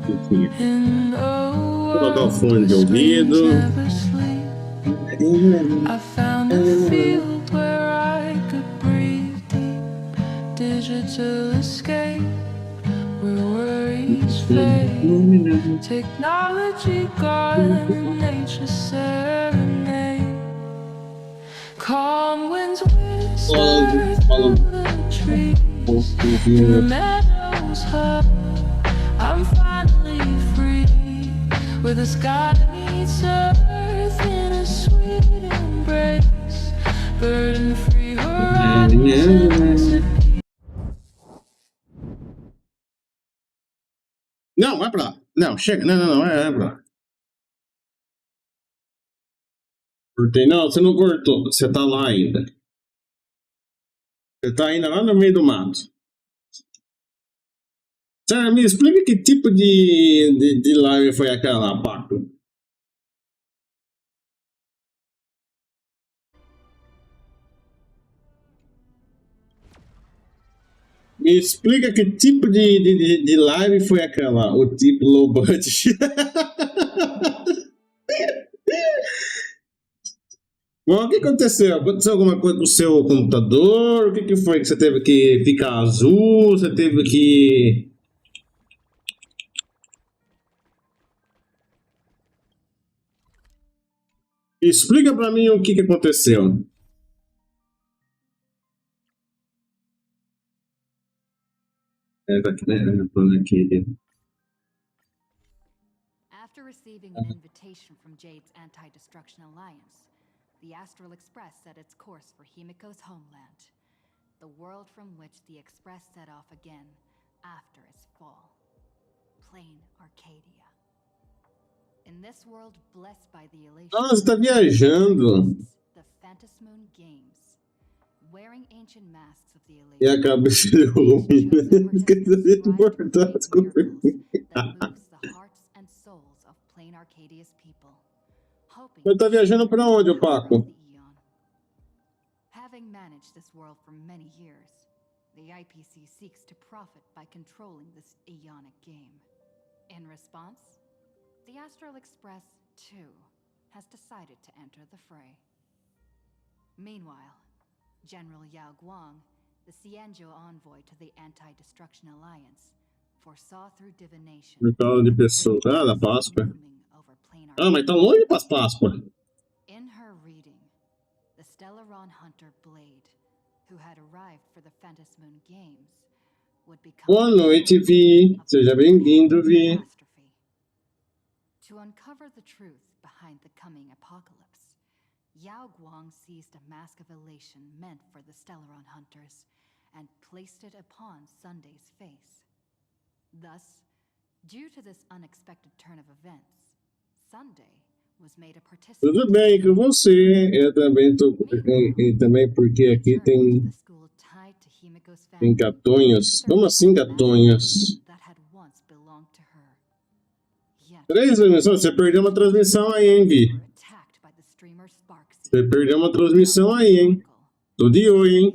Enfim. Vou colocar o fone de ouvido. I found a field where I could breathe deep, digital escape, where worries fade, technology gone, nature serenade, calm winds whisper through the trees, in the meadows high, I'm finally free, where the sky meets earth in a sweet embrace, burden-free horizons. Não, vai pra lá. Não, chega. Não, vai pra lá. Cortei. Não, você não cortou. Você tá lá ainda. Você tá ainda lá no meio do mato. Sério, me explica que tipo de live foi aquela, Paco? Me explica que tipo de live foi aquela, o tipo low budget. Mas o que aconteceu? Aconteceu alguma coisa com o seu computador? O que foi que você teve que ficar azul? Você teve que... Explica pra mim o que aconteceu. Tá aqui, né? Aqui. After receiving an invitation from Jade's Anti-Destruction Alliance, the Astral Express set its course for Himiko's homeland, the world from which the Express set off again after its fall. Plain Arcadia. In this world blessed by the elation, Você tá viajando. the Phantasmoon Games, wearing ancient masks of the elation. E a cabeça de ruim. Esqueci de importar, desculpa. That moves the hearts and souls of Plain Arcadia's people. Mas tá viajando pra onde, Paco? Having managed this world for many years, the IPC seeks to profit by controlling this Aeonic game. In response, the Astral Express, too, has decided to enter the fray. Meanwhile, General Yao Guang, the Xianzhou envoy to the Anti-Destruction Alliance, foresaw through divination. Por causa de pessoas. Ah, da Páscoa. Ah, mas tá longe pras Páscoa. In her reading, the Stellaron hunter Blade, who had arrived for the Phantasmoon Games, would become... Boa noite, Vi. Seja bem-vindo, Vi. To uncover the truth behind the coming apocalypse, Yao Guang seized a mask of elation meant for the Stellarons hunters and placed it upon Sunday's face. Thus, due to this unexpected turn of events, Sunday was made a participant. Tudo bem com você? Eu também tô... E também porque aqui tem gatonhos. Como assim gatonhos? 3 transmissões? Você perdeu uma transmissão aí, hein, Vi? Você perdeu uma transmissão aí, hein? Tô de olho, hein?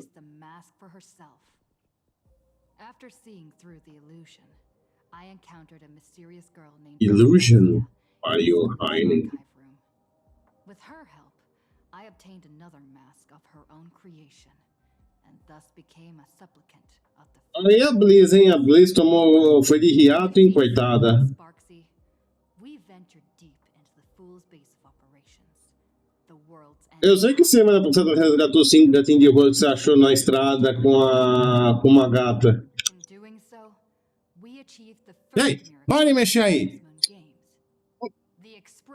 Illusion? Are you hiding? With her help, I obtained another mask of her own creation, and thus became a supplicant of the... Aí a Bliss, hein? A Bliss tomou... Foi de hiato, hein, coitada? Eu sei que semana passada você resgatou 5 gatinhos de rua que você achou na estrada com uma gata. Ei, pode mexer aí!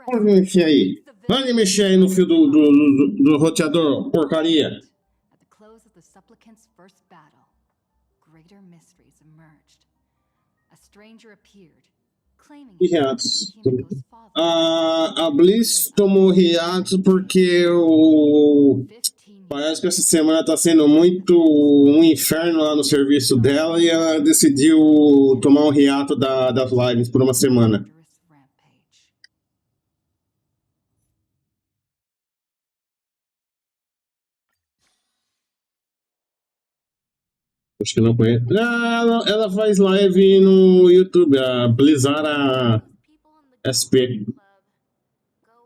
Pode mexer aí! Pode mexer aí no fio do roteador, porcaria! Hiatos. A Bliss tomou hiatos porque parece que essa semana tá sendo muito um inferno lá no serviço dela e ela decidiu tomar um hiato das lives por uma semana. Acho que não conheço. Ah, ela faz live no YouTube, a Blizzard a SP.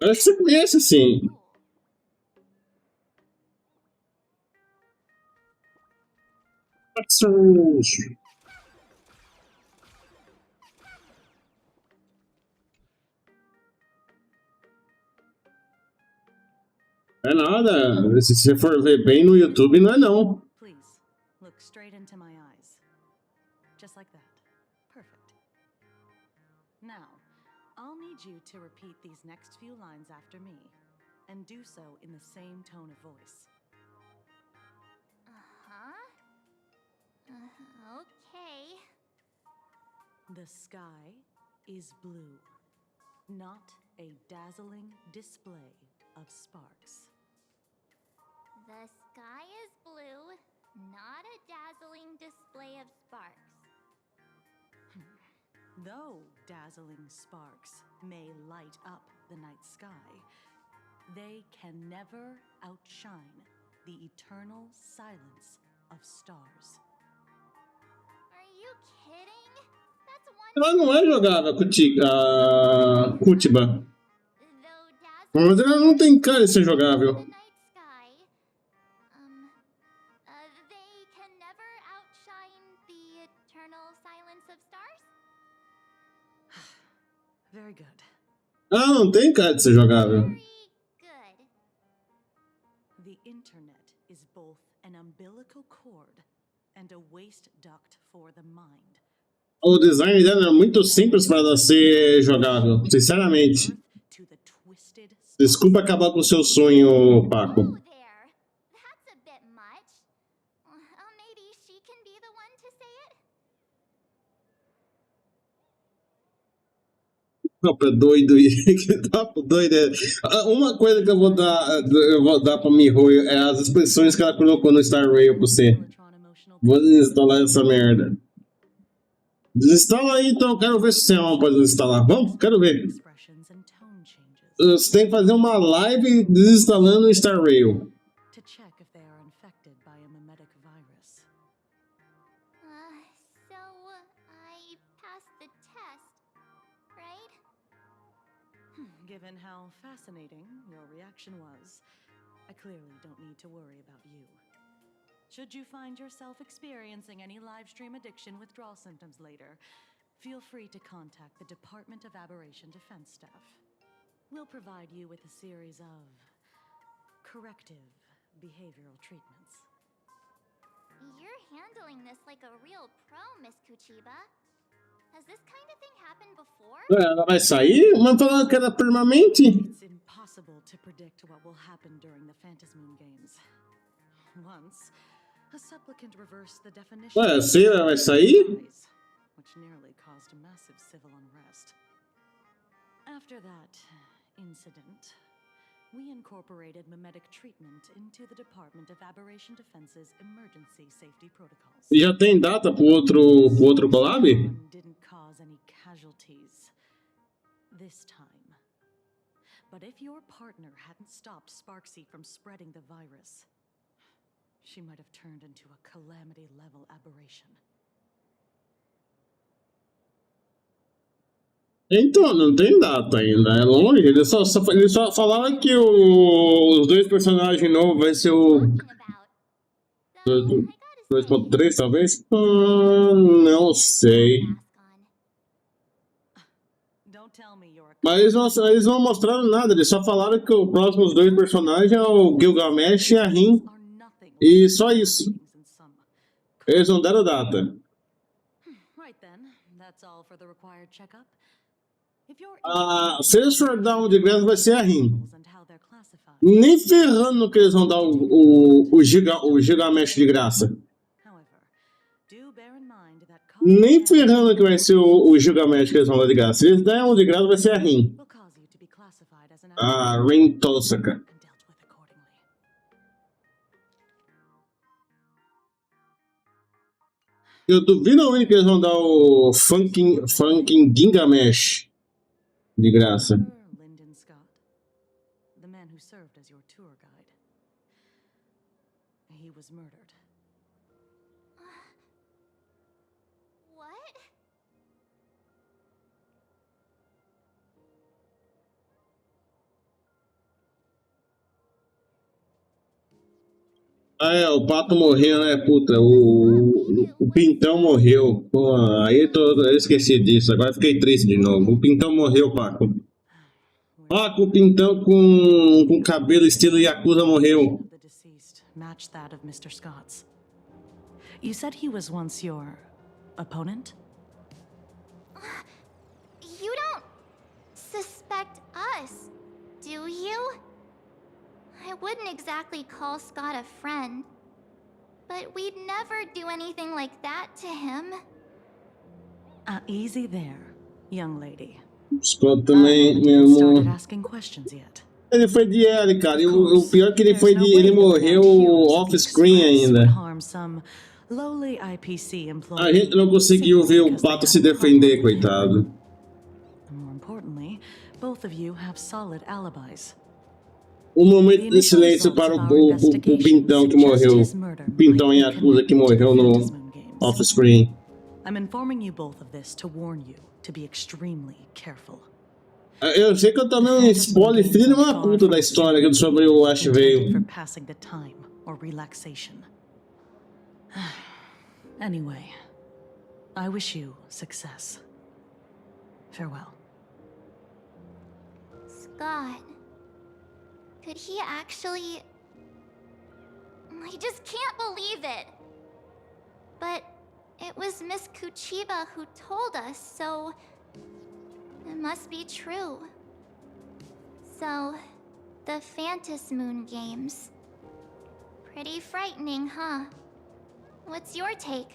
Acho que você conhece, sim. É nada. Se você for ver bem no YouTube, não é não. Please, look straight into my eyes. Just like that. Perfect. Now, I'll need you to repeat these next few lines after me, and do so in the same tone of voice. Okay. The sky is blue, not a dazzling display of sparks. The sky is blue, not a dazzling display of sparks. Though dazzling sparks may light up the night sky, they can never outshine the eternal silence of stars. Are you kidding? That's one. Ela não é jogável, Kutiba. Though dazzling Mas ela não tem cara de ser jogável. the night sky, they can never outshine the eternal silence of stars? Very good. Ela não tem cara de ser jogável. Very good. The internet is both an umbilical cord and a waste duct for the mind. O design dela é muito simples para ela ser jogável, sinceramente. To the twisted Desculpa acabar com o seu sonho, Paco. Oh, there. That's a bit much. Maybe she can be the one to say it? Papo doido, que papo doido. Uma coisa que eu vou dar pra Mihoyo é as expressões que ela colocou no Star Rail pra você. Vou desinstalar essa merda. Desinstala aí, então. Quero ver se você pode desinstalar. Vamos? Quero ver. expressions and tone changes Você tem que fazer uma live desinstalando o Star Rail. to check if they are infected by a mimetic virus. So I passed the test, right? Given how fascinating your reaction was, I clearly don't need to worry about you. Should you find yourself experiencing any live stream addiction withdrawal symptoms later, feel free to contact the Department of Aberration Defense staff. We'll provide you with a series of corrective behavioral treatments. You're handling this like a real pro, Miss Kuchiba. Has this kind of thing happened before? Ela vai sair? Mas falando que era permanente? It's impossible to predict what will happen during the Phantasmoon games. Once, a supplicant reversed the definition Ué, of se ela vai sair? lies, which nearly caused massive civil unrest. After that incident, we incorporated mimetic treatment into the Department of Aberration Defense's emergency safety protocols. E já tem data pro outro collab? Didn't cause any casualties this time. But if your partner hadn't stopped Sparksy from spreading the virus, she might have turned into a calamity-level aberration. Então, não tem data ainda, é longe. Eles só falaram que os dois personagens novos vai ser o Talking about. Though I gotta 2.3, talvez? Não sei. Don't tell me you're a Mas eles não mostraram nada, eles só falaram que os próximos dois personagens é o Gilgamesh e a Rin. are nothing E só isso. things in some. Eles não deram data. Right then, that's all for the required checkup. If you're Se eles for dar um de graça, vai ser a Rin. and how they're classified. Nem ferrando que eles vão dar o Gilgamesh de graça. However, do bear in mind that Nem ferrando que vai ser o Gilgamesh que eles vão dar de graça. Se eles derem um de graça, vai ser a Rin. will cause you to be classified as an A Rin Tosaka. and dealt with accordingly. Eu duvido muito que eles vão dar o Funkin' Gilgamesh de graça. Lyndon Scott, the man who served as your tour guide. He was murdered. Ah, é, o pato morreu, né? Puta, o Pintão morreu. Pô, eu esqueci disso. Agora fiquei triste de novo. O Pintão morreu, Paco. Paco, o Pintão com cabelo estilo Yakuza morreu. The deceased matched that of Mr. Scott's. You said he was once your opponent? You don't suspect us, do you? I wouldn't exactly call Scott a friend, but we'd never do anything like that to him. Easy there, young lady. Scott também, meu Started amor. asking questions yet? Ele foi de L, cara. E o pior é que ele morreu off-screen ainda. Harm some lowly IPC A employee. gente não conseguiu ver o pato se defender, coitado. More importantly, both of you have solid alibis. Um momento de silêncio para o Pintão que morreu. O Pintão em Yakuza que morreu no off-screen. I'm informing you both of this to warn you to be extremely careful. Eu sei que eu tomei um spoiler filho de uma puta da história sobre o Ash Intended for veio. passing the time or relaxation. Anyway, I wish you success. Farewell. Scott. Could he actually... I just can't believe it. But it was Miss Kuchiba who told us, so... it must be true. So, the Phantas Moon games. Pretty frightening, huh? What's your take?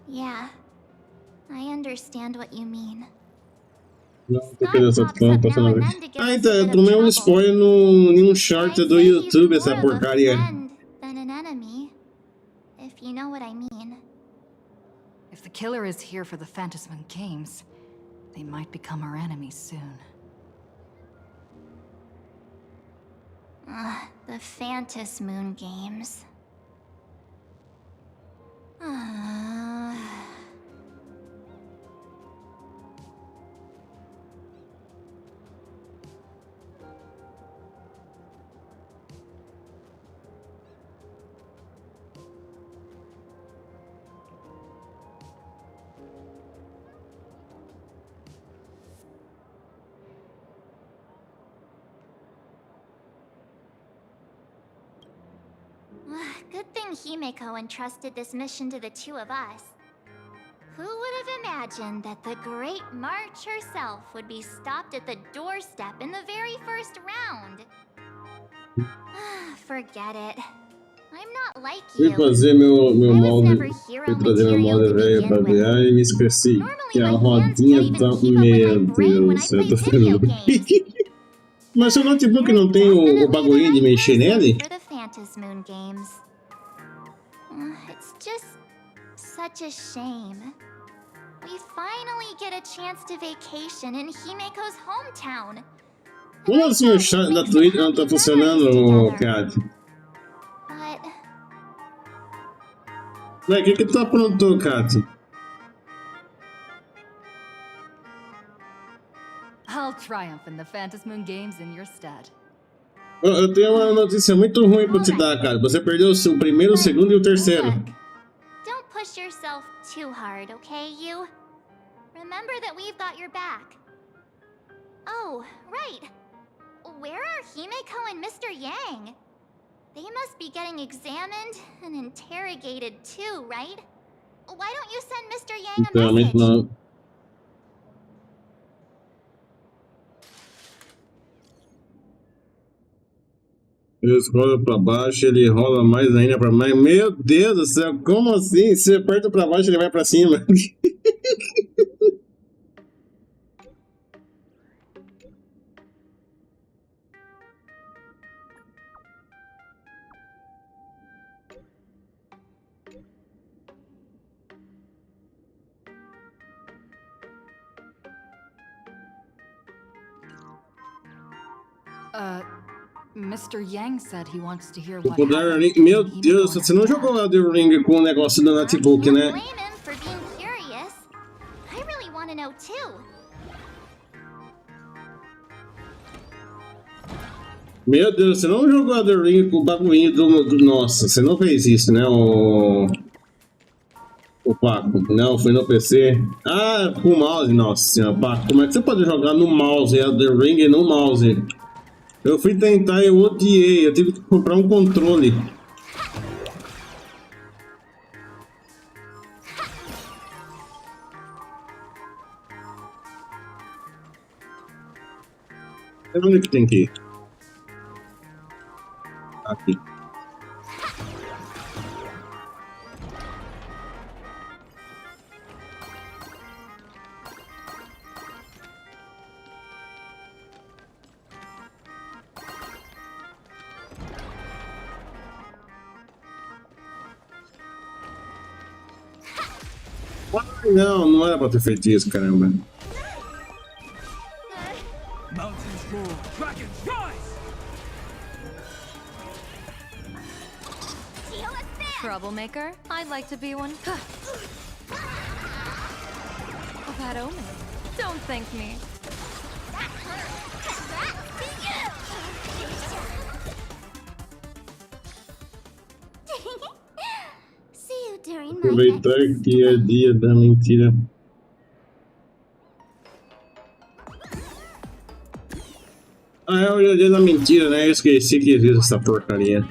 Yeah, I understand what you mean. Não, porque dessa tão passando. Ah, então, eu tomei um spoiler em um short do YouTube, essa porcaria. Than an enemy, if you know what I mean. If the killer is here for the Phantasman Games, they might become our enemies soon. The Phantas Moon games. Good thing Himeko entrusted this mission to the two of us. Who would have imagined that the Great March herself would be stopped at the doorstep in the very first round? Forget it. I'm not like Fui you. fazer meu I was molde, never hero fui trazer meu material molde to velho pra begin with. virar e esqueci que a rodinha tá... Meu Deus, eu tô ficando... Mas seu notebook não tem o bagulhinho de mexer nele? For the Phantas Moon games. It's just such a shame. We finally get a chance to vacation in Himeko's hometown. Como assim o chat da Twitch não tá funcionando, Kat? But Ué, o que tu aprontou, Kat? I'll triumph in the Phantasmoon Games in your stead. Eu tenho uma notícia muito ruim pra te dar, cara. Você perdeu o primeiro, o segundo e o terceiro. look, don't push yourself too hard, okay, you? Remember that we've got your back. Oh, right. Where are Himeko and Mr. Yang? They must be getting examined and interrogated too, right? Why don't you send Mr. Yang a Realmente message? não. Ele escolhe pra baixo, ele rola mais ainda pra mais. Meu Deus do céu, como assim? Se aperta pra baixo, ele vai pra cima. Mr. Yang said he wants to hear what O Elden happened Ring, meu between Deus, Himeko você não and jogou Elden Ring com o negócio do notebook, Can't né? blame him for being curious. I really want to know too. Meu Deus, você não jogou The Ring com o bagulhinho do... Nossa, você não fez isso, né, o Paco? Não, foi no PC. Ah, com o mouse, nossa senhora, Paco. Como é que você pode jogar no mouse, The Ring e no mouse? Eu fui tentar e eu odiei, eu tive que comprar um controle. Onde que tem que ir? Aqui. Ai, não, não era pra ter feito isso, caramba. Troublemaker? I'd like to be one. Bad omen. Don't thank me. See you during my Aproveitar next que é dia da mentira. Ah, é o dia da mentira, né? Eu esqueci que existe essa porcaria.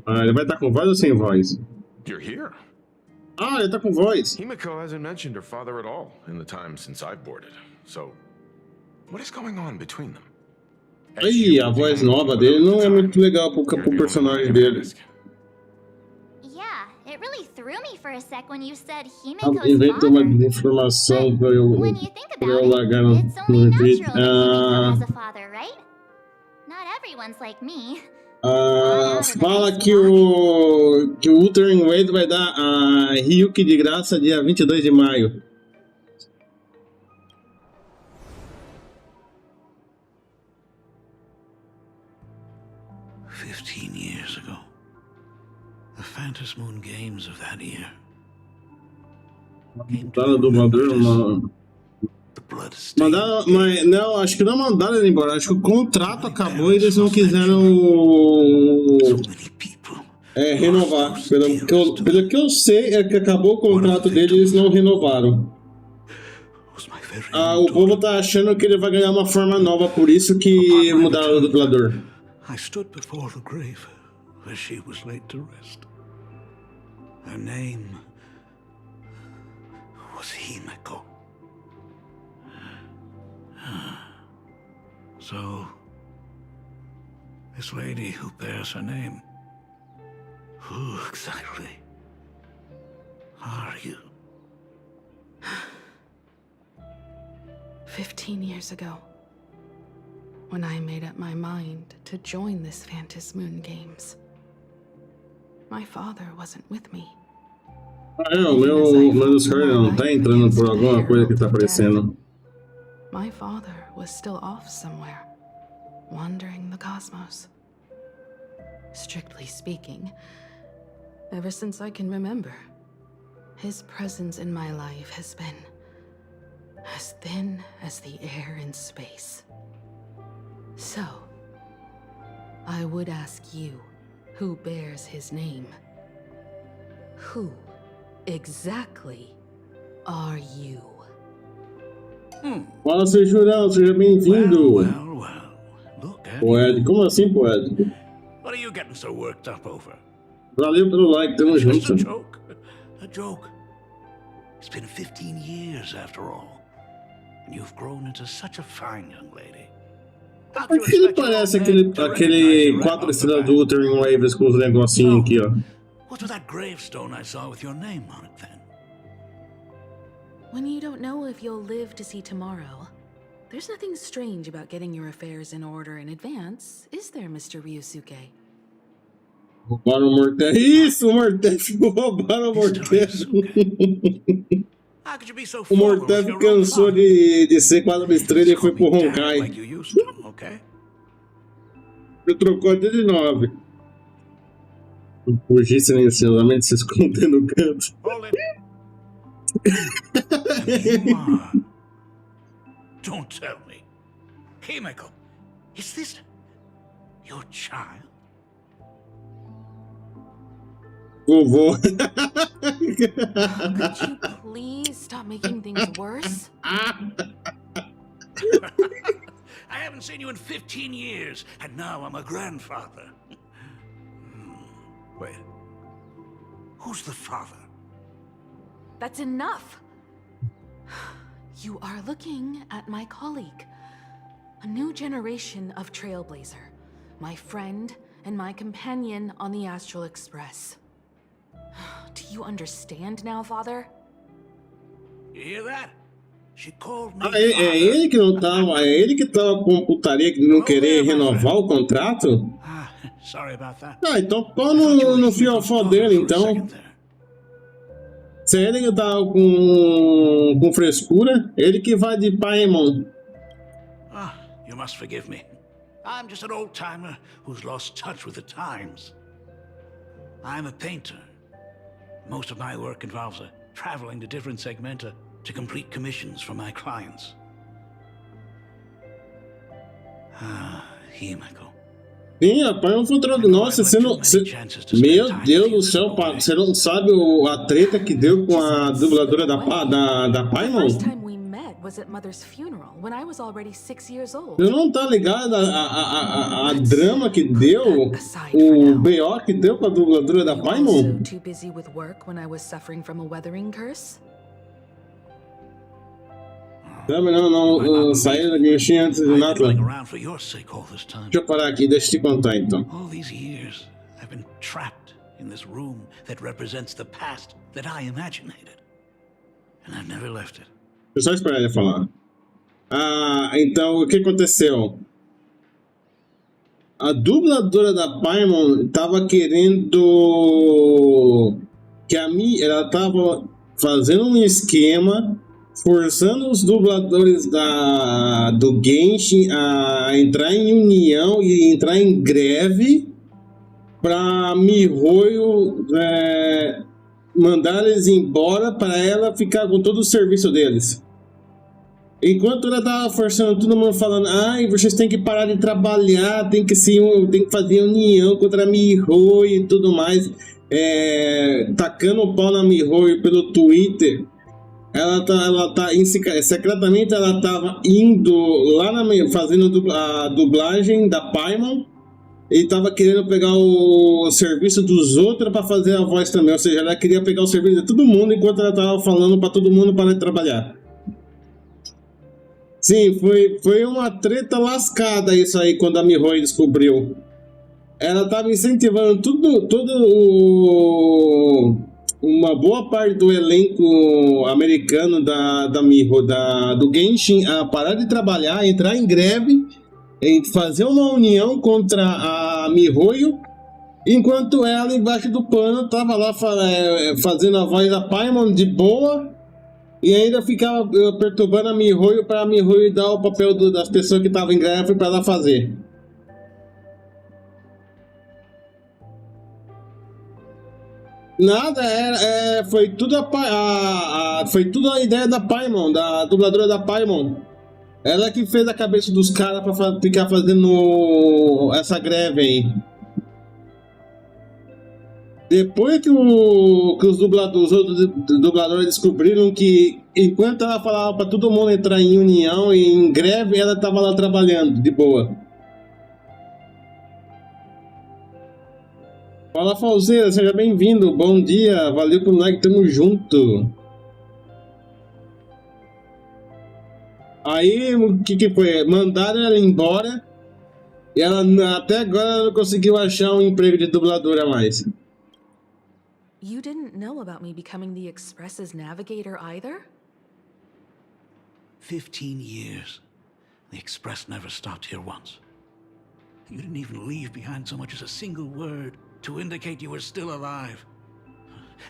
Ah, ele vai estar com voz ou sem voz? You're here. Ah, ele tá com voz. Himiko hasn't mentioned her father at all in the time since I've boarded. So, what is going on between them? Aí, a voz nova dele não é muito legal pro personagem dele. Yeah, it really threw me for a sec when you said Inventou uma Himiko's father. desinformação pra eu When you think pra eu about largar it, no it's only retweet. natural that Himiko has a father, right? Not everyone's like me. Fala que o Wuthering Waves vai dar a Ryuki de graça dia 22 de maio. Years ago, the Phantasm Moon Games of that year. Mandaram do dublador, mandaram, mas não, acho que não mandaram ele embora. Acho que o contrato acabou e eles não quiseram renovar. Pelo que eu sei, é que acabou o contrato dele e eles não renovaram. O povo tá achando que ele vai ganhar uma forma nova, por isso que mudaram o dublador. I stood before the grave where she was laid to rest. Her name was Himiko. So, this lady who bears her name, who exactly are you? 15 years ago, when I made up my mind to join this Phantasm Moon Games, my father wasn't with me. O meu Discord não tá entrando por alguma coisa que tá aparecendo. My father was still off somewhere, wandering the cosmos. Strictly speaking, ever since I can remember, his presence in my life has been as thin as the air in space. So, I would ask you, who bears his name, who exactly are you? Fala, seu Jurão, seja bem-vindo. Look at Poético, como assim, poético? What are you getting so worked up over? Valeu pelo like, tamo Just junto. a joke. A joke. It's been 15 years after all. And you've grown into such a fine young lady. Por que ele parece aquele 4 estrelas do Wuthering Waves com os negocinhos aqui, ó? What's with that gravestone I saw with your name on it then? When you don't know if you'll live to see tomorrow, there's nothing strange about getting your affairs in order in advance, is there, Mr. Ryusuke? Roubaram o mortelo. Isso, o mortelo. Roubaram o mortelo. How could you be so O formal with mortelo your own cansou father? de ser quadra estrela e foi pro Honkai. Like you used to, okay? Ele trocou até de 9. Fugir silenciosamente, se esconder no canto. Hold it. And you are. Don't tell me. Hey, Michael, is this your child? Vovô. Could you please stop making things worse? I haven't seen you in 15 years, and now I'm a grandfather. Wait. Who's the father? That's enough! You are looking at my colleague. A new generation of trailblazer. My friend and my companion on the Astral Express. Do you understand now, father? You hear that? She called me É ele que não tava. É ele que tava com putaria de não querer renovar o contrato? Ah, sorry about that. Ah, então pau no fiofó dele, então. Se é ele que tava com frescura, ele que vai de Paimon. Ah, you must forgive me. I'm just an old-timer who's lost touch with the times. I'm a painter. Most of my work involves traveling to different segmenta to complete commissions for my clients. Ah, here, Michael. Sim, rapaz, eu vou trocar. Nossa, você não. Meu Deus do céu, você não sabe a treta que deu com a dubladora da Paimon? Was at Mother's funeral when I was already 6 years old. Você não tá ligado a drama que deu, o BO que deu com a dubladora da Paimon? Too busy with work when I was suffering from a weathering curse? Não, saiu da guilhotina antes de nada. Deixa eu parar aqui, deixa eu te contar então. All these years I've been trapped in this room that represents the past that I imaginated. And I've never left it. Deixa eu só esperar ele falar. Então, o que aconteceu? A dubladora da Paimon tava querendo ela tava fazendo um esquema, forçando os dubladores do Genshin a entrar em união e entrar em greve pra MiHoYo mandar eles embora para ela ficar com todo o serviço deles. Enquanto ela tava forçando todo mundo falando, vocês têm que parar de trabalhar, tem que fazer união contra a MiHoYo e tudo mais, tacando o pau na MiHoYo pelo Twitter. Secretamente ela tava indo lá fazendo a dublagem da Paimon e tava querendo pegar o serviço dos outros para fazer a voz também, ou seja, ela queria pegar o serviço de todo mundo enquanto ela tava falando para todo mundo parar de trabalhar. Sim, foi uma treta lascada isso aí quando a MiHoYo descobriu. Ela tava incentivando uma boa parte do elenco americano da MiHoYo, do Genshin, a parar de trabalhar, entrar em greve, fazer uma união contra a MiHoYo, enquanto ela embaixo do pano tava lá fazendo a voz da Paimon de boa. E ainda ficava perturbando a MiHoYo para a MiHoYo dar o papel das pessoas que estavam em greve para ela fazer. Nada, foi tudo foi tudo a ideia da Paimon, da dubladora da Paimon. Ela que fez a cabeça dos caras para ficar fazendo essa greve aí. Depois que os outros dubladores descobriram que enquanto ela falava para todo mundo entrar em união e em greve, ela estava lá trabalhando de boa. Fala, Falzeira, seja bem-vindo, bom dia, valeu pelo like, tamo junto. Aí, o que foi? Mandaram ela embora e ela até agora não conseguiu achar um emprego de dubladora mais. You didn't know about me becoming the Express's navigator either? 15 years. The Express never stopped here once. You didn't even leave behind so much as a single word to indicate you were still alive.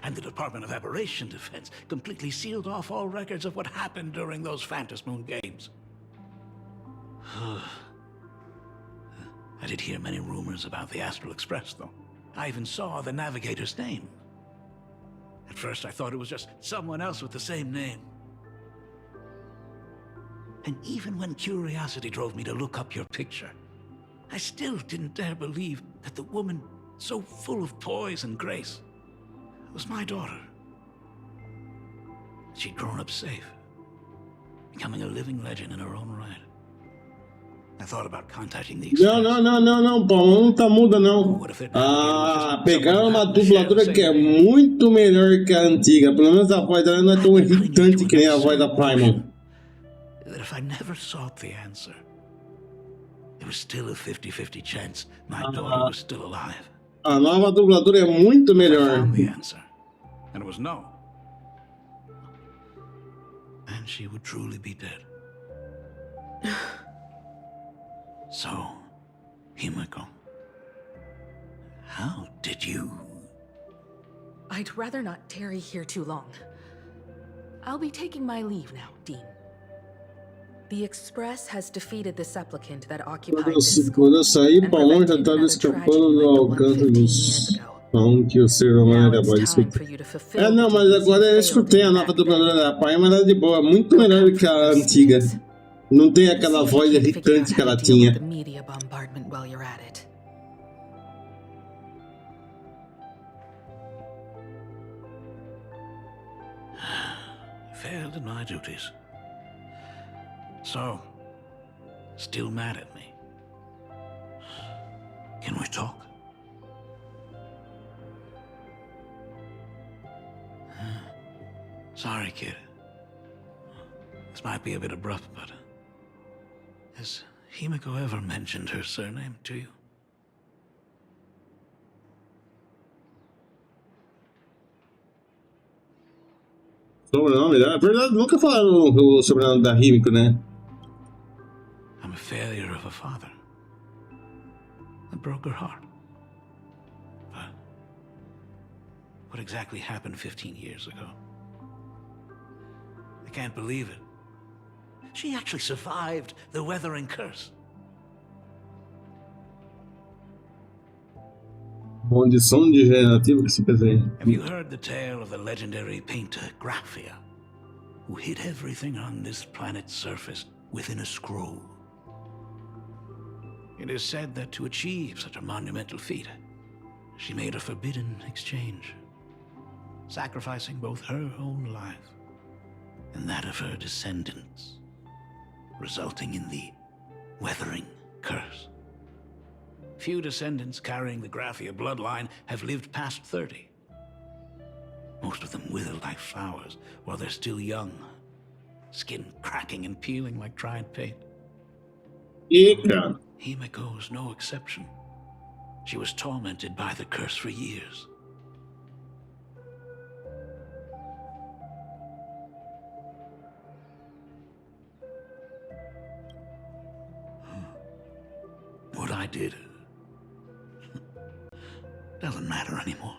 And the Department of Aberration Defense completely sealed off all records of what happened during those Phantom Moon games. I did hear many rumors about the Astral Express, though. I even saw the navigator's name. At first, I thought it was just someone else with the same name. And even when curiosity drove me to look up your picture, I still didn't dare believe that the woman so full of poise and grace was my daughter. She'd grown up safe, becoming a living legend in her own right. I thought about contacting the Express. Não, Paulo, não tá muda não. Pegaram uma dubladora que é muito melhor que a antiga. Pelo menos a voz dela não é tão irritante que nem a voz da Paimon. That if I never sought the answer, there was still a 50-50 chance my daughter was still alive. A nova dubladora é muito melhor. I found the answer, and it was no. And she would truly be dead. So, Himeko, how did you... I'd rather not tarry here too long. I'll be taking my leave now, Dean. The Express has defeated the supplicant that occupied this school. Quando eu saí, Paimon já estava escapando do alcance dos... Não, que o ser humano era capaz de... não, mas agora eu escutei a nova dubladora da Paimon, ela é de boa, muito melhor do que a antiga. Não tem aquela voz irritante que ela tinha. Failed in my duties. So, still mad at me. Can we talk? Sorry, kid. This might be a bit abrupt, but... has Himeko ever mentioned her surname to you? Sobrenome dela? É verdade, nunca falaram o sobrenome da Himeko, né? I'm a failure of a father. I broke her heart. But what exactly happened 15 years ago? I can't believe it. She actually survived the weathering curse. Condição degenerativa que se desenha. Have you heard the tale of the legendary painter Graphia, who hid everything on this planet's surface within a scroll? It is said that to achieve such a monumental feat, she made a forbidden exchange, sacrificing both her own life and that of her descendants, resulting in the weathering curse. Few descendants carrying the Graphia bloodline have lived past 30. Most of them wither like flowers while they're still young, skin cracking and peeling like dried paint. Eita. Himeko was no exception. She was tormented by the curse for years. What I did doesn't matter anymore.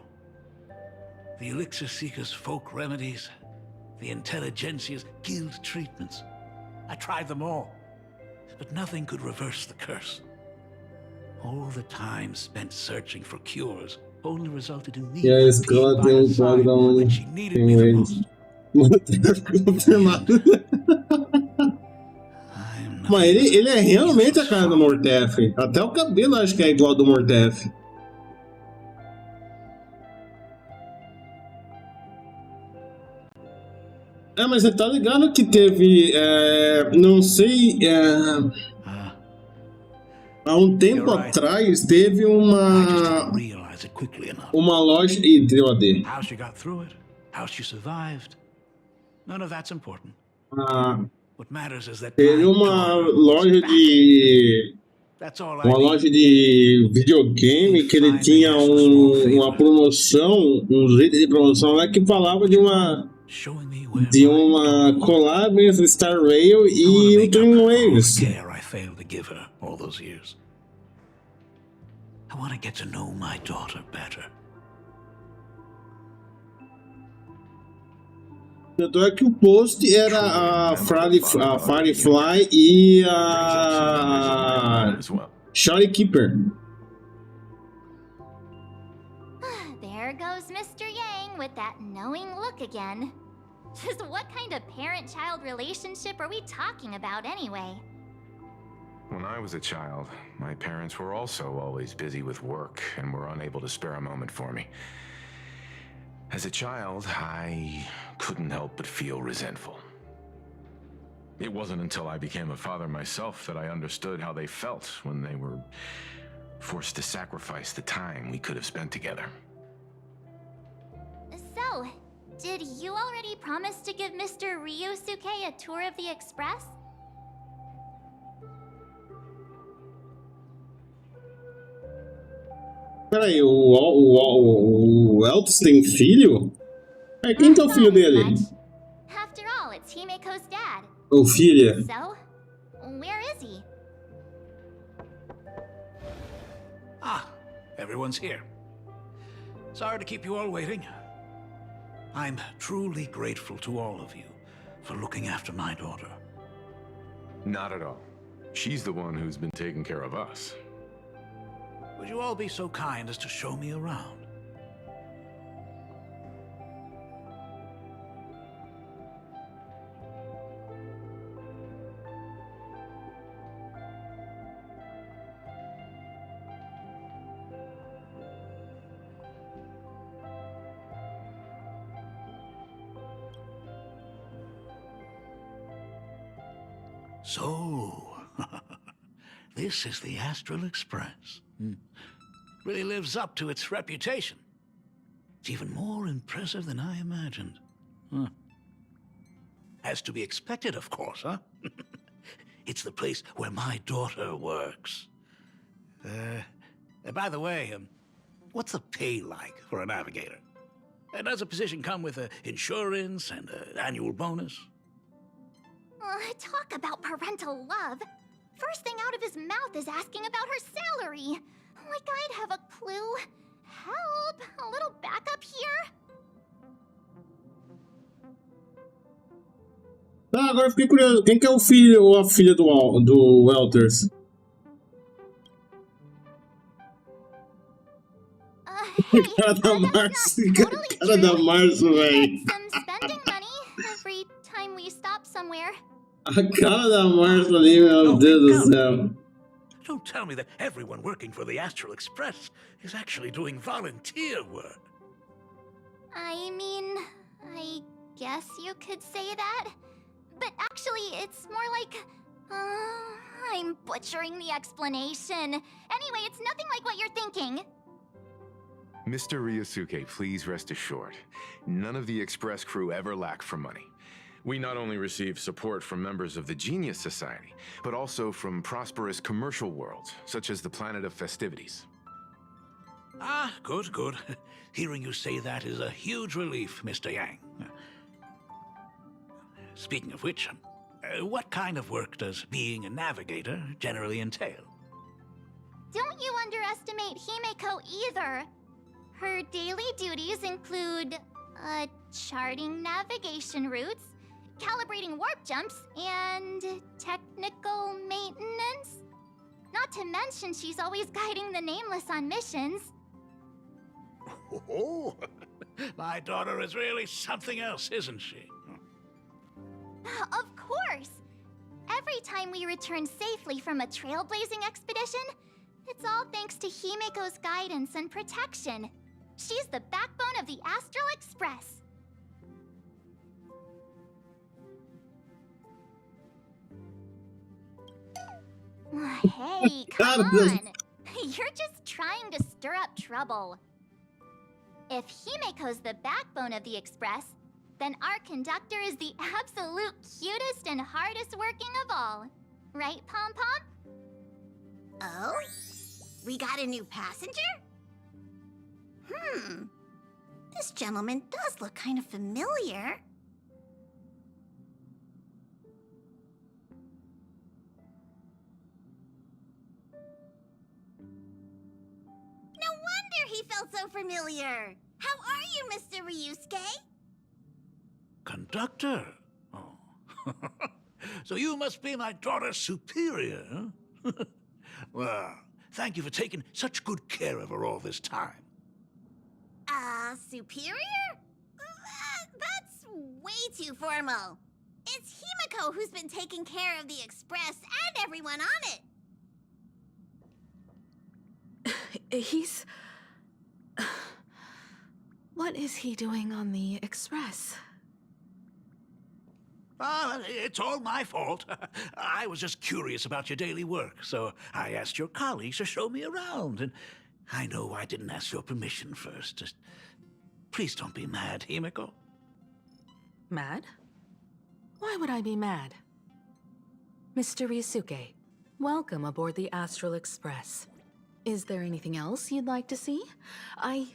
The elixir seekers' folk remedies, the intelligentsia's guild treatments. I tried them all, but nothing could reverse the curse. All the time spent searching for cures only resulted in me being by her side when she needed me the most. Mas ele é realmente a cara do Mortef. Até o cabelo acho que é igual ao do Mortef. Mas você tá ligado que teve, não sei, há um tempo atrás teve uma loja... Ih, deu AD. How she got through it, how she survived. None of that's important. What matters is that teve uma loja de videogame que ele tinha uma promoção, um jeito de promoção lá que falava de uma collab entre Star Rail e o Twin Waves. I want to get to know my daughter better. Tanto é que o post era a Firefly e a Shorekeeper. There goes Mr. Yang with that knowing look again. Just what kind of parent-child relationship are we talking about anyway? When I was a child, my parents were also always busy with work and were unable to spare a moment for me. As a child, I couldn't help but feel resentful. It wasn't until I became a father myself that I understood how they felt when they were forced to sacrifice the time we could have spent together. So, did you already promise to give Mr. Ryusuke a tour of the Express? Peraí, o Eltos tem filho? É, quem que é o filho dele? After all, it's Himeko's dad. Ou filha? So, where is he? Ah, everyone's here. Sorry to keep you all waiting. I'm truly grateful to all of you for looking after my daughter. Not at all. She's the one who's been taking care of us. Would you all be so kind as to show me around? So, this is the Astral Express. Really lives up to its reputation. It's even more impressive than I imagined. As to be expected, of course, huh? It's the place where my daughter works. By the way, what's the pay like for a navigator? Does a position come with insurance and an annual bonus? Talk about parental love. First thing out of his mouth is asking about her salary. Like I'd have a clue. Help! A little backup here? Ah, agora eu fiquei curioso. Quem que é o filho ou a filha do Welters? Hey, Cara da Março, totally cara da true. Março, We velho. get some spending money every time we stop somewhere. A cara da Março ali, meu Deus do céu. Don't tell me that everyone working for the Astral Express is actually doing volunteer work. I mean, I guess you could say that. But actually, it's more like... I'm butchering the explanation. Anyway, it's nothing like what you're thinking. Mr. Ryusuke, please rest assured. None of the Express crew ever lack for money. We not only receive support from members of the Genius Society, but also from prosperous commercial worlds, such as the Planet of Festivities. Ah, good, good. Hearing you say that is a huge relief, Mr. Yang. Speaking of which, what kind of work does being a navigator generally entail? Don't you underestimate Himeko either. Her daily duties include, charting navigation routes, calibrating warp jumps, and technical maintenance. Not to mention she's always guiding the Nameless on missions. Oh, my daughter is really something else, isn't she? Of course! Every time we return safely from a trailblazing expedition, it's all thanks to Himeko's guidance and protection. She's the backbone of the Astral Express. Hey, come on! You're just trying to stir up trouble. If Himeko's the backbone of the Express, then our conductor is the absolute cutest and hardest working of all. Right, Pom Pom? Oh? We got a new passenger? This gentleman does look kind of familiar. felt so familiar. How are you, Mr. Ryusuke? Conductor? Oh. So you must be my daughter's superior, huh? Well, thank you for taking such good care of her all this time. Superior? That's way too formal. It's Himiko who's been taking care of the Express and everyone on it. He's... What is he doing on the Express? It's all my fault. I was just curious about your daily work, so I asked your colleagues to show me around. And I know I didn't ask your permission first. Just please don't be mad, Himiko. Mad? Why would I be mad? Mr. Ryusuke, welcome aboard the Astral Express. Is there anything else you'd like to see? I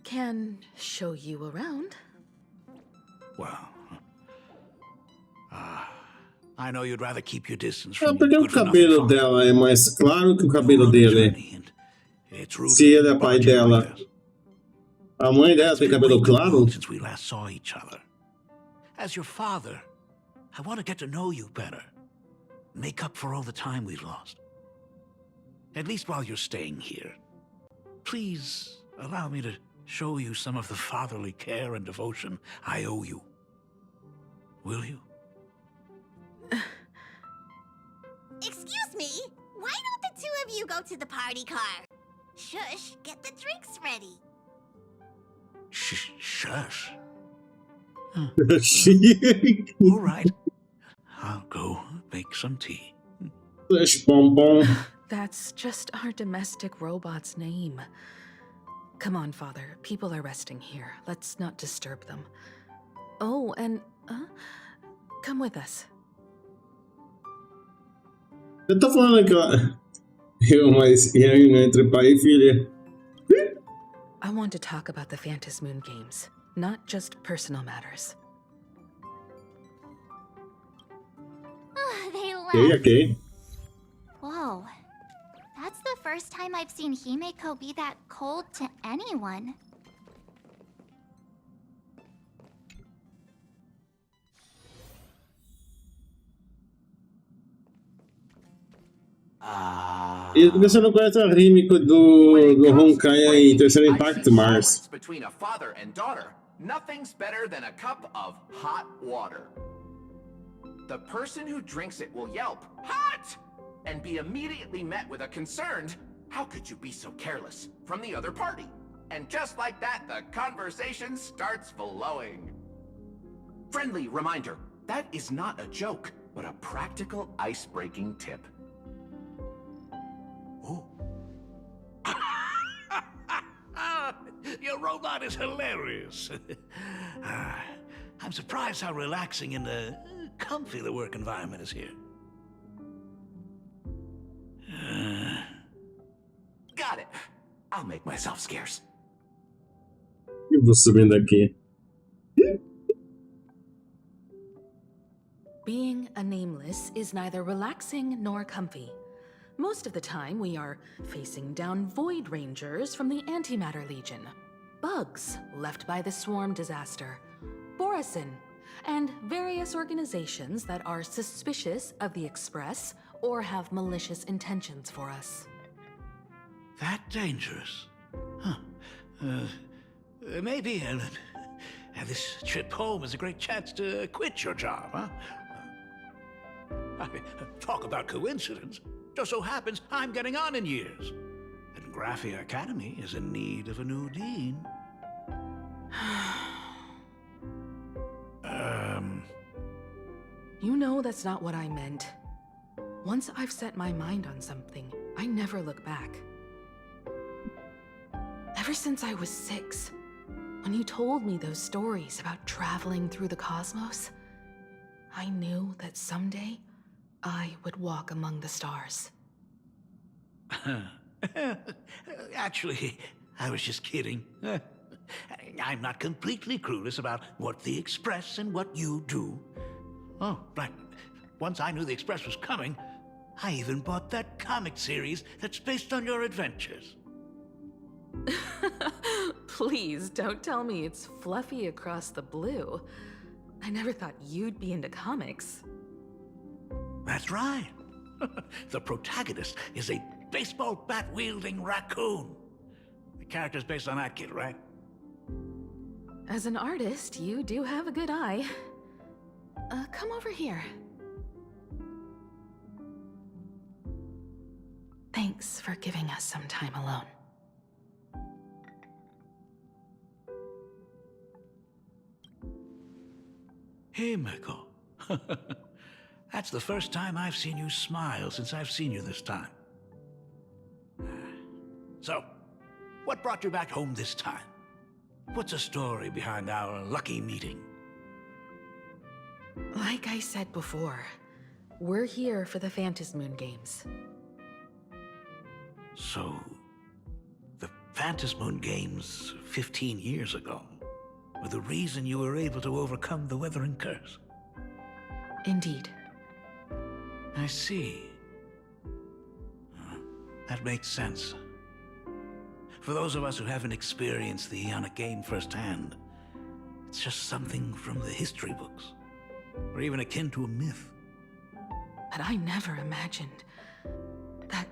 can show you around. Well, I know you'd rather keep your distance from Porque o cabelo dela é mais claro que o cabelo dele. Se ele é pai dela. A mãe dela tem cabelo claro? Since we last saw each other. As your father, I want to get to know you better. Make up for all the time we've lost. At least while you're staying here. Please allow me to show you some of the fatherly care and devotion I owe you. Will you? Excuse me? Why don't the two of you go to the party car? Shush, get the drinks ready. Shush. Shush, All right. I'll go make some tea. bonbon. That's just our domestic robot's name. Come on, Father. People are resting here. Let's not disturb them. Oh, and... come with us. Eu tô falando aqui, ó. Mas entre pai e filha. I want to talk about the Phantasmoon games, not just personal matters. They left. Okay. Whoa. That's the first time I've seen Himeko be that cold to anyone. E você não conhece a Rimiko do Honkai aí, Terceiro Impacto, Mars. Between a father and daughter, nothing's better than a cup of hot water. The person who drinks it will yelp, "Hot!" and be immediately met with a concerned, "How could you be so careless?" from the other party. And just like that, the conversation starts flowing. Friendly reminder, that is not a joke, but a practical ice-breaking tip. Oh. Your robot is hilarious. I'm surprised how relaxing and comfy the work environment is here. Got it. I'll make myself scarce. Eu vou subindo aqui. Being a nameless is neither relaxing nor comfy. Most of the time, we are facing down Void Rangers from the Antimatter Legion, bugs left by the Swarm disaster, Borisin, and various organizations that are suspicious of the Express or have malicious intentions for us. That dangerous? Huh. Maybe this trip home is a great chance to quit your job, huh? Talk about coincidence. Just so happens I'm getting on in years. And Graphia Academy is in need of a new dean. You know that's not what I meant. Once I've set my mind on something, I never look back. Ever since I was 6, when you told me those stories about traveling through the cosmos, I knew that someday I would walk among the stars. Actually, I was just kidding. I'm not completely clueless about what the Express and what you do. Oh, but once I knew the Express was coming, I even bought that comic series that's based on your adventures. Please don't tell me it's fluffy across the blue. I never thought you'd be into comics. That's right. The protagonist is a baseball bat-wielding raccoon. The character's based on that kid, right? As an artist, you do have a good eye. Come over here. Thanks for giving us some time alone. Hey, Miko. That's the first time I've seen you smile since I've seen you this time. So, what brought you back home this time? What's the story behind our lucky meeting? Like I said before, we're here for the Phantasmoon Games. So, the Phantasmoon Games 15 years ago were the reason you were able to overcome the Weathering Curse? Indeed. I see. That makes sense. For those of us who haven't experienced the Ionic game firsthand, it's just something from the history books, or even akin to a myth. But I never imagined that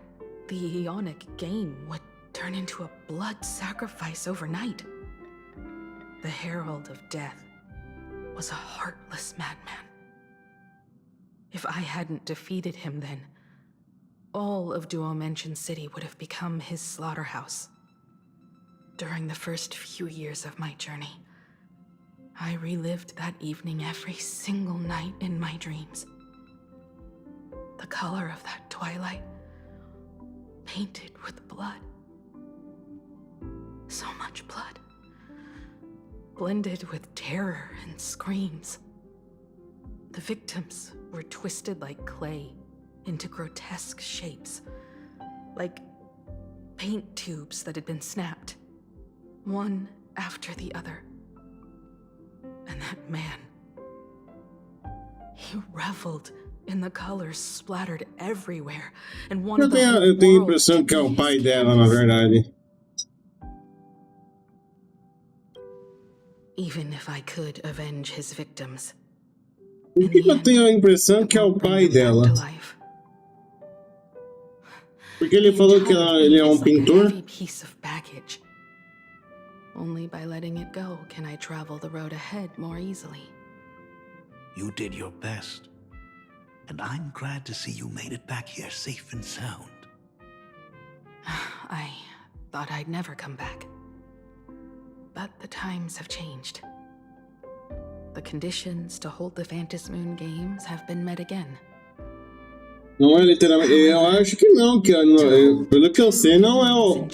the Ionic game would turn into a blood sacrifice overnight. The Herald of Death was a heartless madman. If I hadn't defeated him then, all of Duomension City would have become his slaughterhouse. During the first few years of my journey, I relived that evening every single night in my dreams. The color of that twilight, painted with blood. So much blood, blended with terror and screams. The victims were twisted like clay into grotesque shapes, like paint tubes that had been snapped, one after the other. And that man, he reveled in the colors splattered everywhere and wanted the whole Eu tenho a world impressão to que é be o his pai dela, na canvas. verdade. Even if I could avenge his victims, Por que eu tenho a impressão que é o pai dela? Porque ele falou que ele é um pintor. Heavy piece of baggage. Only by letting it go can I travel the road ahead more easily. You did your best, and I'm glad to see you made it back here safe and sound. I thought I'd never come back. But the times have changed. The conditions to hold the Phantasmoon Games have been met again. Não é literalmente. Eu acho que não, pelo que eu sei, não é o.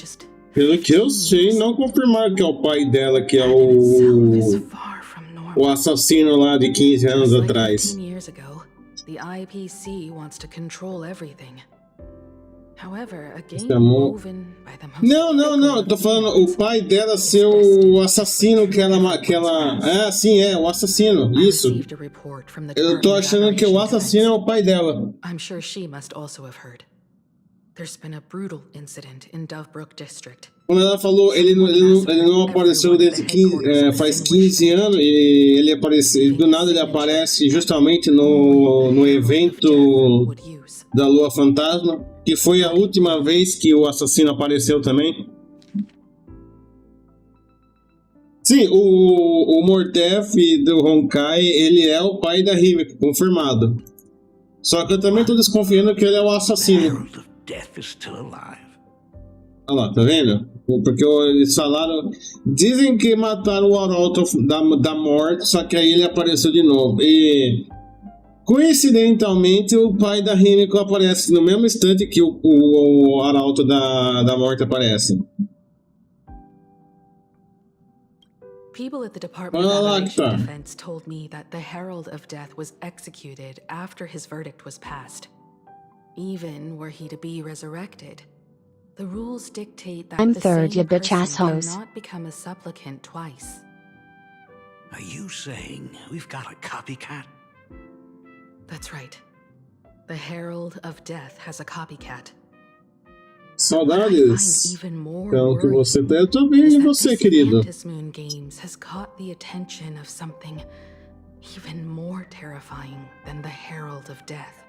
Pelo que eu sei, não confirmaram que é o pai dela, que é o assassino lá de 15 anos atrás. 15 years ago, the IPC wants to control everything. However, a game woven by the most Não, eu tô falando o pai dela ser o assassino que ela... sim, o assassino, isso. Eu tô achando que o assassino é o pai dela. I'm sure she must also have heard. There's been a brutal incident in Dovebrook District. Quando ela falou, ele não apareceu desde faz 15 anos, e ele apareceu, do nada ele aparece justamente no evento da Lua Fantasma, que foi a última vez que o assassino apareceu também. Sim, o Mortef do Honkai, ele é o pai da Himiko, confirmado. Só que eu também tô desconfiando que ele é o assassino. Olha lá, tá vendo? Porque eles falaram... Dizem que mataram o Arauto da morte, só que aí ele apareceu de novo. E... coincidentalmente, o pai da Himiko aparece no mesmo instante que o Arauto da morte aparece. People at the Department of Aviation Defense told me that the Herald of Death was executed after his verdict was passed. Even were he to be resurrected, the rules dictate that the same person cannot become a supplicant twice. Are you saying we've got a copycat? That's right. The Herald of Death has a copycat. Saudades. even more Então, que worrying você tá. Eu tô bem, is e that você, this querido? Phantom Moon Games has caught the attention of something even more terrifying than the Herald of Death.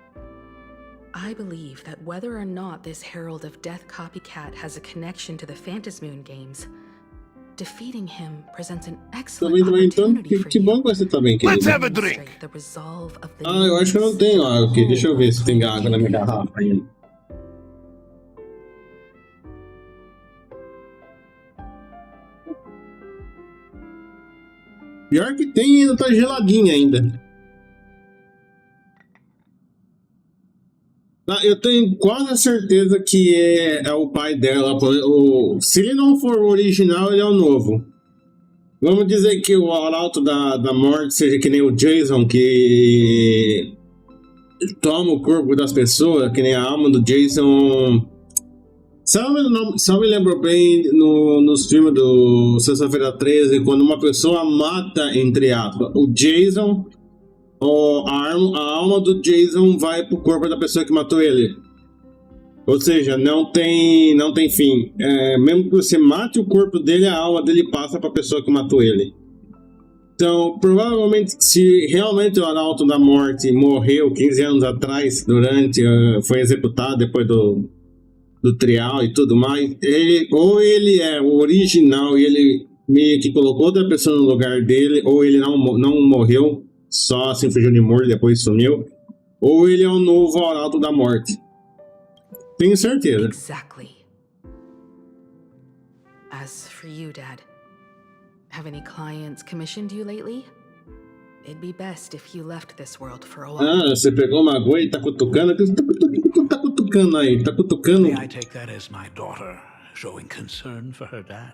I believe that whether or not this Herald of Death copycat has a connection to the Phantom Moon Games, defeating him presents an excellent Também, então, opportunity for que bom you que você tá bem, Let's querido. have a drink. demonstrate the resolve of the Ah, eu acho que eu não needs tenho to água aqui. Deixa eu ver se tem hold água na minha garrafa ainda. Pior que tem, ainda tá geladinha ainda. Ah, eu tenho quase certeza que é o pai dela. Se ele não for o original, ele é o novo. Vamos dizer que o Arauto da Morte seja que nem o Jason, que toma o corpo das pessoas, que nem a alma do Jason. Só me lembro bem nos filmes do Sexta-feira 13, quando uma pessoa mata, entre aspas, o Jason, a alma do Jason vai pro corpo da pessoa que matou ele. Ou seja, não tem fim. Mesmo que você mate o corpo dele, a alma dele passa pra pessoa que matou ele. Então, provavelmente, se realmente o Arauto da Morte morreu 15 anos atrás, foi executado depois do trial e tudo mais, ou ele é o original e ele meio que colocou outra pessoa no lugar dele, ou ele não morreu, só se fugiu de morto e depois sumiu, ou ele é o novo Arauto da Morte. Tenho certeza. Exactly. As for you, Dad, have any clients commissioned you lately? It'd be best if you left this world for a while. Ah, você pegou uma agulha e tá cutucando? Tá cutucando aí, tá cutucando. May I take that as my daughter showing concern for her dad?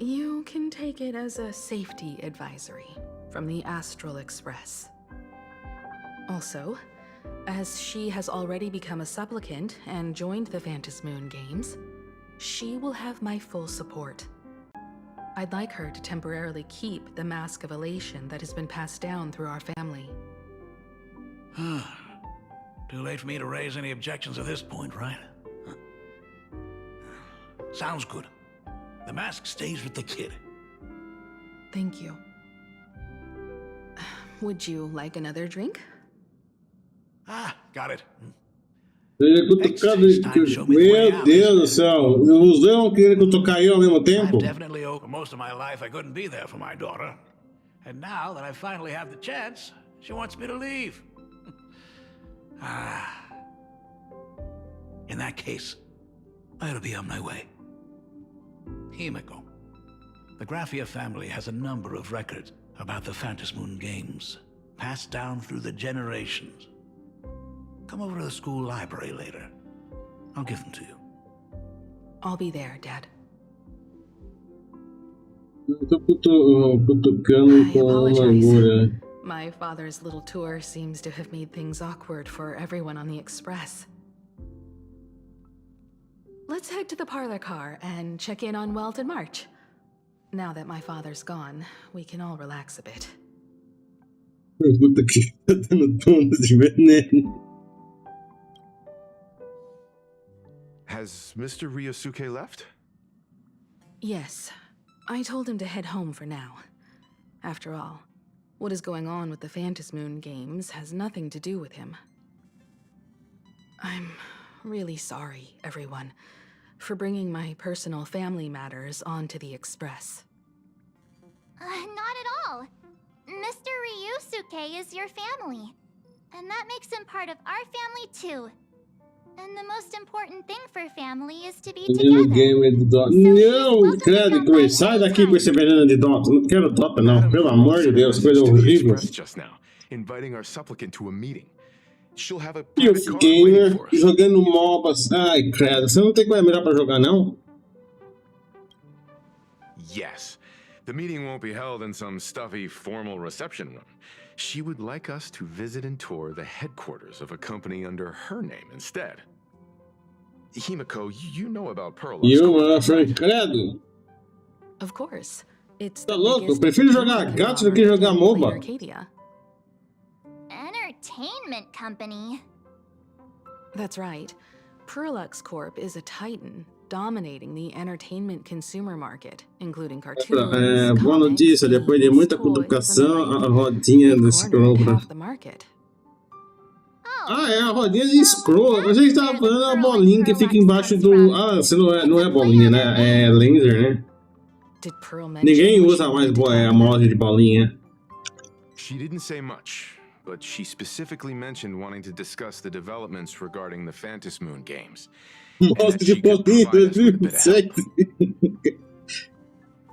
You can take it as a safety advisory from the Astral Express. Also, as she has already become a supplicant and joined the Phantom Moon Games, she will have my full support. I'd like her to temporarily keep the mask of elation that has been passed down through our family. Too late for me to raise any objections at this point, right? Sounds good. The mask stays with the kid. Thank you. Would you like another drink? Got it. Ele cutucando. Meu Deus do céu. Os dois vão querer cutucar eu ao mesmo tempo? I've definitely owed most of my life I couldn't be there for my daughter. And now that I finally have the chance, she wants me to leave. In that case, I ought to be on my way. Himiko. The Graphia family has a number of records about the Phantom Moon Games, passed down through the generations. Come over to the school library later. I'll give them to you. I'll be there, Dad. Eu tô cutucando com uma agulha. My father's little tour seems to have made things awkward for everyone on the Express. Let's head to the parlor car and check in on Welt and March. Now that my father's gone, we can all relax a bit. Puta que tá dando turnos de veneno. Has Mr. Ryosuke left? Yes. I told him to head home for now. After all, what is going on with the Phantom Moon Games has nothing to do with him. I'm really sorry, everyone, for bringing my personal family matters onto the Express. Not at all. Mr. Ryusuke is your family. And that makes him part of our family too. And the most important thing for family is to be together. Não, credo, sai daqui com esse veneno de Dota. Não quero Dota, não. Pelo amor de Deus, coisa horrível. Just now, inviting our supplicant to a meeting. She'll have a E o private car gamer waiting for us. jogando MOBAs. Ai, credo, você não tem coisa melhor pra jogar, não? Yes. The meeting won't be held in some stuffy, formal reception room. She would like us to visit and tour the headquarters of a company under her name instead. Himiko, you know about Pearl. E eu falei, credo. Of course. It's Tá the louco? Eu biggest prefiro jogar gato do que jogar in MOBA. Arcadia. Entertainment company. That's right. Perlex Corp is a titan dominating the entertainment consumer market, incling cartoons, Boa comics, notícia, depois de games, muita toys, and the cutucação, like. a rodinha We've do cornered scroll. half the market. Ah, é a rodinha de scroll. Mas a gente tava falando a bolinha que fica embaixo do. Ah, você não é bolinha, né? É laser, né? Did Pearl mention Ninguém what usa she mais wanted to talk a about? mouse de bolinha. She didn't say much, but she specifically mentioned wanting to discuss the developments regarding the Phantasm Moon games. And Mouse that de she could bolinha provide us with a bit of help. 2007.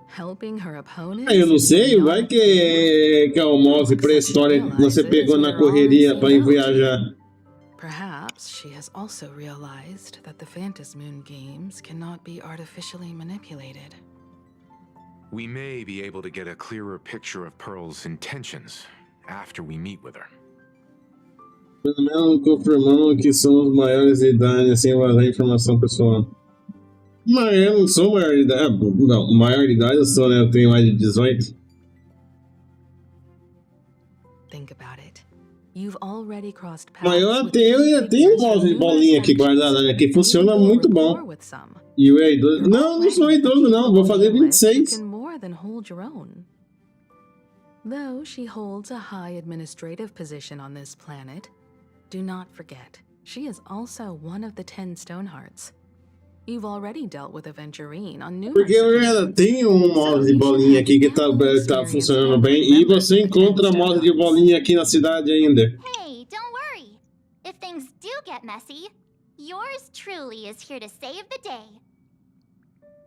Helping her opponents? Ah, eu não sei, in vai the que é o mouse pré-história que você pegou na correria pra ir viajar. Perhaps she has also realized that the Phantasm Moon games cannot be artificially manipulated. We may be able to get a clearer picture of Pearl's intentions after we meet with her. Pelo menos confirmamos que somos maiores de idade sem vazar informação pessoal. Mas eu não sou maior de idade. Não, maior de idade eu sou, né? Eu tenho mais de 18. Think about it. You've already crossed paths Mas eu with ainda tenho um mouse de bolinha aqui guardado, né? Que funciona muito bom. E o idoso. Não, não sou idoso, não. Vou fazer 26. More than hold your own. Though she holds a high administrative position on this planet, do not forget, she is also one of the 10 Stonehearts. You've already dealt with Aventurine on numerous Porque eu já tenho um mouse de bolinha aqui que tá funcionando bem. E você encontra mouse de bolinha aqui na cidade ainda. Hey, don't worry. If things do get messy, yours truly is here to save the day.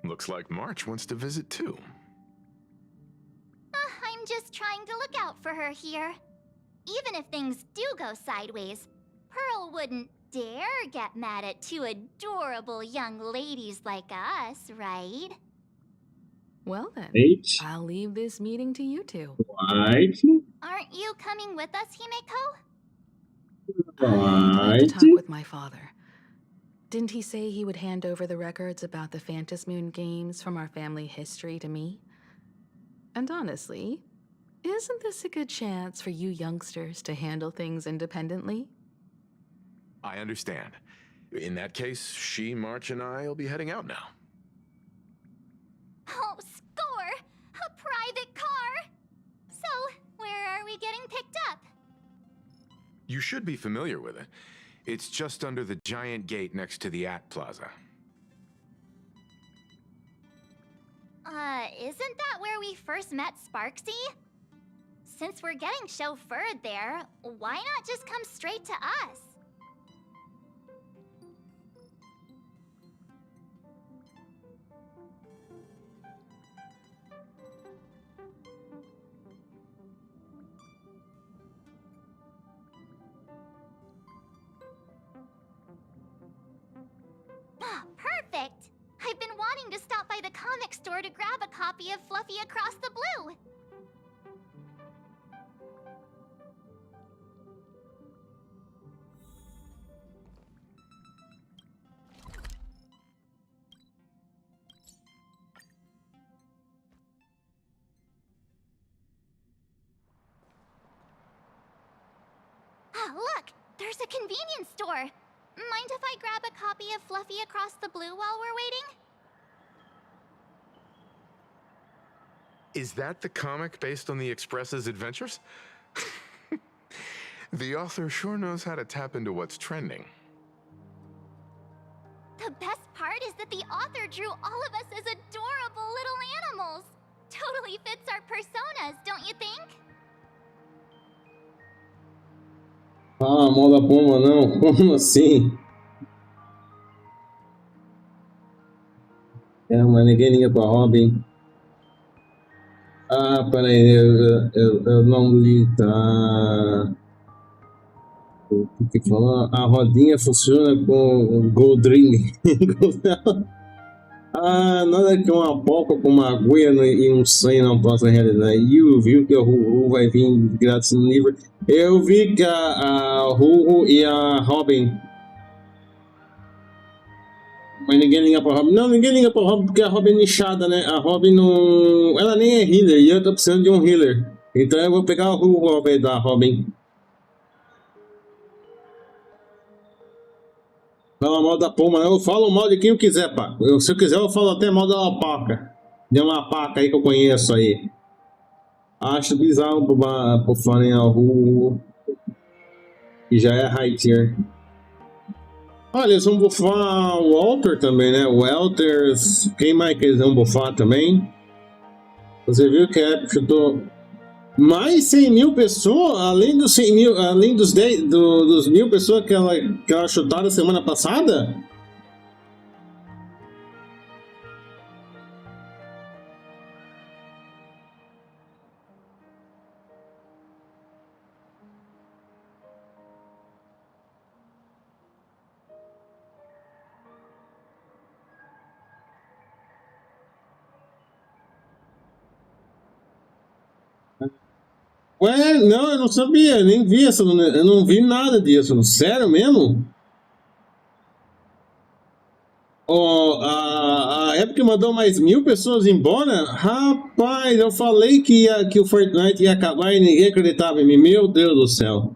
Looks like March wants to visit too. I'm just trying to look out for her here. Even if things do go sideways, Pearl wouldn't dare get mad at two adorable young ladies like us, right? Well then, H. I'll leave this meeting to you two. Right. Aren't you coming with us, Himeko? I'd like Right. to talk with my father. Didn't he say he would hand over the records about the Phantasm Moon games from our family history to me? And honestly, isn't this a good chance for you youngsters to handle things independently? I understand. In that case, she, March, and I will be heading out now. Oh, score! A private car! So, where are we getting picked up? You should be familiar with it. It's just under the giant gate next to the At Plaza. Isn't that where we first met Sparksy? Since we're getting chauffeured there, why not just come straight to us? Perfect! I've been wanting to stop by the comic store to grab a copy of Fluffy Across the Blue. Ah, look! There's a convenience store! Mind if I grab a copy of Fluffy Across the Blue while we're waiting? Is that the comic based on the Express's adventures? The author sure knows how to tap into what's trending. The best part is that the author drew all of us as adorable little animals. Totally fits our personas, don't you think? Ah, mal da pomba não. Como assim? É, mas ninguém liga pra Robin. Ah, peraí, eu não li, tá? O que falou? A rodinha funciona com Goldring. Ah, nada que uma polpa com uma agulha e um sonho não possa realizar. E eu vi que a Ruru vai vir grátis no livro. Eu vi que a Ruru e a Robin. Mas ninguém liga pra Robin. Não, ninguém liga pra Robin porque a Robin é nichada, né? A Robin não. Ela nem é healer e eu tô precisando de um healer. Então eu vou pegar a Ruru ao invés da Robin. Fala mal da pomba, não. Eu falo mal de quem eu quiser, pá. Se eu quiser, eu falo até mal da alpaca. Tem uma paca aí que eu conheço aí. Acho bizarro pro fã Alru. Que já é high tier. Olha, eles vão buffar o Walter também, né? O Walter. Quem mais que eles vão buffar também? Você viu que a Epic chutou mais 100 mil pessoas, além dos 100 mil, além dos 10, dos 1000 pessoas que ela chutaram semana passada? Ué, não, eu não sabia, nem vi essa, eu não vi nada disso. Sério mesmo? Oh, a Epic mandou mais 1000 pessoas embora? Rapaz, eu falei que o Fortnite ia acabar e ninguém acreditava em mim. Meu Deus do céu.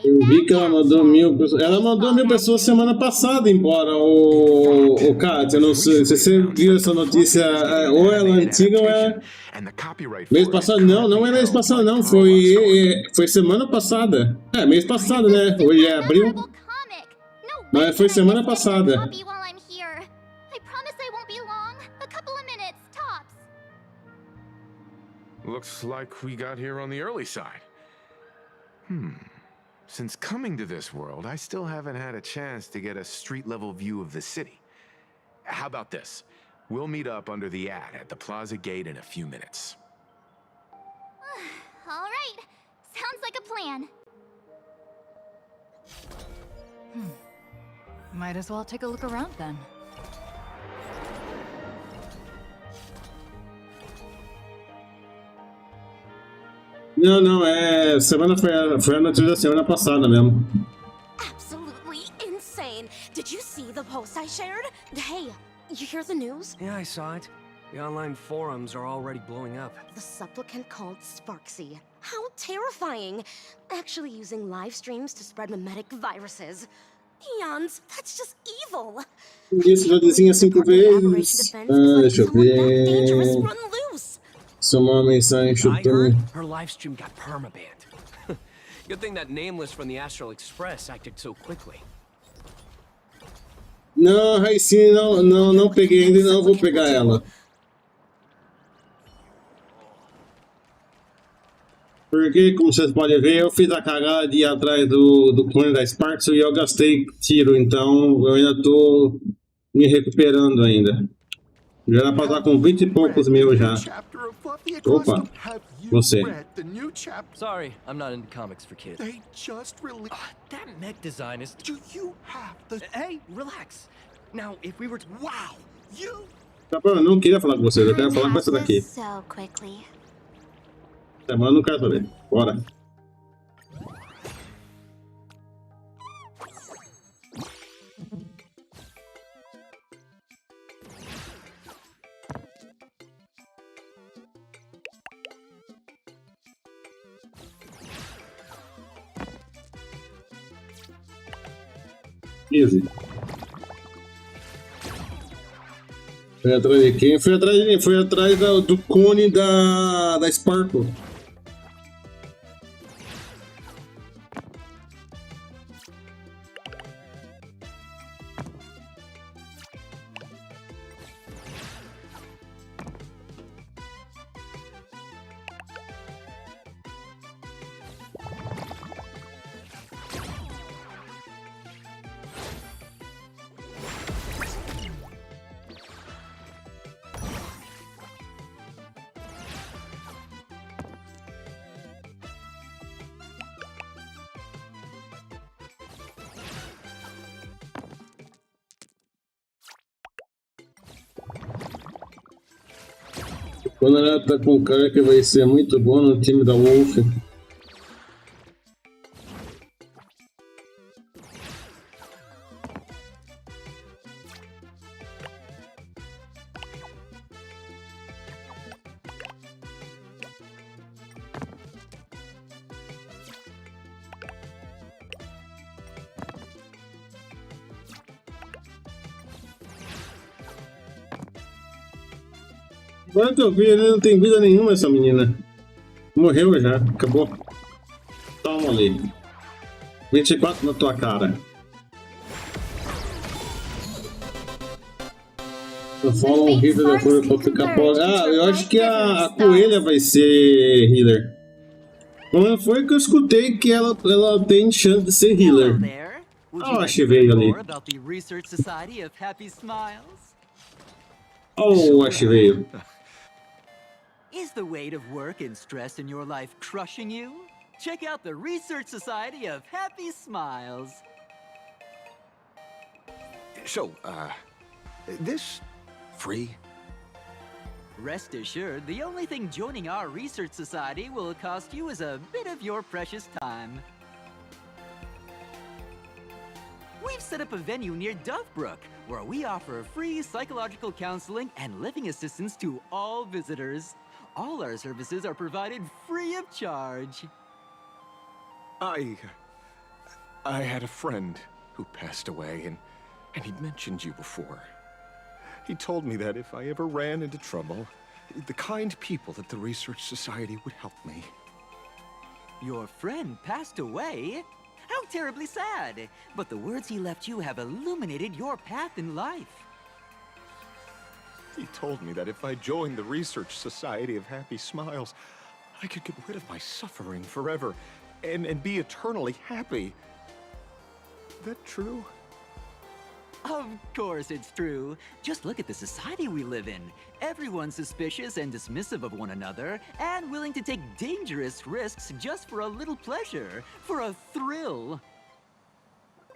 Eu vi que ela mandou 1000 pessoas. Ela mandou 1000 pessoas semana passada embora, o Kátia. Não sei se você viu essa notícia. Ou ela é antiga ou é. Mês passado? Não, não é mês passado, não. Foi semana passada. É, mês passado, né? Hoje é abril. Mas foi semana passada. Looks like we got here on the early side. Since coming to this world, I still haven't had a chance to get a street-level view of the city. How about this? We'll meet up under the ad at the plaza gate in a few minutes. All right. Sounds like a plan. Might as well take a look around then. Não, não, foi a notícia da semana passada mesmo. Absolutely insane. Did you see the post I shared? Hey, you hear the news? Yeah, I saw it. The online forums are already blowing up. The supplicant called Sparksy. How terrifying. Actually using live streams to spread mimetic viruses. Eons, that's just evil. Isso já dizia 5 vezes. Deixa eu ver. Uma mensagem chutando. Her live stream got permabanned. Good thing that nameless from the Astral Express acted so quickly. Não, Raicinha, não peguei ainda e não vou pegar ela. Porque, como vocês podem ver, eu fiz a cagada de ir atrás do clone da Sparks e eu gastei tiro, então eu ainda tô me recuperando ainda. Já era pra estar com 20 e poucos mil já. Opa, você. Sorry, I'm not into comics for kids. They just released. That mech design is. Do you have the? Hey, relax. Now, if we were to. Wow, you. Tá bom, eu não queria falar com vocês, eu quero falar com essa daqui. So quickly. Tá bom, eu não quero saber. Bora. Easy. Foi atrás de quem? Foi atrás de mim. Foi atrás do cone da Sparkle. Quando ela tá com o cara que vai ser muito bom no time da Wolf. Agora que eu vi, ele não tem vida nenhuma, essa menina. Morreu já, acabou. Toma ali. 24 na tua cara. Eu falo um healer da cor pra ficar pobre. Ah, eu acho que a coelha vai ser healer. Não foi que eu escutei que ela tem chance de ser healer. Ah, achei veio ali. Oh, achei veio. Is the weight of work and stress in your life crushing you? Check out the Research Society of Happy Smiles. So, this free? Rest assured, the only thing joining our Research Society will cost you is a bit of your precious time. We've set up a venue near Dovebrook, where we offer free psychological counseling and living assistance to all visitors. All our services are provided free of charge. I had a friend who passed away, and he'd mentioned you before. He told me that if I ever ran into trouble, the kind people at the Research Society would help me. Your friend passed away? How terribly sad! But the words he left you have illuminated your path in life. He told me that if I joined the Research Society of Happy Smiles, I could get rid of my suffering forever and be eternally happy. That true? Of course it's true. Just look at the society we live in. Everyone's suspicious and dismissive of one another, and willing to take dangerous risks just for a little pleasure, for a thrill.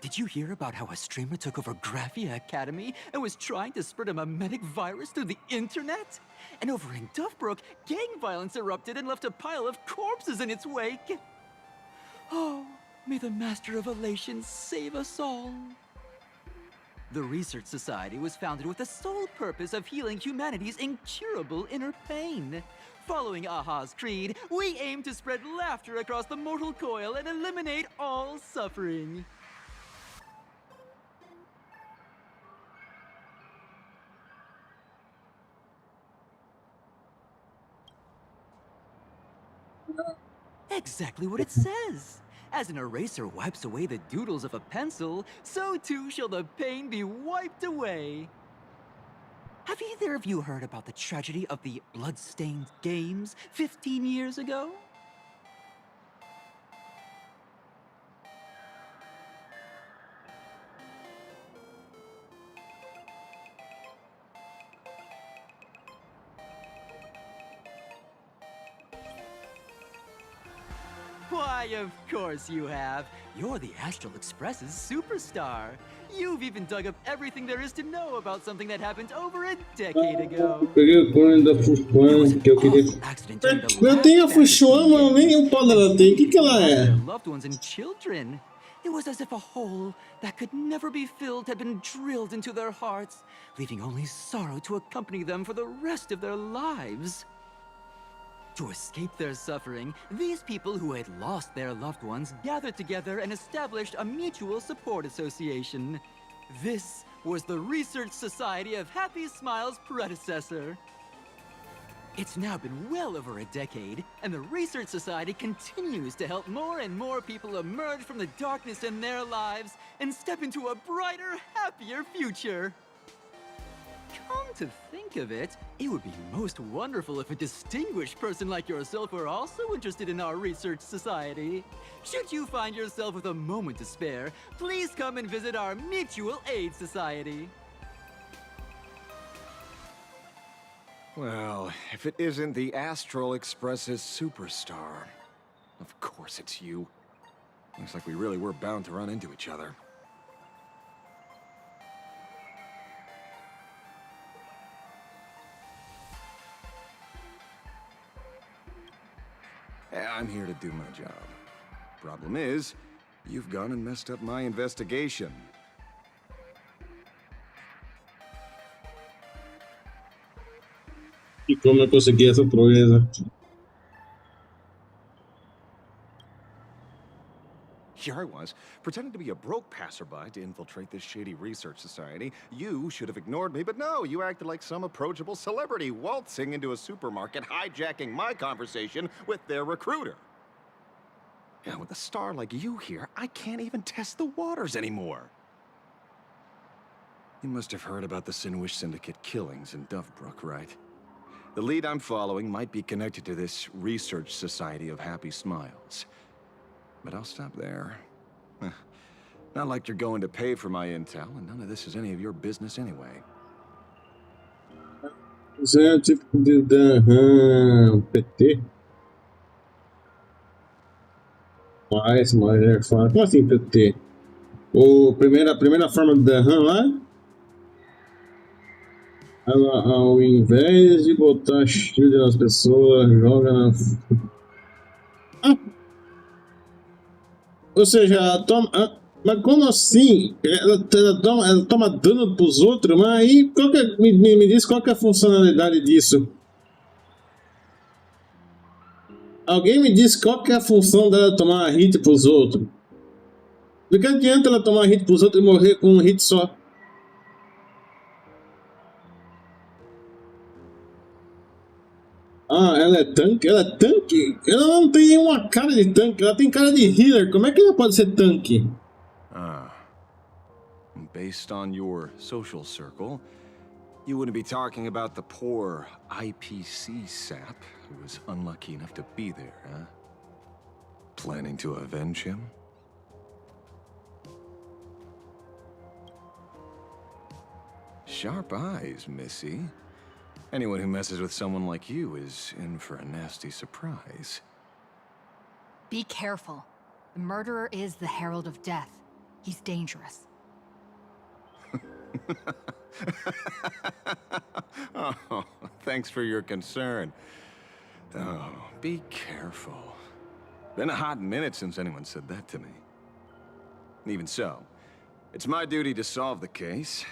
Did you hear about how a streamer took over Graphia Academy and was trying to spread a memetic virus through the internet? And over in Dovebrook, gang violence erupted and left a pile of corpses in its wake. Oh, may the Master of Elation save us all. The Research Society was founded with the sole purpose of healing humanity's incurable inner pain. Following Aha's creed, we aim to spread laughter across the mortal coil and eliminate all suffering. Exactly what it says. As an eraser wipes away the doodles of a pencil, so too shall the pain be wiped away. Have either of you heard about the tragedy of the blood-stained games 15 years ago? Why, of course you have. You're the Astral Express's superstar. You've even dug up everything there is to know about something that happened over a decade ago. Peguei o clone da Fuxuan que eu queria. Eu tenho a Fuxuan, mas nem o pau dela tem. O que ela é? Loved ones and children. It was as if a hole that could never be filled had been drilled into their hearts, leaving only sorrow to accompany them for the rest of their lives. To escape their suffering, these people who had lost their loved ones gathered together and established a mutual support association. This was the Research Society of Happy Smiles' predecessor. It's now been well over a decade, and the Research Society continues to help more and more people emerge from the darkness in their lives and step into a brighter, happier future. Come to think of it, it would be most wonderful if a distinguished person like yourself were also interested in our Research Society. Should you find yourself with a moment to spare, please come and visit our Mutual Aid Society. Well, if it isn't the Astral Express's superstar. Of course it's you. Looks like we really were bound to run into each other. I'm here to do my job. Problem is, you've gone and messed up my investigation. E como eu consegui essa proeza? Here I was, pretending to be a broke passerby to infiltrate this shady research society. You should have ignored me, but no, you acted like some approachable celebrity waltzing into a supermarket, hijacking my conversation with their recruiter. Yeah, with a star like you here, I can't even test the waters anymore. You must have heard about the Sinwish Syndicate killings in Dovebrook, right? The lead I'm following might be connected to this research society of happy smiles. But I'll stop there. Not like you're going to pay for my intel, and none of this is any of your business anyway. Isso é o tipo de PT? Mas é foda. Como assim PT? A primeira forma do Dahan lá? Ela, ao invés de botar shield nas pessoas, joga na... Ou seja, ela toma... mas como assim? Ela toma dano pros outros? Mas aí, me diz qual que é a funcionalidade disso? Alguém me diz qual que é a função dela tomar hit pros outros? Do que adianta ela tomar hit pros outros e morrer com um hit só? Ah, ela é tanque? Ela é tanque? Ela não tem nenhuma cara de tanque, ela tem cara de healer. Como é que ela pode ser tanque? Based on your social circle, you wouldn't be talking about the poor IPC sap who was unlucky enough to be there, huh? Planning to avenge him? Sharp eyes, Missy. Anyone who messes with someone like you is in for a nasty surprise. Be careful. The murderer is the Herald of Death. He's dangerous. Oh, thanks for your concern. Oh, be careful. Been a hot minute since anyone said that to me. Even so, it's my duty to solve the case.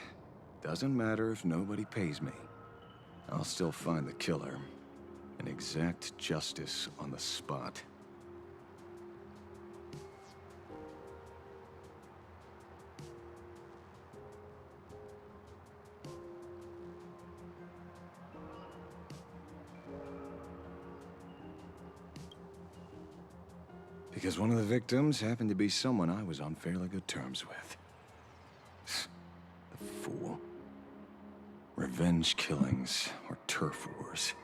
Doesn't matter if nobody pays me. I'll still find the killer and exact justice on the spot. Because one of the victims happened to be someone I was on fairly good terms with. The fool. Revenge killings or turf wars.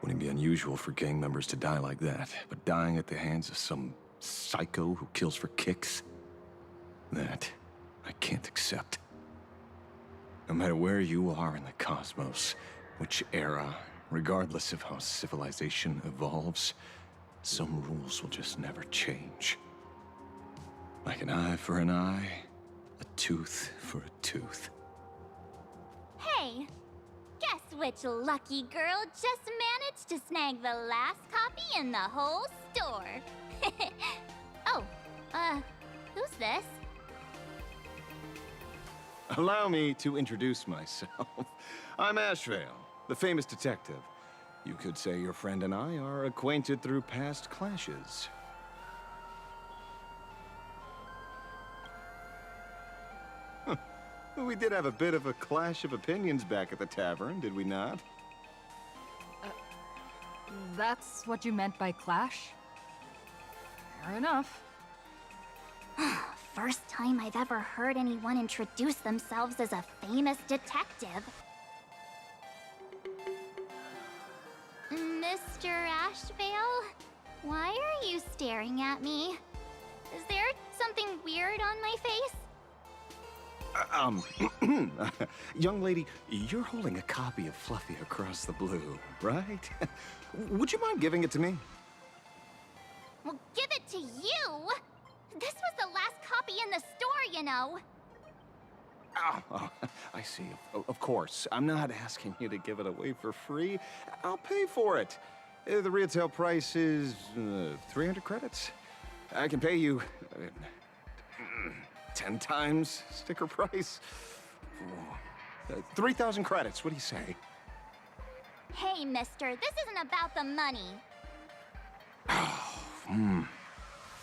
Wouldn't be unusual for gang members to die like that, but dying at the hands of some psycho who kills for kicks? That I can't accept. No matter where you are in the cosmos, which era, regardless of how civilization evolves, some rules will just never change. Like an eye for an eye, a tooth for a tooth. Hey, guess which lucky girl just managed to snag the last copy in the whole store? Oh, who's this? Allow me to introduce myself. I'm Ashvale, the famous detective. You could say your friend and I are acquainted through past clashes. We did have a bit of a clash of opinions back at the tavern, did we not? That's what you meant by clash? Fair enough. First time I've ever heard anyone introduce themselves as a famous detective. Mr. Ashvale? Why are you staring at me? Is there something weird on my face? Young lady, you're holding a copy of Fluffy Across the Blue, right? Would you mind giving it to me? Well, give it to you! This was the last copy in the store, you know. Oh, I see. Of course. I'm not asking you to give it away for free. I'll pay for it. The retail price is 300 credits. I can pay you 10 times sticker price. 3,000 credits, what do you say? Hey, mister, this isn't about the money.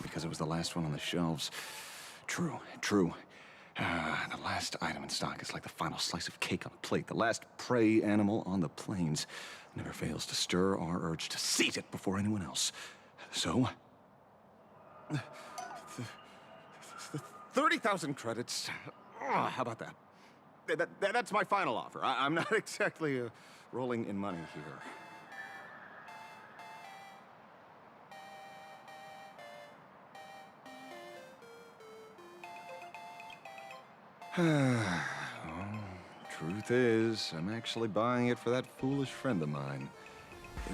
Because it was the last one on the shelves. True. The last item in stock is like the final slice of cake on a plate. The last prey animal on the plains never fails to stir our urge to seize it before anyone else. So, 30,000 credits. How about that? That's my final offer. I'm not exactly rolling in money here. Truth is, I'm actually buying it for that foolish friend of mine.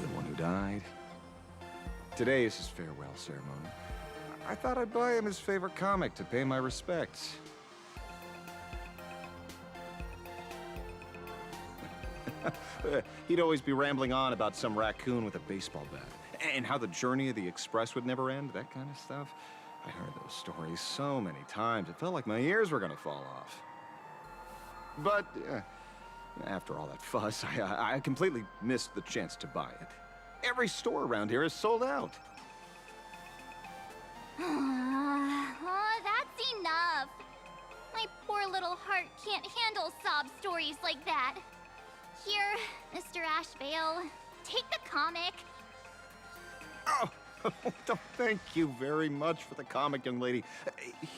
The one who died. Today is his farewell ceremony. I thought I'd buy him his favorite comic to pay my respects. He'd always be rambling on about some raccoon with a baseball bat, and how the journey of the Express would never end, that kind of stuff. I heard those stories so many times, it felt like my ears were gonna fall off. But after all that fuss, I completely missed the chance to buy it. Every store around here is sold out. That's enough. My poor little heart can't handle sob stories like that. Here, Mr. Ashvale, take the comic. Oh, thank you very much for the comic, young lady.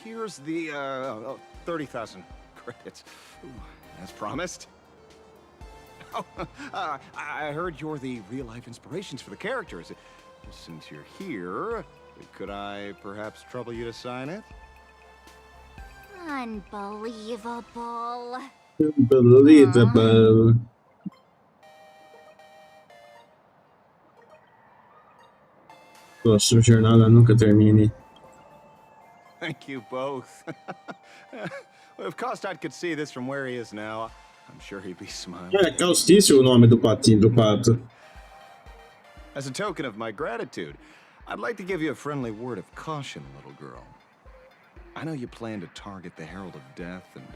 Here's the 30,000 credits. Ooh, as promised. Oh, I heard you're the real-life inspirations for the characters. Since you're here, could I perhaps trouble you to sign it? Unbelievable. Unbelievable. Sua jornada nunca termine. Thank you both. If Kostad could see this from where he is now, I'm sure he'd be smiling. Caustício o nome do patinho, do pato. As a token of my gratitude, I'd like to give you a friendly word of caution, little girl. I know you plan to target the Herald of Death and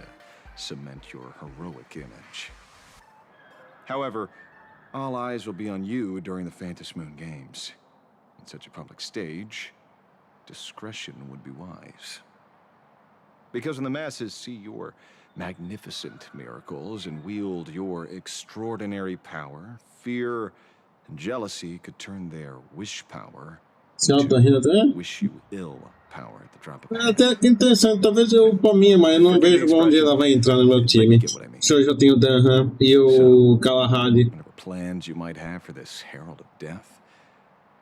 cement your heroic image. However, all eyes will be on you during the Phantom Moon Games. On such a public stage, discretion would be wise. Because when the masses see your magnificent miracles and wield your extraordinary power, fear and jealousy could turn their wish power into wish you ill power at the drop of a hat. Até que interessante, talvez eu palminha, mas eu não vejo onde ela vai entrar no meu time. Se eu já tenho o Danham e o Galahad. Whatever plans you might have for this Herald of Death,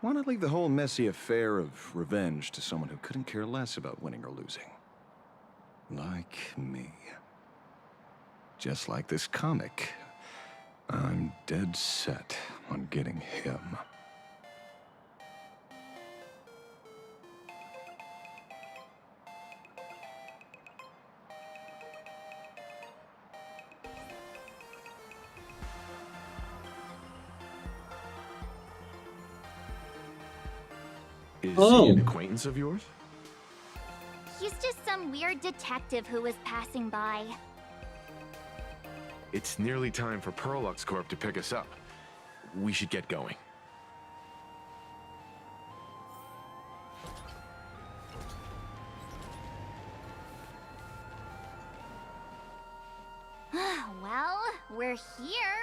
why not leave the whole messy affair of revenge to someone who couldn't care less about winning or losing? Like me. Just like this comic, I'm dead set on getting him. Is he an acquaintance of yours? He's just some weird detective who was passing by. It's nearly time for Perlux Corp to pick us up. We should get going. Well, we're here.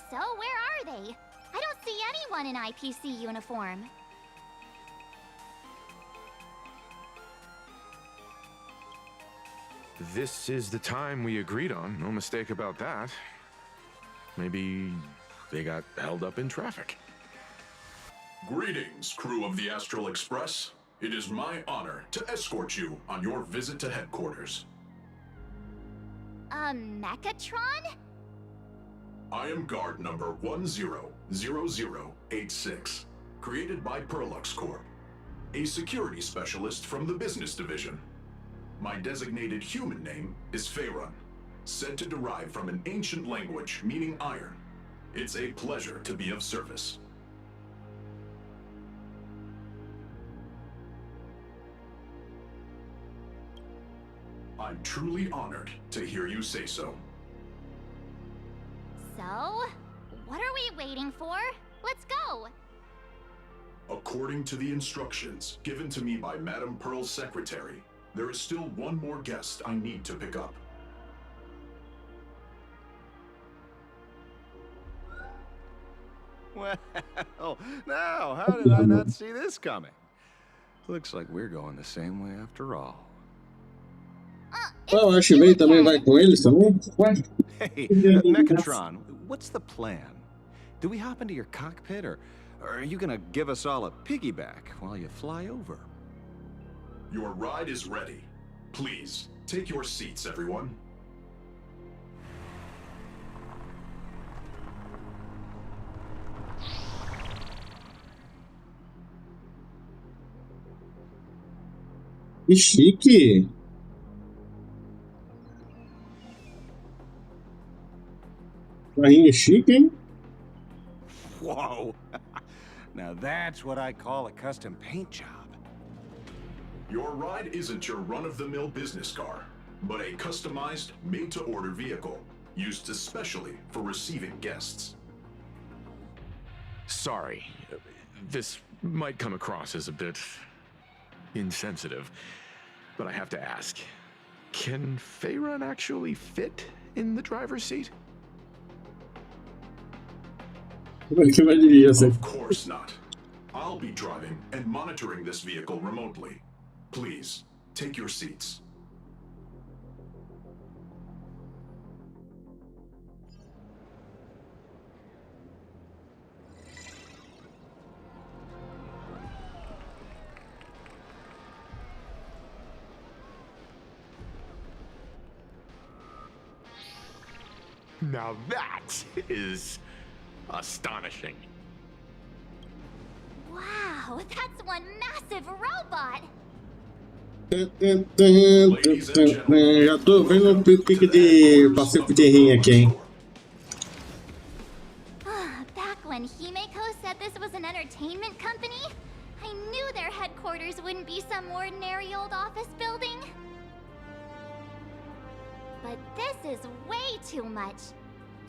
So where are they? I don't see anyone in IPC uniform. This is the time we agreed on, no mistake about that. Maybe they got held up in traffic. Greetings, crew of the Astral Express. It is my honor to escort you on your visit to headquarters. Mechatron? I am guard number 100086, created by Perlux Corp, a security specialist from the business division. My designated human name is Faerun, said to derive from an ancient language meaning iron. It's a pleasure to be of service. I'm truly honored to hear you say so. So, what are we waiting for? Let's go! According to the instructions given to me by Madame Pearl's secretary, there is still one more guest I need to pick up. Well, now, how did I not see this coming? Looks like we're going the same way after all. Oh, o Ashimei também vai com eles também? Ué? Hey, Megatron, what's the plan? Do we hop into your cockpit, or are you gonna give us all a piggyback while you fly over? Your ride is ready. Please, take your seats, everyone. Que chique! Carrinho chique, hein? Whoa! Now that's what I call a custom paint job. Your ride isn't your run-of-the-mill business car, but a customized, made-to-order vehicle, used especially for receiving guests. Sorry, this might come across as a bit insensitive, but I have to ask. Can Faerun actually fit in the driver's seat? Of course not. I'll be driving and monitoring this vehicle remotely. Please, take your seats. Now that is astonishing. Wow, that's one massive robot! Já tô vendo um pique de passeio por terrinha aqui, hein? Back when Himeko said this was an entertainment company, I knew their headquarters wouldn't be some ordinary old office building. But this is way too much.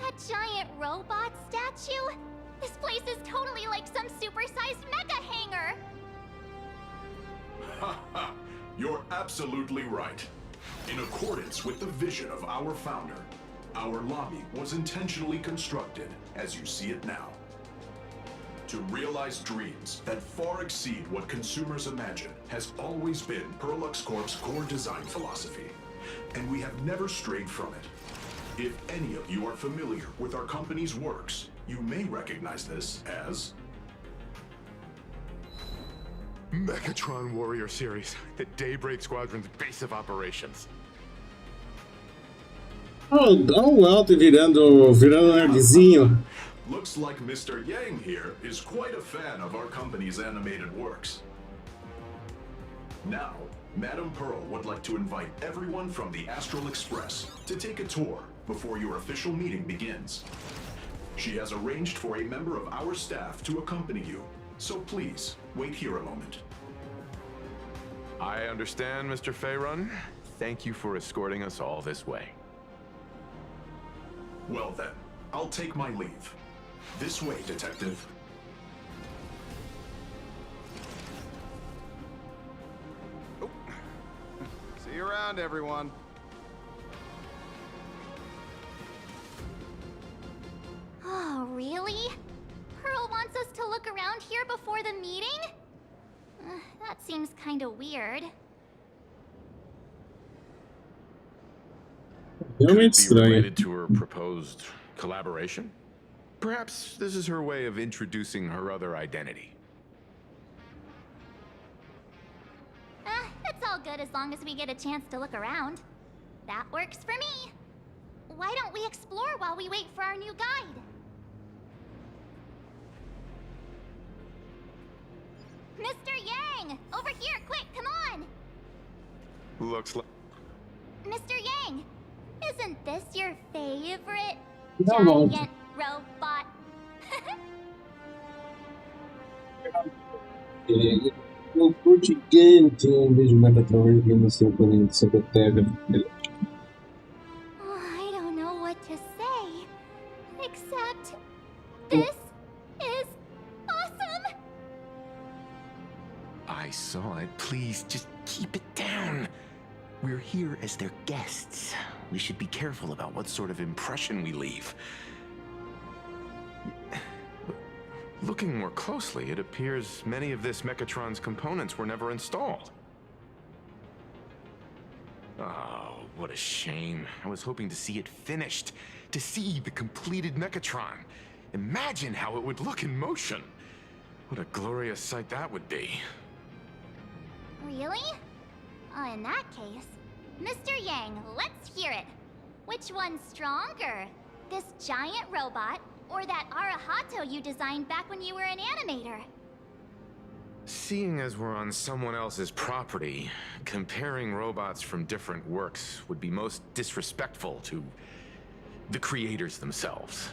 That giant robot statue? This place is totally like some supersized mecha hangar! Ha ha! You're absolutely right. In accordance with the vision of our founder, our lobby was intentionally constructed as you see it now. To realize dreams that far exceed what consumers imagine has always been Perlux Corp's core design philosophy, and we have never strayed from it. If any of you are familiar with our company's works, you may recognize this as Megatron Warrior Series, the Daybreak Squadron's base of operations. Oh, o Alto virando nerdzinho. Looks like Mr. Yang here is quite a fan of our company's animated works. Now, Madame Pearl would like to invite everyone from the Astral Express to take a tour before your official meeting begins. She has arranged for a member of our staff to accompany you, so please, wait here a moment. I understand, Mr. Faerun. Thank you for escorting us all this way. Well then, I'll take my leave. This way, Detective. Oh. See you around, everyone. Oh, really? Pearl wants us to look around here before the meeting? That seems kinda weird. Could it be related to her proposed collaboration? Perhaps this is her way of introducing her other identity. It's all good as long as we get a chance to look around. That works for me. Why don't we explore while we wait for our new guide? Mr. Yang! Over here, quick, come on! Looks like... Mr. Yang, isn't this your favorite No. giant robot? Eu curti game, tinha um vídeo Megatron e no seu oponente sobre a Terra. I don't know what to say, except this is awesome! I saw it. Please, just keep it down. We're here as their guests. We should be careful about what sort of impression we leave. Looking more closely, it appears many of this Mechatron's components were never installed. Oh, what a shame. I was hoping to see it finished, to see the completed Mechatron. Imagine how it would look in motion. What a glorious sight that would be. Really? In that case, Mr. Yang, let's hear it. Which one's stronger? This giant robot, or that Arahato you designed back when you were an animator? Seeing as we're on someone else's property, comparing robots from different works would be most disrespectful to the creators themselves.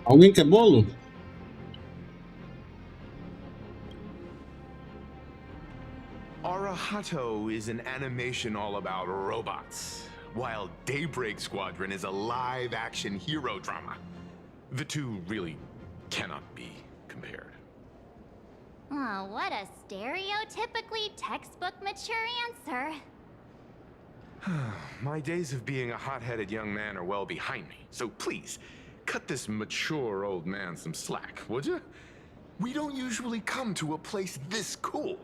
Alguém quer bolo? Arahato is an animation all about robots, while Daybreak Squadron is a live-action hero drama. The two really cannot be compared. Oh, what a stereotypically textbook mature answer. My days of being a hot-headed young man are well behind me, so please, cut this mature old man some slack, would you? We don't usually come to a place this cool.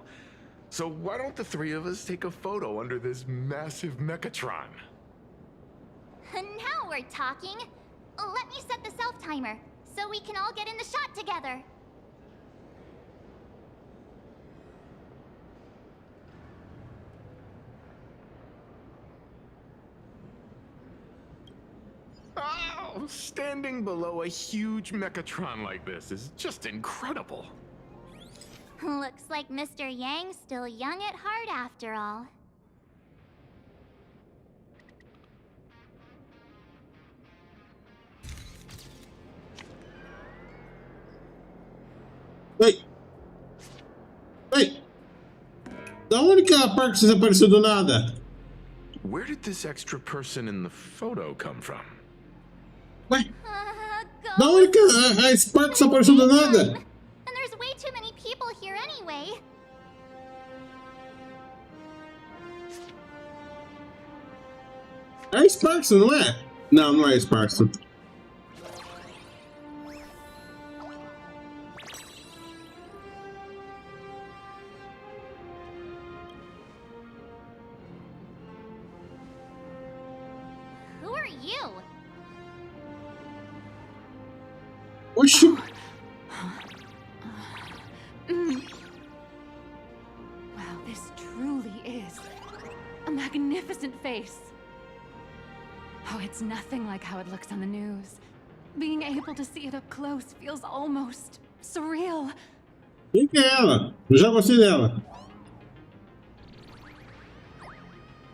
So why don't the three of us take a photo under this massive Mechatron? Now we're talking. Let me set the self-timer, so we can all get in the shot together. Oh, standing below a huge Mechatron like this is just incredible. Looks like Mr. Yang's still young at heart after all. Ei! Ei! Da onde que a Parks desapareceu do nada? Where did this extra person in the photo come from? Ué? Da onde que a Sparks apareceu do nada? And there's way too many people here anyway. É a Sparks, não é? Não, não é a Sparks. Who are you? Oxi! Wow, this truly is a magnificent face. Oh, it's nothing like how it looks on the news. Being able to see it up close feels almost surreal. Quem que é ela? Eu já gostei dela.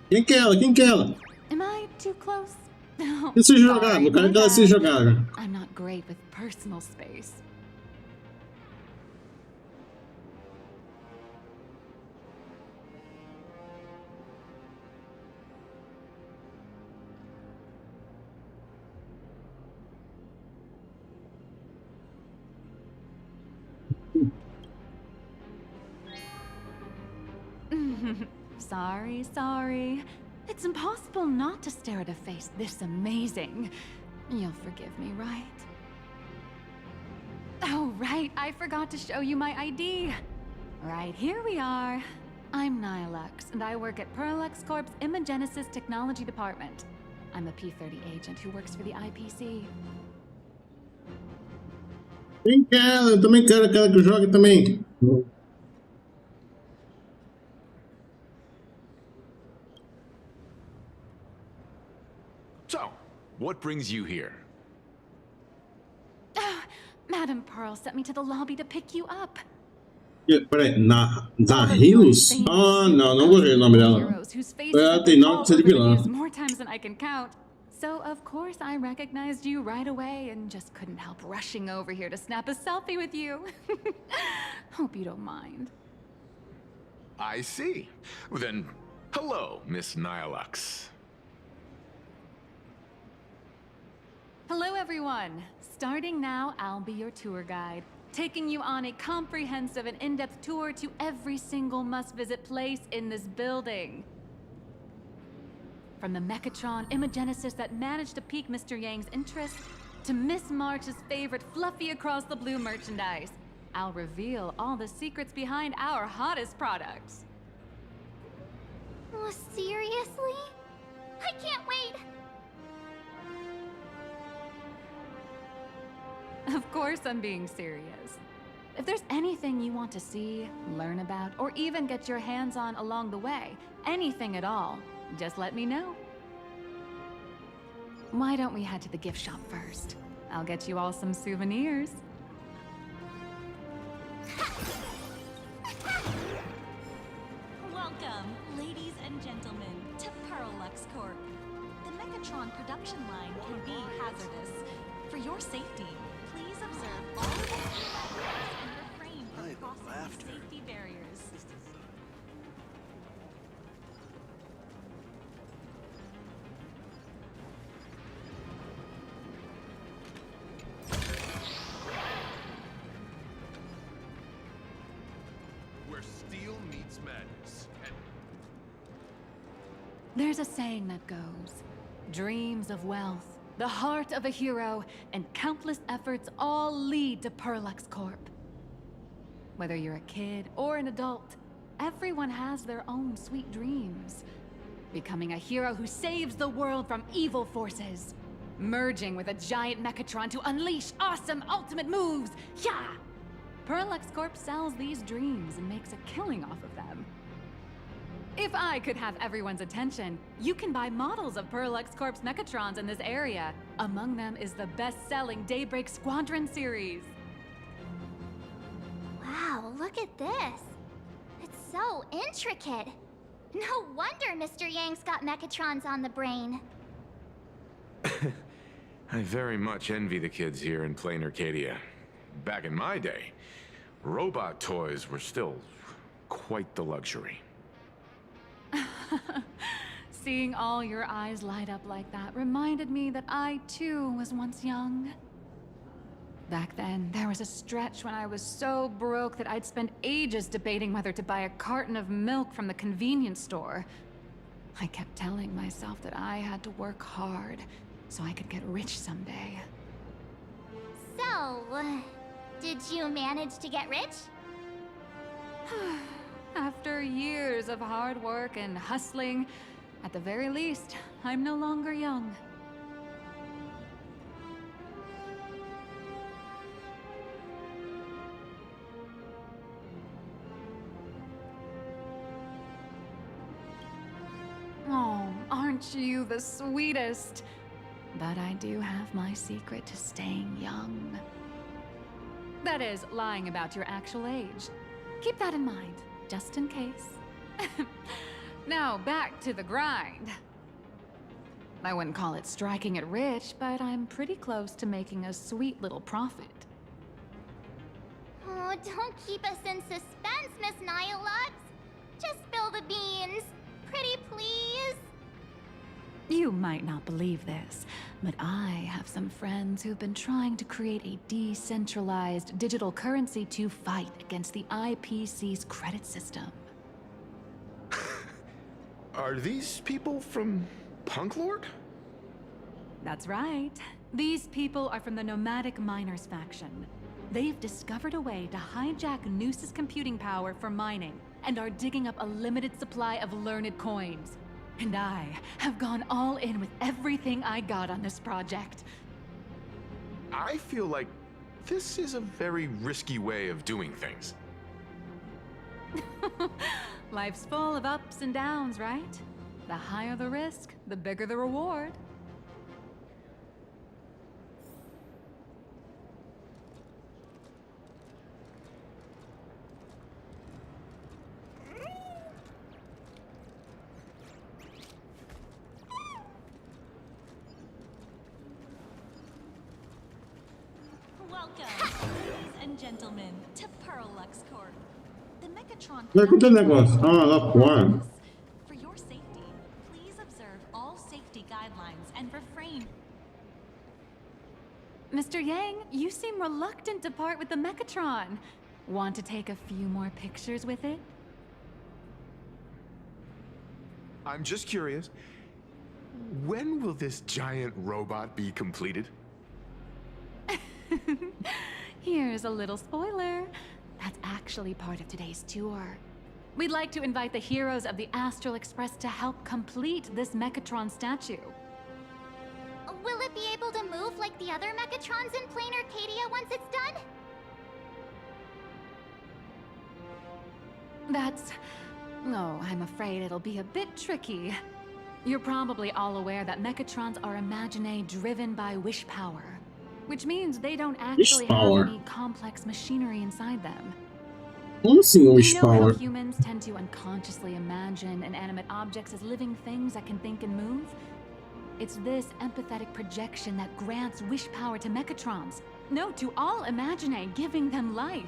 Quem que é ela? Quem que é ela? Am I too close? No. E se jogar? Eu quero que ela se jogar. I'm not great with personal space. Sorry. It's impossible not to stare at a face this amazing. You'll forgive me, right? Oh, right, I forgot to show you my ID. Right, here we are. I'm Nihilux, and I work at Parallax Corp's Imagenesis Technology Department. I'm a P-30 agent who works for the IPC. Quem que é ela? Eu também quero aquela que jogue também. So, what brings you here? Madam Pearl sent me to the lobby to pick you up. Peraí, da Rios? Ah, não gostei do nome dela. Ela tem nome de ser de vilã. More times than I can count. So, of course, I recognized you right away and just couldn't help rushing over here to snap a selfie with you. Hope you don't mind. I see. Then, hello, Miss Nihilux. Hello, everyone. Starting now, I'll be your tour guide, taking you on a comprehensive and in-depth tour to every single must-visit place in this building. From the Mechatron Imagenesis that managed to pique Mr. Yang's interest, to Miss March's favorite fluffy across the blue merchandise, I'll reveal all the secrets behind our hottest products. Oh, seriously? I can't wait! Of course I'm being serious. If there's anything you want to see, learn about, or even get your hands on along the way, anything at all, just let me know. Why don't we head to the gift shop first? I'll get you all some souvenirs. Welcome, ladies and gentlemen, to Parallax Corp. The Mechatron production line can be hazardous. For your safety, please observe all of the and refrain from crossing safety barriers. Where steel meets madness. There's a saying that goes, dreams of wealth, the heart of a hero, and countless efforts all lead to Parallax Corp. Whether you're a kid or an adult, everyone has their own sweet dreams. Becoming a hero who saves the world from evil forces. Merging with a giant Mechatron to unleash awesome ultimate moves. Yeah! Parallax Corp sells these dreams and makes a killing off of them. If I could have everyone's attention, you can buy models of Parallax Corp's Mechatrons in this area. Among them is the best-selling Daybreak Squadron series. Wow, Look at this. It's so intricate. No wonder Mr. Yang's got Mechatrons on the brain. I very much envy the kids here in Plain Arcadia. Back in my day, robot toys were still quite the luxury. Seeing all your eyes light up like that reminded me that I too was once young. Back then, there was a stretch when I was so broke that I'd spend ages debating whether to buy a carton of milk from the convenience store. I kept telling myself that I had to work hard so I could get rich someday. So, did you manage to get rich? After years of hard work and hustling, at the very least, I'm no longer young. Oh, aren't you the sweetest? But I do have my secret to staying young. That is, lying about your actual age. Keep that in mind, just in case. Now, back to the grind. I wouldn't call it striking it rich, but I'm pretty close to making a sweet little profit. Oh, don't keep us in suspense, Miss Nihilux. Just spill the beans. Pretty please. You might not believe this, but I have some friends who've been trying to create a decentralized digital currency to fight against the IPC's credit system. Are these people from Punk Lord? That's right. These people are from the Nomadic Miners faction. They've discovered a way to hijack Noose's computing power for mining and are digging up a limited supply of learned coins. And I have gone all in with everything I got on this project. I feel like this is a very risky way of doing things. Life's full of ups and downs, right? The higher the risk, the bigger the reward. Welcome, ladies and gentlemen, to Pearlux Corp. The Mechatron. Look at the negócio. Ah, lá fora. For your safety, please observe all safety guidelines and refrain. Mr. Yang, you seem reluctant to part with the Mechatron. Want to take a few more pictures with it? I'm just curious. When will this giant robot be completed? Here's a little spoiler. That's actually part of today's tour. We'd like to invite the heroes of the Astral Express to help complete this Mechatron statue. Will it be able to move like the other Mechatrons in Plain Arcadia once it's done? That's... Oh, I'm afraid it'll be a bit tricky. You're probably all aware that Mechatrons are imaginae driven by wish power, which means they don't actually have any complex machinery inside them. Como assim wish You know how power? humans tend to unconsciously imagine inanimate objects as living things that can think and move? It's this empathetic projection that grants wish power to Mechatrons. No, to all imaginae, giving them life.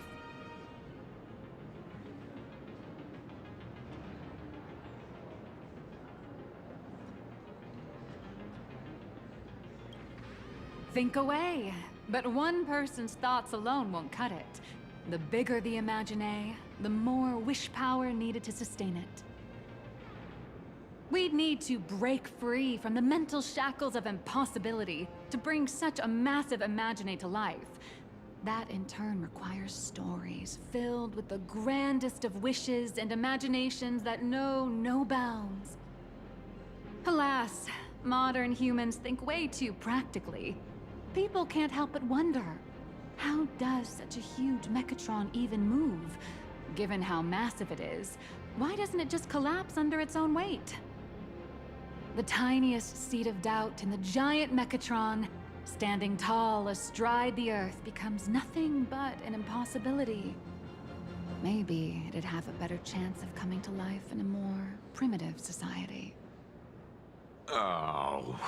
Think away. But one person's thoughts alone won't cut it. The bigger the imaginae, the more wish power needed to sustain it. We'd need to break free from the mental shackles of impossibility to bring such a massive imaginae to life. That in turn requires stories filled with the grandest of wishes and imaginations that know no bounds. Alas, modern humans think way too practically. People can't help but wonder, how does such a huge Mechatron even move? Given how massive it is, why doesn't it just collapse under its own weight? The tiniest seed of doubt in the giant Mechatron, standing tall astride the earth, becomes nothing but an impossibility. maybe it'd have a better chance of coming to life in a more primitive society. Oh,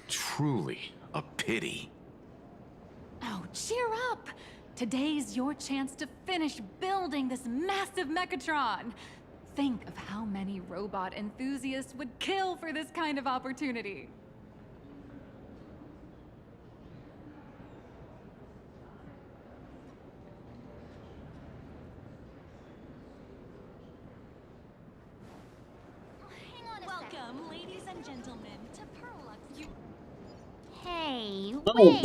truly a pity. Oh, cheer up! Today's your chance to finish building this massive Mechatron. Think of how many robot enthusiasts would kill for this kind of opportunity. Welcome, ladies and gentlemen, to Perlux. Hey, Oh,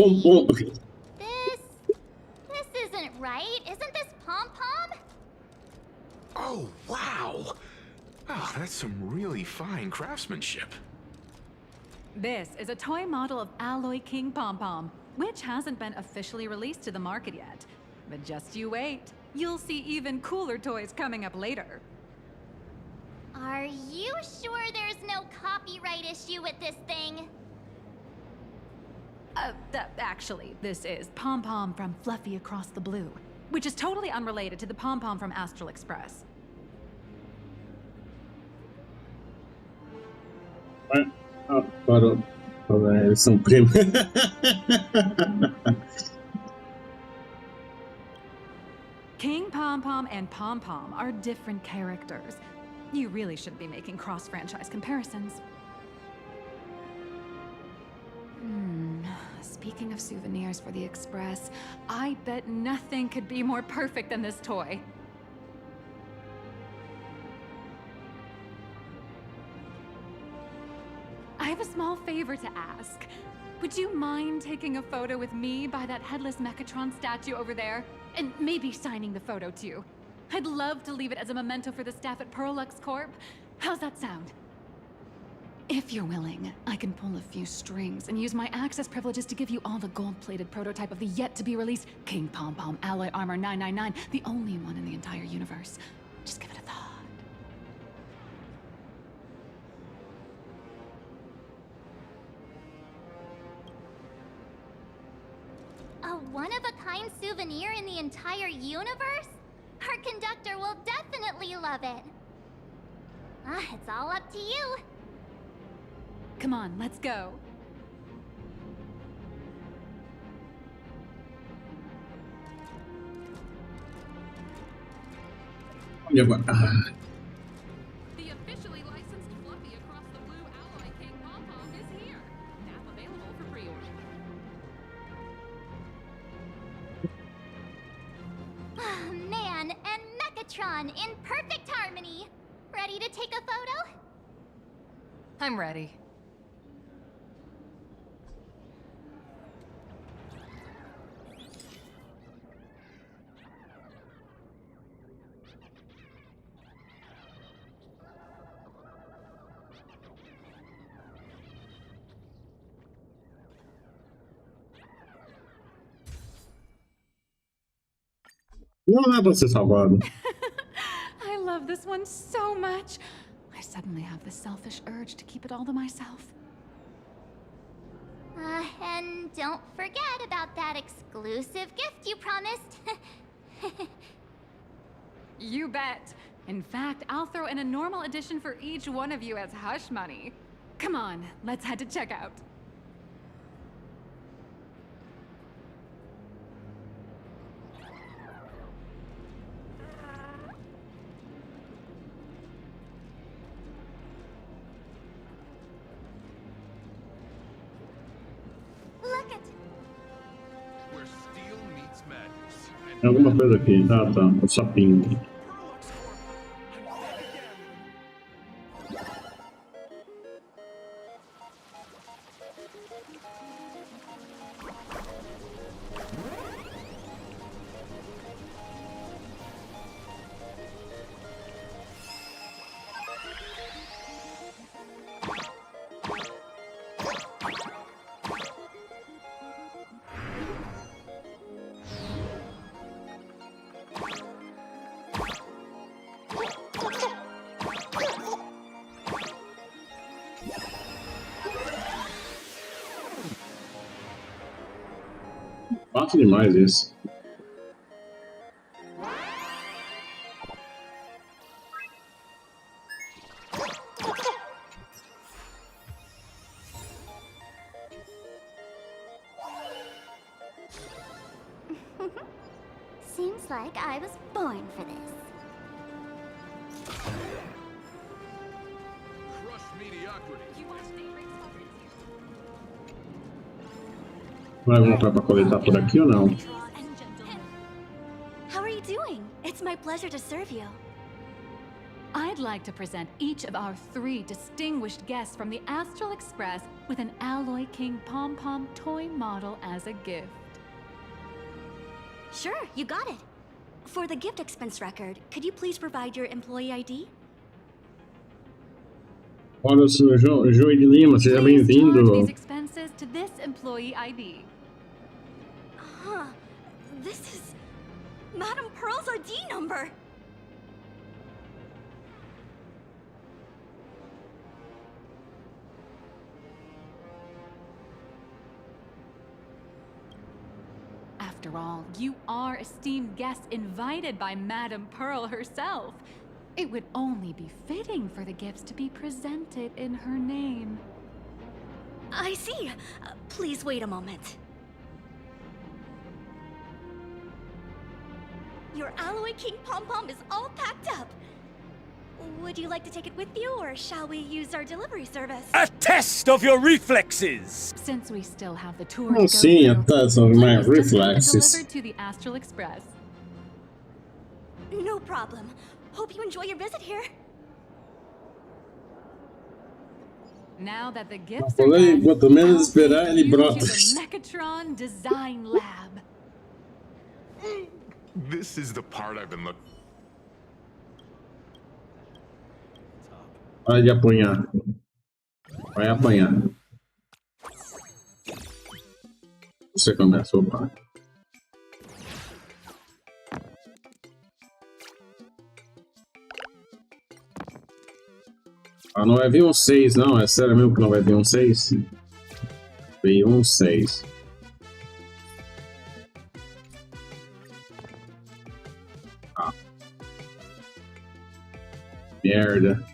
wait. This isn't right. Isn't this Pom-Pom? Oh, wow. Oh, that's some really fine craftsmanship. This is a toy model of Alloy King Pom-Pom, which hasn't been officially released to the market yet. But just you wait. You'll see even cooler toys coming up later. Are you sure there's no copyright issue with this thing? Actually, this is Pom-Pom from Fluffy Across the Blue, which is totally unrelated to the Pom-Pom from Astral Express. Parou. Eles são primos. King Pom-Pom and Pom-Pom are different characters. You really shouldn't be making cross-franchise comparisons. Speaking of souvenirs for the Express, I bet nothing could be more perfect than this toy. I have a small favor to ask. Would you mind taking a photo with me by that headless Mechatron statue over there? And maybe signing the photo too. I'd love to leave it as a memento for the staff at Perlux Corp. How's that sound? If you're willing, I can pull a few strings and use my access privileges to give you all the gold-plated prototype of the yet-to-be-released King Pom-Pom Alloy Armor 999, the only one in the entire universe. Just give it a thought. A one-of-a-kind souvenir in the entire universe? Our conductor will definitely love it. It's all up to you. Come on, let's go. Olha agora. The officially licensed Fluffy Across the Blue Alloy King Pom-Pom is here. Now available for pre-order. Man and Mechatron in perfect harmony. Ready to take a photo? I'm ready. Não dá pra ser salvado. I love this one so much. I suddenly have the selfish urge to keep it all to myself. And don't forget about that exclusive gift you promised. You bet. In fact, I'll throw in a normal edition for each one of you as hush money. Come on, let's head to checkout. Tem alguma coisa aqui. Ah, tá. O sapinho. Fácil demais isso. Seems like I was born for this. Vai voltar pra coletar por aqui ou não? How are you doing? It's my pleasure to serve you. I'd like to present each of our 3 distinguished guests from the Astral Express with an Alloy King pom-pom toy model as a gift. Sure, you got it. For the gift expense record, could you please provide your employee ID? Olha, senhor Joey de Lima, seja Please charge bem-vindo. these expenses to this employee ID. Huh. This is Madame Pearl's ID number. After all, you are esteemed guests invited by Madame Pearl herself. It would only be fitting for the gifts to be presented in her name. I see. Please wait a moment. Your Alloy King pom-pom is all packed up. Would you like to take it with you, or shall we use our delivery service? A test of your reflexes! Since we still have the tour Oh, to go sim, a through, test of my please just have it reflexes. delivered to the Astral Express. No problem. Hope you enjoy your visit here. Now that the gifts are Falei, done, quanto menos I'll esperar, take ele you to brota. the Mechatron Design Lab. This is the part I've been looking. Hora de apanhar. Vai apanhar. Você começa, opa. Ah, não vai vir um 6, não? É sério mesmo que não vai vir um 6? Veio um 6. Ah. Merda.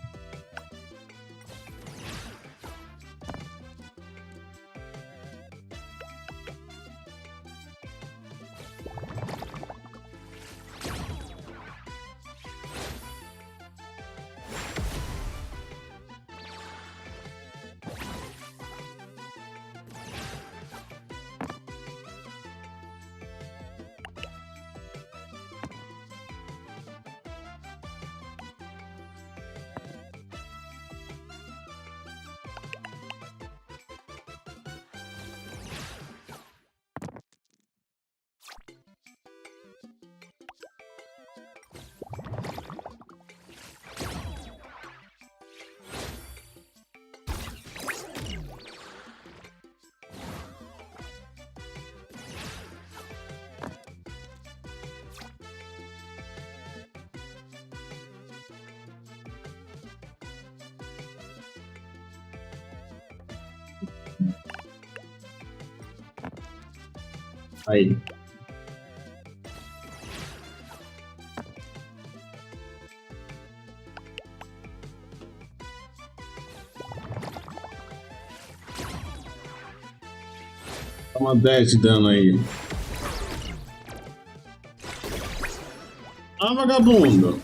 Aí. Toma 10 de dano aí. Ah, vagabundo!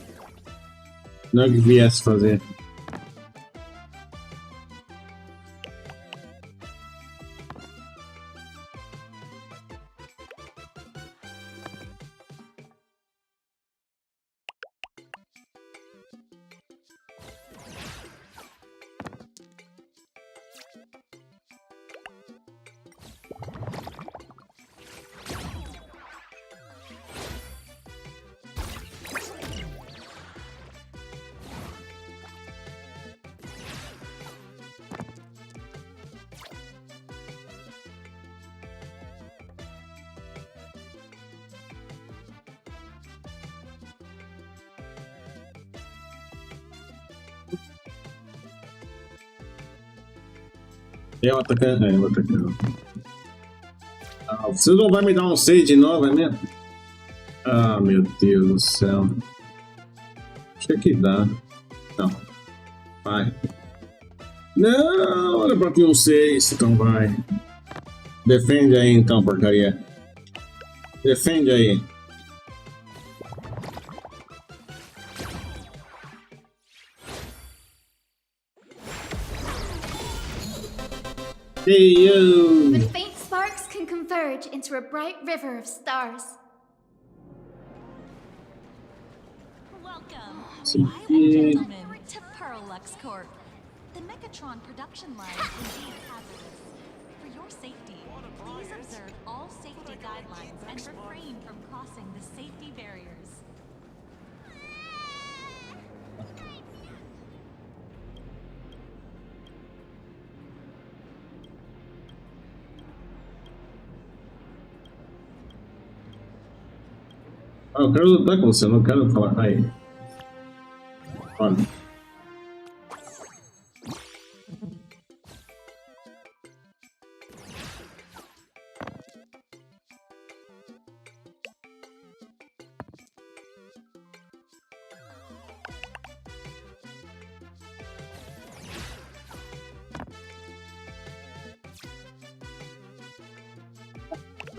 Não é o que viesse fazer. Eu atacando, eu atacando. Ah, você não vai me dar um 6 de novo, é mesmo? Ah, meu Deus do céu. Acho que aqui dá. Não. Vai. Não, olha pra aqui um 6, então vai. Defende aí então, porcaria. Defende aí. Hey, yo! Even faint sparks can converge into a bright river of stars. Welcome, So, ladies and yeah. gentlemen, to Pearlux Corp. The Mechatron production line is indeed hazardous. For your safety, please observe all safety guidelines and refrain from crossing the safety barriers. Ah, eu quero lutar com você, eu não quero falar. Aí. Olha.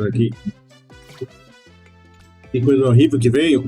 Aqui. Que coisa horrível que veio.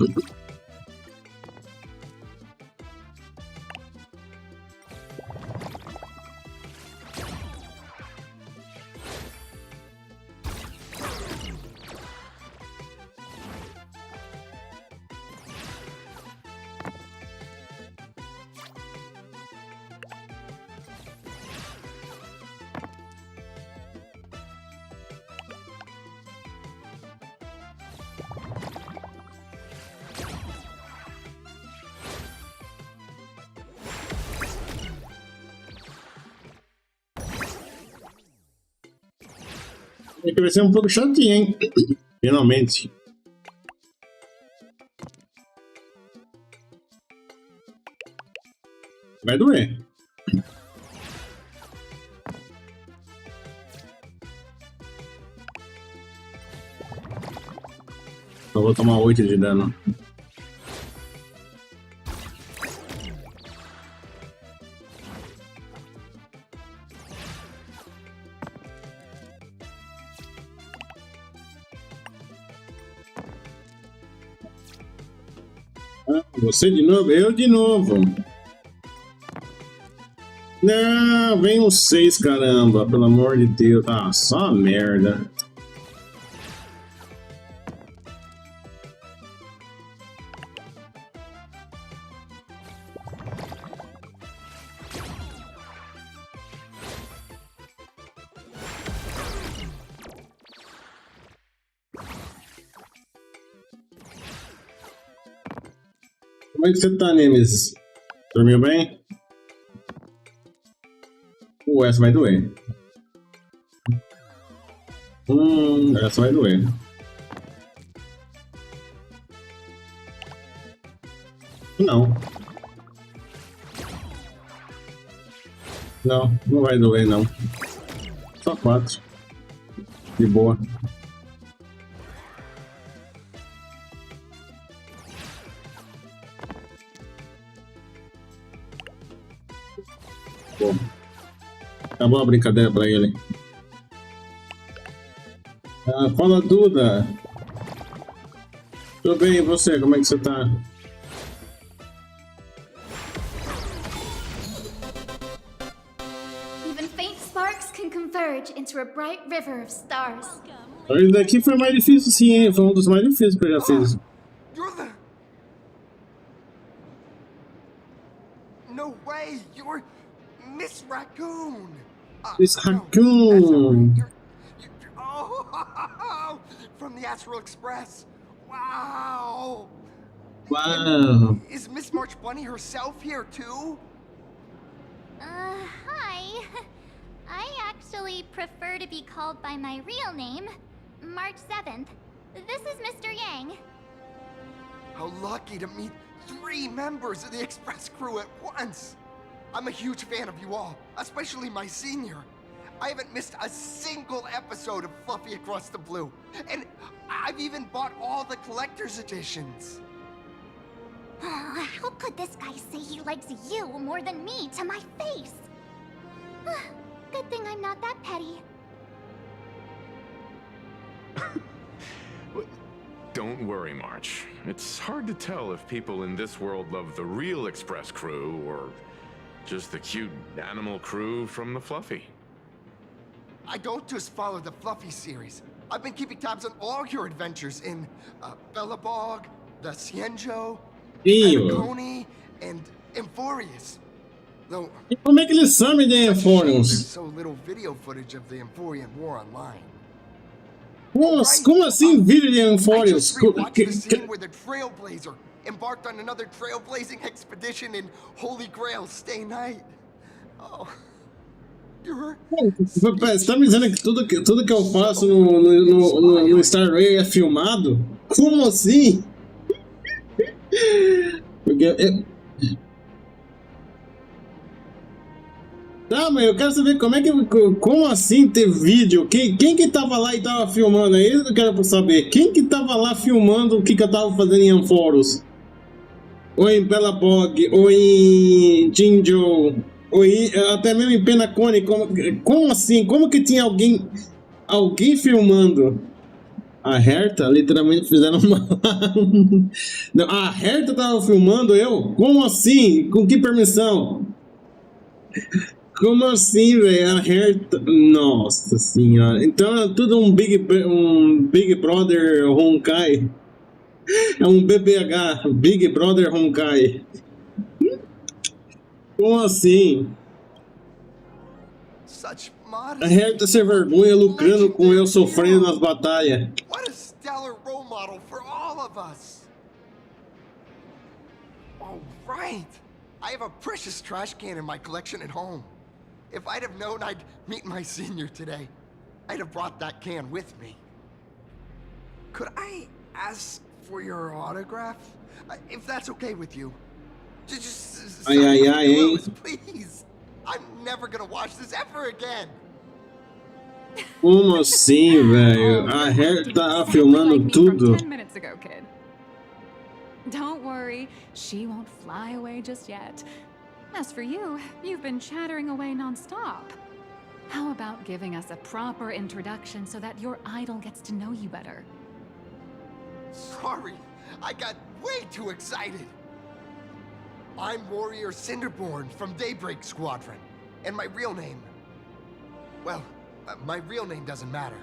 É que vai ser um pouco chatinho, hein? Finalmente. Vai doer. Só vou tomar 8 de dano. Você de novo? Eu de novo. Não, vem um 6, caramba. Pelo amor de Deus. Ah, só uma merda. Como é que você tá, Nemesis? Dormiu bem? Essa vai doer. Essa vai doer. Não. Não vai doer, não. Só 4. De boa. Bom. Acabou a brincadeira pra ele. Ah, fala, Duda. Tudo bem, e você? Como é que você tá? Even faint sparks can converge into a bright river of stars. Esse daqui foi mais difícil, sim, hein? Foi um dos mais difíceis que eu já fiz. You're the... No way! You're Miss Raccoon! Miss Raccoon! Oh, from the Astral Express! Wow! Wow! Is Miss March Bunny herself here too? Hi. I actually prefer to be called by my real name, March 7th. This is Mr. Yang. How lucky to meet 3 members of the Express crew at once! I'm a huge fan of you all, especially my senior. I haven't missed a single episode of Fluffy Across the Blue. And I've even bought all the collector's editions. Oh, how could this guy say he likes you more than me to my face? Good thing I'm not that petty. Don't worry, March. It's hard to tell if people in this world love the real Express crew or just the cute animal crew from the Fluffy. I don't just follow the Fluffy series. I've been keeping tabs on all your adventures in Bellabog, the Cienjo, Anacone, and Emphorius. Though, como é que eles sabem de there's Stellarons? so little video footage of the Emphorian War online. Como assim vídeo de I Stellarons? just rewatched the scene where the Trailblazer embarked on another trailblazing expedition in Holy Grail Stay Night. Oh, you're... Você tá me dizendo que tudo que eu faço no Star Rail é filmado? Como assim? Porque Tá, mas eu quero saber como assim ter vídeo? Quem que tava lá e tava filmando? É isso que eu quero saber. Quem que tava lá filmando o que eu tava fazendo em Amphoros? Ou em Bellabog, ou em Jinjo, ou até mesmo em Penacone. Como assim? Como que tinha alguém filmando? A Herta literalmente fizeram uma... Não, a Herta tava filmando eu? Como assim? Com que permissão? Como assim, velho? A Herta... Nossa senhora. Então é tudo um Big Brother Honkai. É um BBH, Big Brother Honkai. Como assim? A Herta sem vergonha lucrando com eu sofrendo nas batalhas. What a stellar role model for all of us. Oh, right. I have a precious trash can in my collection at home. If I'd have known I'd meet my senior today, I'd have brought that can with me. Could I ask for your autograph? If that's okay with you. Just sign Ai, my ai, ai, hein? clothes, please. I'm never gonna watch this ever again. Como assim, velho? A Herta tá filmando tudo. 10 minutes ago, kid. Don't worry, she won't fly away just yet. As for you, you've been chattering away non-stop. How about giving us a proper introduction so that your idol gets to know you better? Sorry, I got way too excited. I'm Warrior Cinderborn from Daybreak Squadron. And my real name... Well, my real name doesn't matter.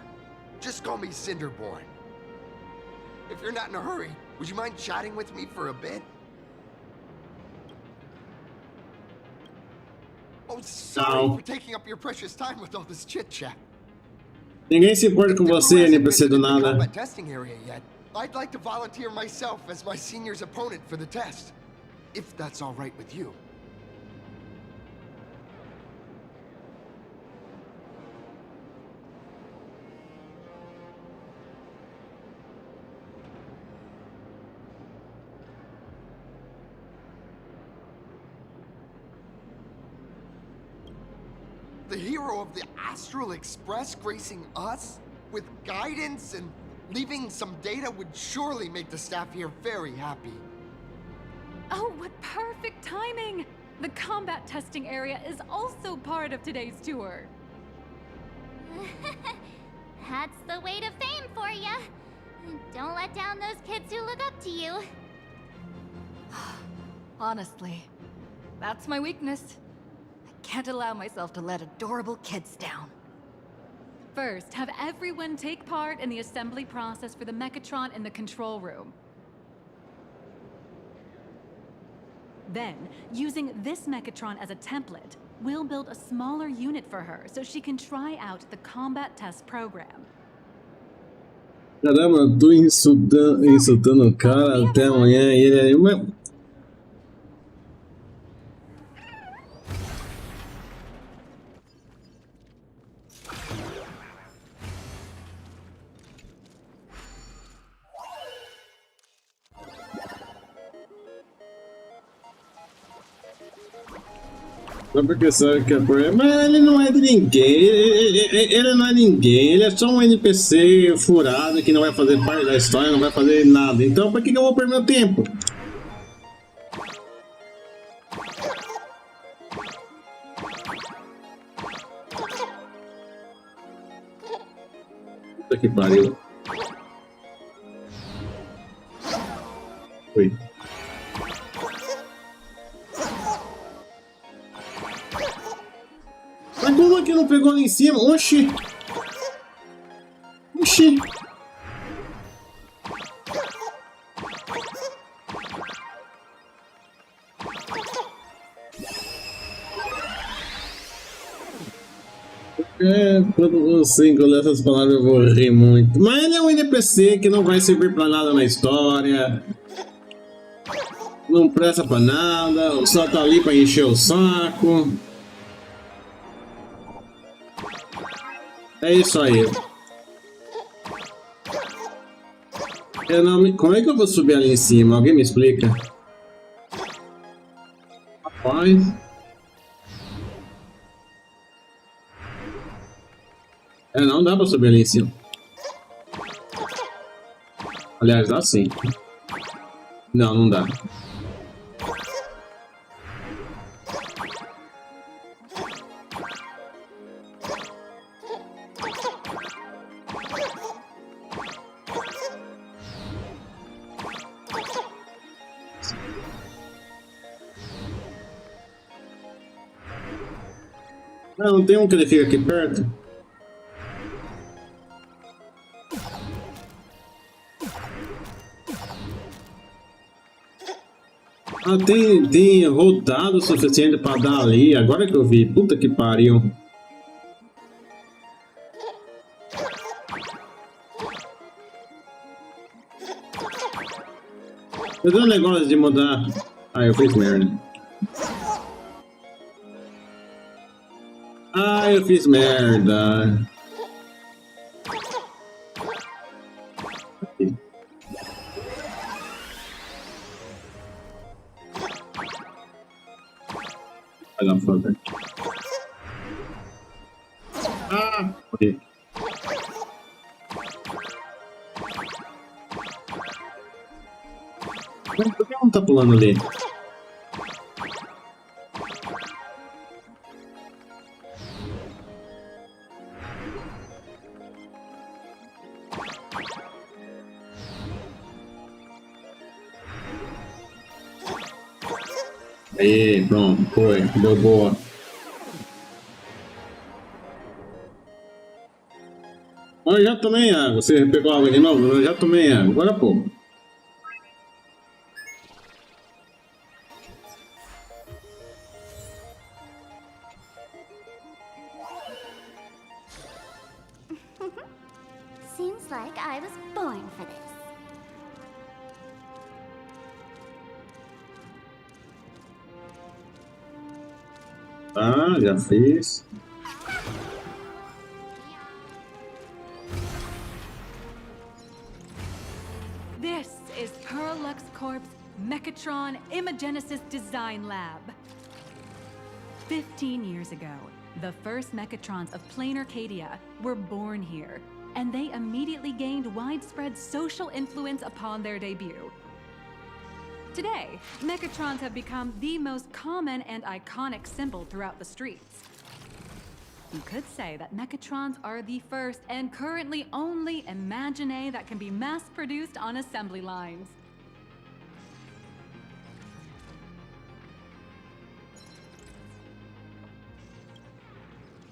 Just call me Cinderborn. If you're not in a hurry, would you mind chatting with me for a bit? Oh, sorry for taking up your precious time with all this chit-chat. Ninguém se importa com você, NPC do nada. Combat testing area yet. I'd like to volunteer myself as my senior's opponent for the test. If that's all right with you. The hero of the Astral Express gracing us with guidance and leaving some data would surely make the staff here very happy. Oh, what perfect timing! The combat testing area is also part of today's tour. That's the way to fame for ya. Don't let down those kids who look up to you. Honestly, that's my weakness. I can't allow myself to let adorable kids down. First, have everyone take part in the assembly process for the Mechatron in the control room. Then, using this Mechatron as a template, we'll build a smaller unit for her so she can try out the combat test program. Caramba, eu tô insultando o cara até amanhã e ele aí... Só porque sabe que é por... Mas ele não é de ninguém, ele não é ninguém, ele é só um NPC furado que não vai fazer parte da história, não vai fazer nada. Então por que eu vou perder meu tempo? Puta que pariu. Oi. como é que não pegou ali em cima? Oxi! Oxi! Quando você engolir essas palavras eu vou rir muito. Mas ele é um NPC que não vai servir pra nada na história. Não presta pra nada, só tá ali pra encher o saco. É isso aí. Como é que eu vou subir ali em cima? Alguém me explica? Rapaz. Não dá pra subir ali em cima. Aliás, dá sim. Não, não dá. Não tem um que ele fica aqui perto? Ah, tem rodado o suficiente pra dar ali. Agora que eu vi. Puta que pariu. Eu dei um negócio de mudar. Ah, eu fiz merda. Ah, eu fiz merda. Vai lá, foda. Ah, ok. Por que não tá pulando ali? Aí, pronto, foi, deu boa. Eu já tomei água, você pegou água de novo? Eu já tomei água, agora há pouco. Seems like I was born for this. Ah, já fiz. This is Perlux Corp's Mechatron Imagenesis Design Lab. 15 years ago, the first Mechatrons of plain Arcadia were born here, and they immediately gained widespread social influence upon their debut. Today, Mechatrons have become the most common and iconic symbol throughout the streets. You could say that Mechatrons are the first and currently only Imagine that can be mass-produced on assembly lines.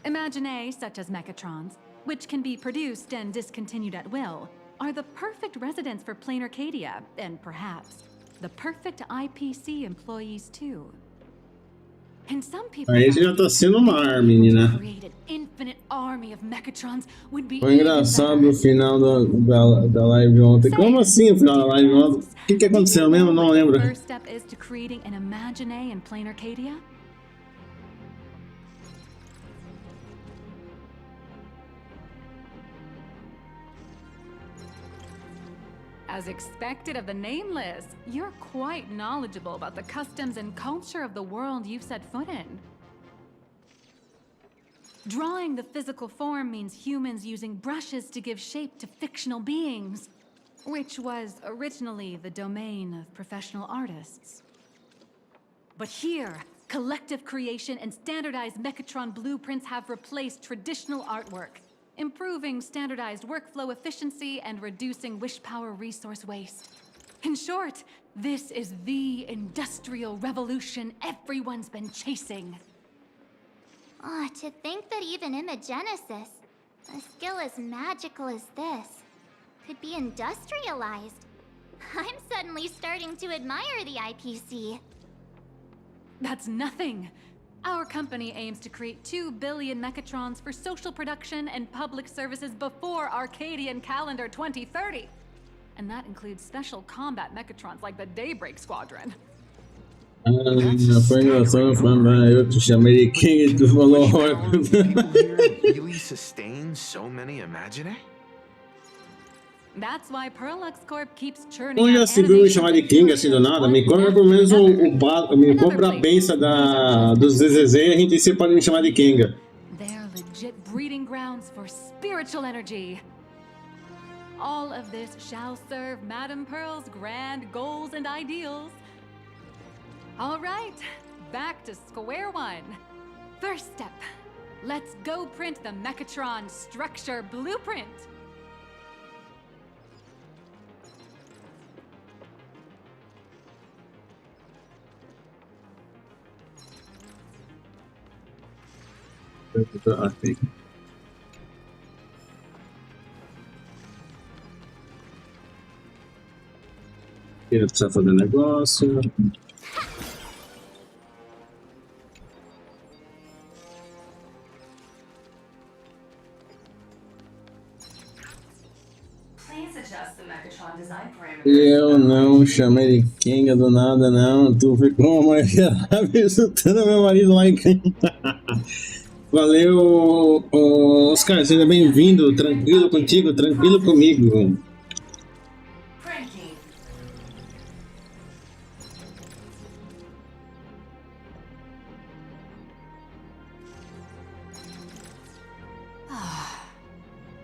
Imagine such as Mechatrons, which can be produced and discontinued at will, are the perfect residents for plain Arcadia, and perhaps the perfect IPC employees too. And some people Aí já tá sendo uma arma, menina. create an infinite army of Mechatrons would be Foi engraçado o final da live ontem. Como assim o final da live ontem? O que aconteceu mesmo? Não lembro. The first step is to creating an Imagine in plain Arcadia. As expected of the Nameless, you're quite knowledgeable about the customs and culture of the world you've set foot in. Drawing the physical form means humans using brushes to give shape to fictional beings, which was originally the domain of professional artists. But here, collective creation and standardized Mechatron blueprints have replaced traditional artwork, improving standardized workflow efficiency and reducing wish power resource waste. In short, this is the industrial revolution everyone's been chasing. Oh, to think that even Imogenesis, a skill as magical as this, could be industrialized. I'm suddenly starting to admire the IPC. That's nothing. Our company aims to create 2 billion mechatrons for social production and public services before Arcadian calendar 2030. And that includes special combat mechatrons like the Daybreak Squadron. Foi engraçado falando, eu te chamei de King e tu falou. Really sustain so many imagine? That's why Perlux Corp keeps churning Não já se viu me chamar de King assim do nada? Me compra pelo menos me compra a benção dos ZZZ e a gente sempre pode me chamar de King. They're legit breeding grounds for spiritual energy. All of this shall serve Madame Pearl's grand goals and ideals. All right, back to square one. First step, let's go print the Mechatron structure blueprint. Ele precisa fazer negócio. Eu não chamei de Kinga do nada, não. Tu ficou uma insultando meu marido lá em casa. Valeu, Oscar, seja bem-vindo. Tranquilo contigo, tranquilo comigo.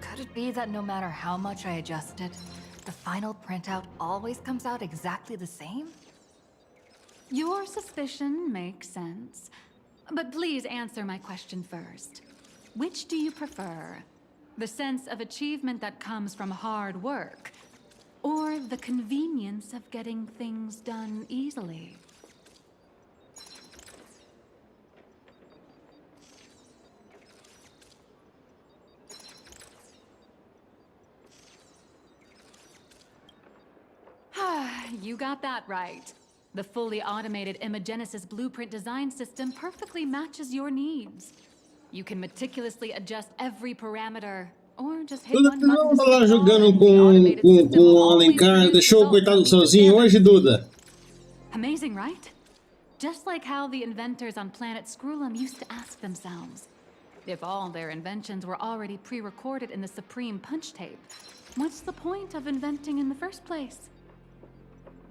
Could it be that no matter how much I adjust it, the final printout always comes out exactly the same? Your suspicion makes sense. But please answer my question first. Which do you prefer? The sense of achievement that comes from hard work, or the convenience of getting things done easily? You got that right. The fully automated Imogenesis blueprint design system perfectly matches your needs. You can meticulously adjust every parameter, or just hit one button. Não tá lá jogando com o Alencar, deixou o coitado sozinho hoje, Duda. Amazing, right? Just like how the inventors on planet Scrulum used to ask themselves, if all their inventions were already pre-recorded in the Supreme Punch Tape, what's the point of inventing in the first place?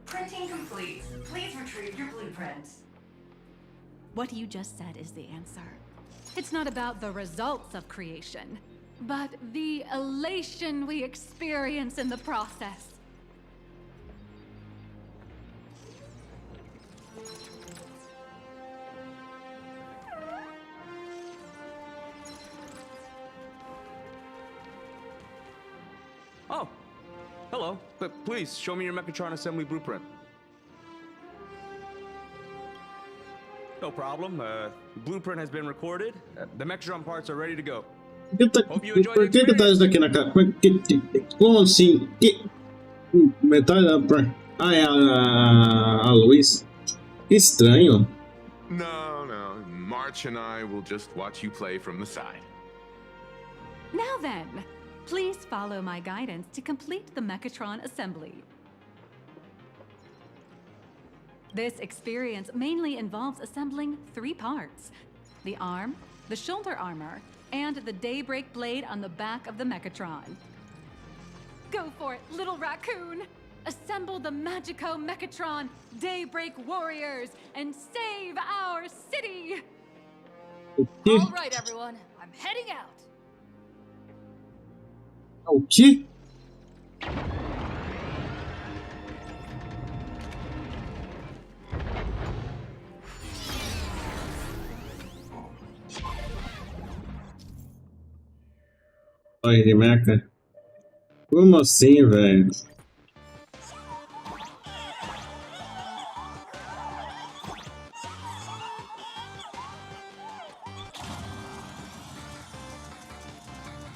Printing complete. Please retrieve your blueprint. What you just said is the answer. It's not about the results of creation, but the elation we experience in the process. Oh, hello. But please, show me your Mechatron assembly blueprint. No problem. Blueprint has been recorded. The Mechatron parts are ready to go. Hope you enjoy the experience. Por que tá isso daqui na cara? Como assim? Metade da... Ah, é a Luiz. Estranho. No. March and I will just watch you play from the side. Now then, please follow my guidance to complete the Mechatron assembly. This experience mainly involves assembling 3 parts: the arm, the shoulder armor, and the Daybreak blade on the back of the Mechatron. Go for it, little raccoon! Assemble the Magico Mechatron Daybreak Warriors and save our city! All right, everyone, I'm heading out. O quê? Olha de meca. Como assim, velho?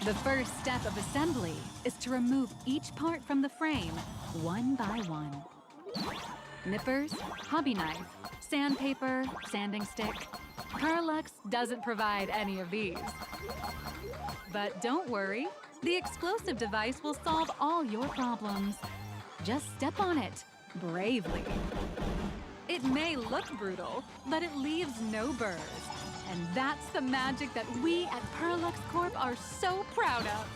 The first step of assembly is to remove each part from the frame, one by one. Nippers, hobby knife, sandpaper, sanding stick. Parallax doesn't provide any of these. But don't worry, the explosive device will solve all your problems. Just step on it, bravely. It may look brutal, but it leaves no burrs. And that's the magic that we at Parallax Corp are so proud of.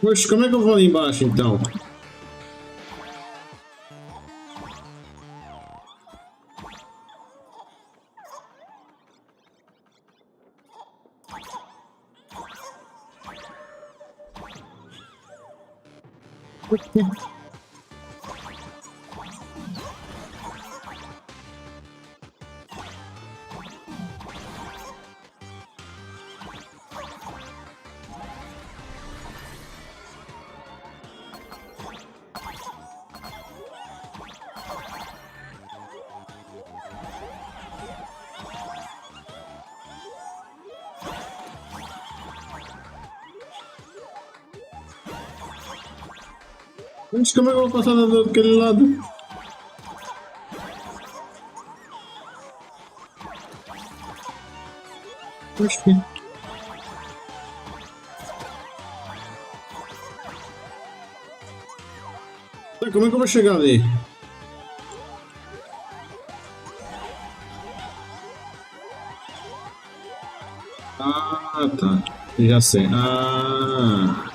Poxa, como é que eu vou ali embaixo então? Mas como é que eu vou passar daquele lado? Poxa. Tá, como é que eu vou chegar ali? Ah, tá. Já sei. Ah.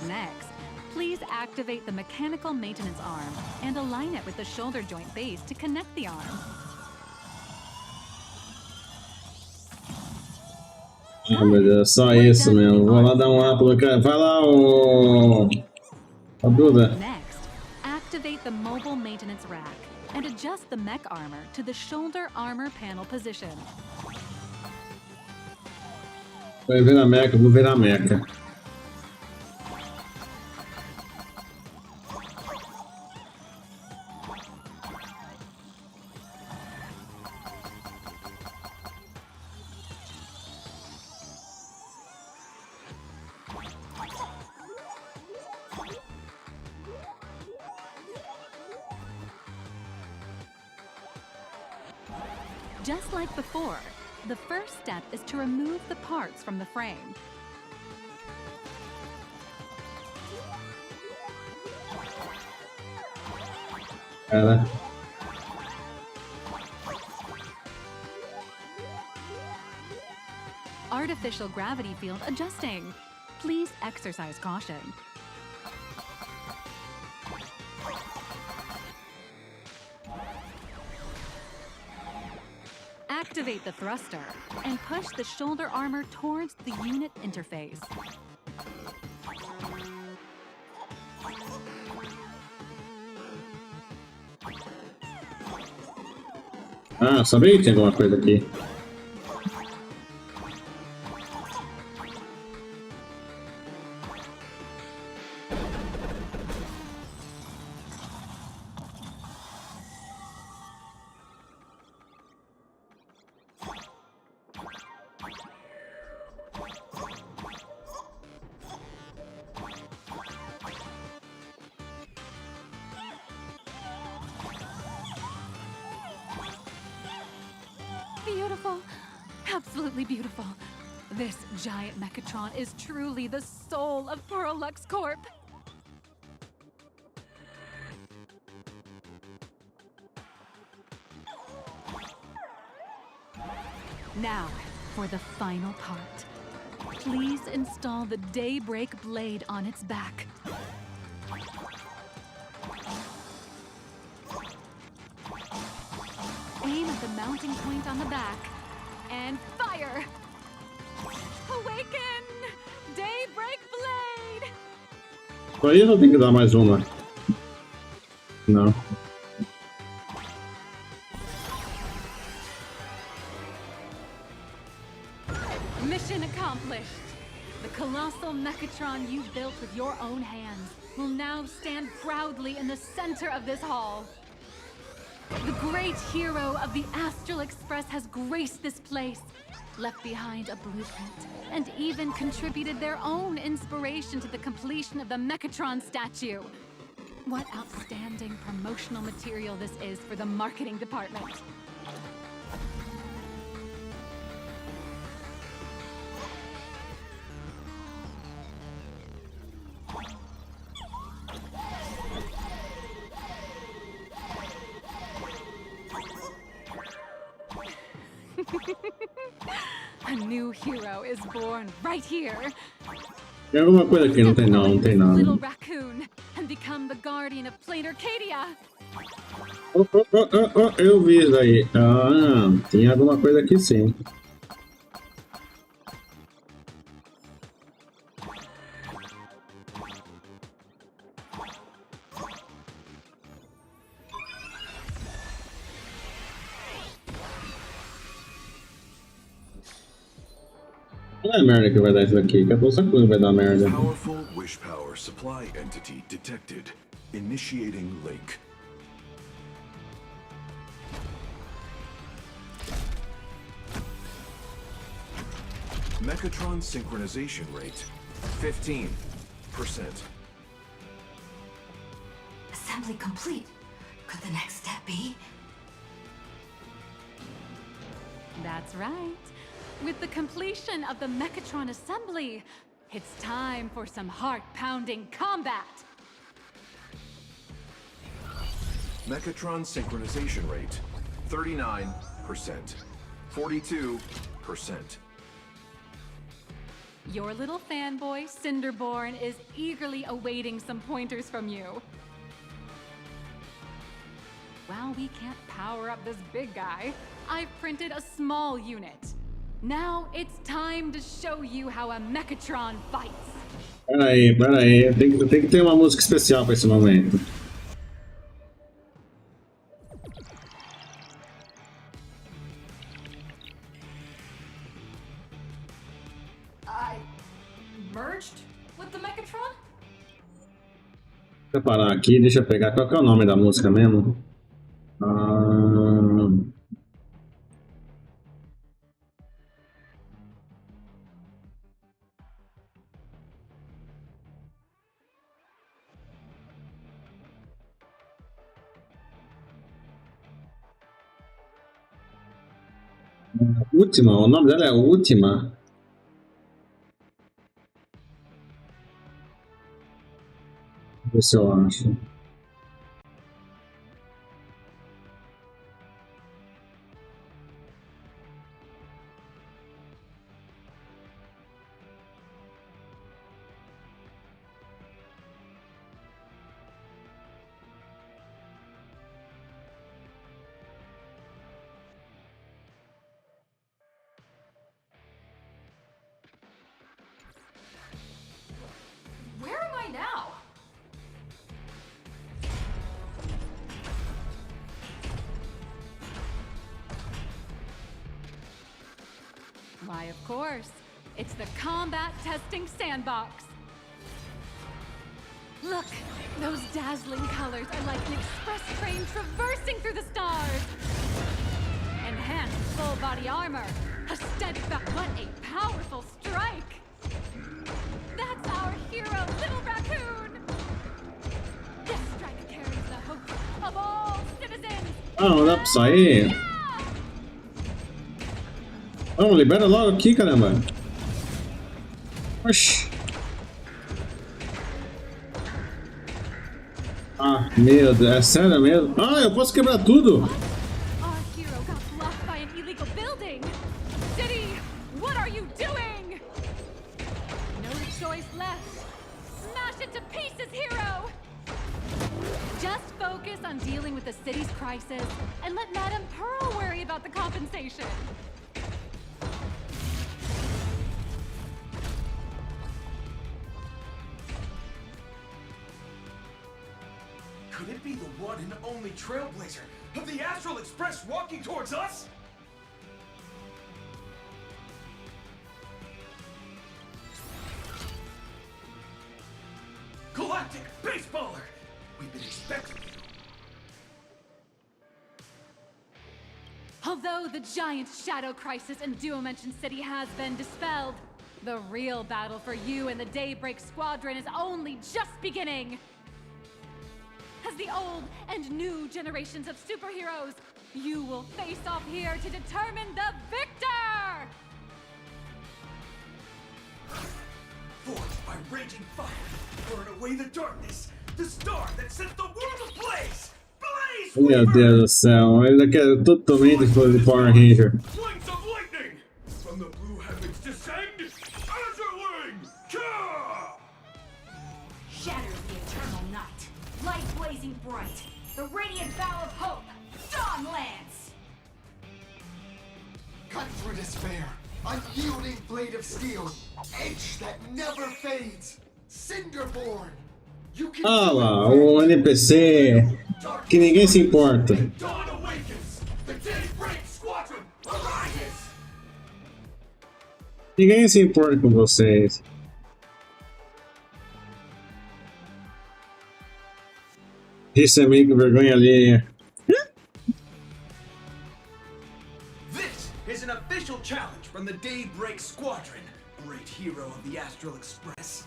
Next, please activate the mechanical maintenance arm and align it with the shoulder joint base to connect the arm. Ah, meu Deus, só isso mesmo. Vou lá dar um upload, cara. Vai lá, ô. A Duda. Next, activate the mobile maintenance rack and adjust the mech armor to the shoulder armor panel position. Vai ver a meca, vou ver a meca. Just like before, the first step is to remove the parts from the frame. Artificial gravity field adjusting. Please exercise caution. Activate the thruster and push the shoulder armor towards the unit interface. Ah, sabia que tinha alguma coisa aqui. beautiful. Absolutely beautiful. This giant Mechatron is truly the soul of Lux Corp. Now, for the final part. Please install the Daybreak blade on its back. Aim at the mounting point on the back and fire! Awaken! Daybreak blade! Só isso eu tenho que dar mais uma. Não. Mission accomplished. The colossal Mechatron you built with your own hands will now stand proudly in the center of this hall. The great hero of the Astral Express has graced this place, left behind a blueprint, and even contributed their own inspiration to the completion of the Mechatron statue. What outstanding promotional material this is for the marketing department. A new hero is born right here. Tem alguma coisa aqui? Não tem não, não tem nada. Little raccoon and become the guardian of Plain Arcadia. Eu vi isso aí. Ah, tem alguma coisa aqui sim. Não é merda que vai dar isso aqui, que a bolsa cruz vai dar merda. Powerful wish power supply entity detected. Initiating link. Mechatron synchronization rate 15%. Assembly complete. Could the next step be? That's right. With the completion of the Mechatron assembly, it's time for some heart-pounding combat. Mechatron synchronization rate 39%. 42%. Your little fanboy, Cinderborn, is eagerly awaiting some pointers from you. While we can't power up this big guy, I've printed a small unit. Now it's time to show you how a Mechatron fights. Pera aí, tem que ter uma música especial para esse momento. I merged with the Mechatron? Deixa eu parar aqui, deixa eu pegar. Qual que é o nome da música mesmo? Última, o nome dela é Última. Deixa eu ver se eu acho. Where am I now? Why, of course. It's the combat testing sandbox. Look, those dazzling colors are like an express train traversing through the stars. Enhanced full body armor. A steadfast, what a powerful strike. That's our hero, Little Raccoon. This strike carries the hope of all citizens. Ah, não dá pra sair? Vamos, libera logo aqui, caramba. Oxi. Ah, meu Deus, é sério mesmo? Ah, eu posso quebrar tudo? Our hero got blocked by an illegal building. City, what are you doing? No choice left. Smash it to pieces, hero! Just focus on dealing with the city's crisis and let Madame Pearl worry about the compensation. Could it be the one and only trailblazer of the Astral Express walking towards us? Galactic Baseballer! We've been expecting you. Although the giant shadow crisis in Duomension City has been dispelled, the real battle for you and the Daybreak Squadron is only just beginning. As the old and new generations of superheroes, you will face off here to determine the victor! Forged by raging fire, burn away the darkness, the star that set the world ablaze! Blaze! Meu Deus do céu, ele quer totalmente de Power Ranger. Flames of lightning! From the blue heavens descend, Azurling! Shatters the eternal night, light blazing bright, the radiant bow of hope, Dawn Lance! Cut through despair, unyielding blade of steel, edge that never fades, Cinderborn! You can Ah lá, o NPC que ninguém se importa. Dawn awakens! The Daybreak Squadron arises! Ninguém se importa com vocês. Isso é meio que vergonha alheia. This is an official challenge from the Daybreak Squadron, great hero of the Astral Express.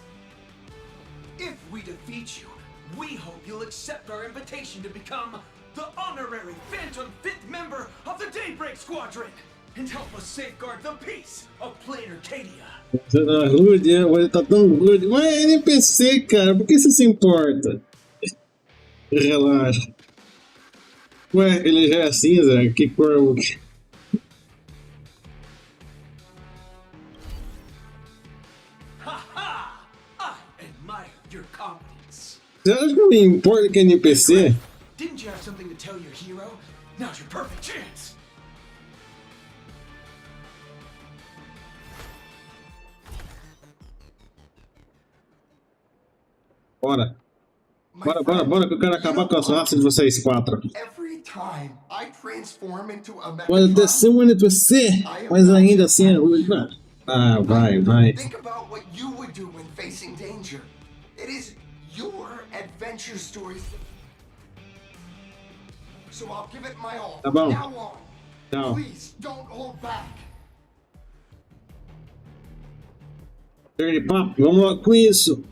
If we defeat you, we hope you'll accept our invitation to become the honorary Phantom 5th member of the Daybreak Squadron and help us safeguard the peace of Planar Cadia. Você tá rude, ele tá tão rude. Ué, é NPC, cara, por que você se importa? Relaxa. Ué, ele já é cinza? Que cor? Você acha que eu me importo que é NPC? Didn't you have something to tell your hero? Now's your perfect chance. Bora. Bora, que eu quero acabar com as raças de vocês quatro. Pode até ser um NPC, mas ainda assim é ruim. Ah, vai. Think about what you would do when facing danger. It is your adventure stories. So I'll give it my all. Tá bom. Now on. Tchau. Please don't hold back. Chega de papo, vamos lá com isso.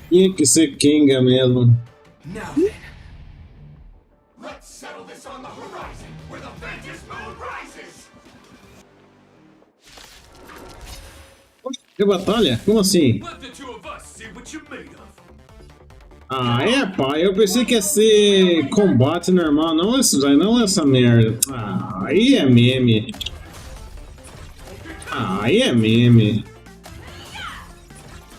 Tinha que ser Kinga mesmo. Now then, let's settle this on the horizon, where the Ventus moon rises. Que batalha? Como assim? Let the two of us see what you're made of. Ah, é pá, eu pensei que ia ser combate normal, não isso daí, não essa merda. Ah, aí é meme.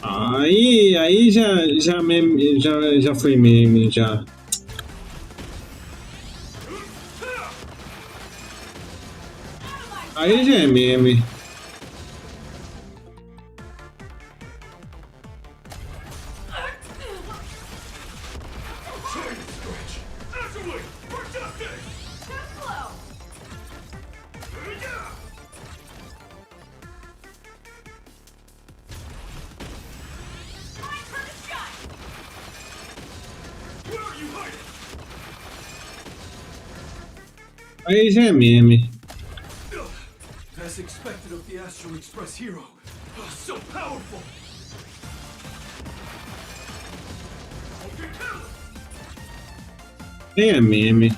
Aí já foi meme, já. Aí já é meme. Aí já é meme. As expected of the Astral Express hero. So powerful. É meme. Boss,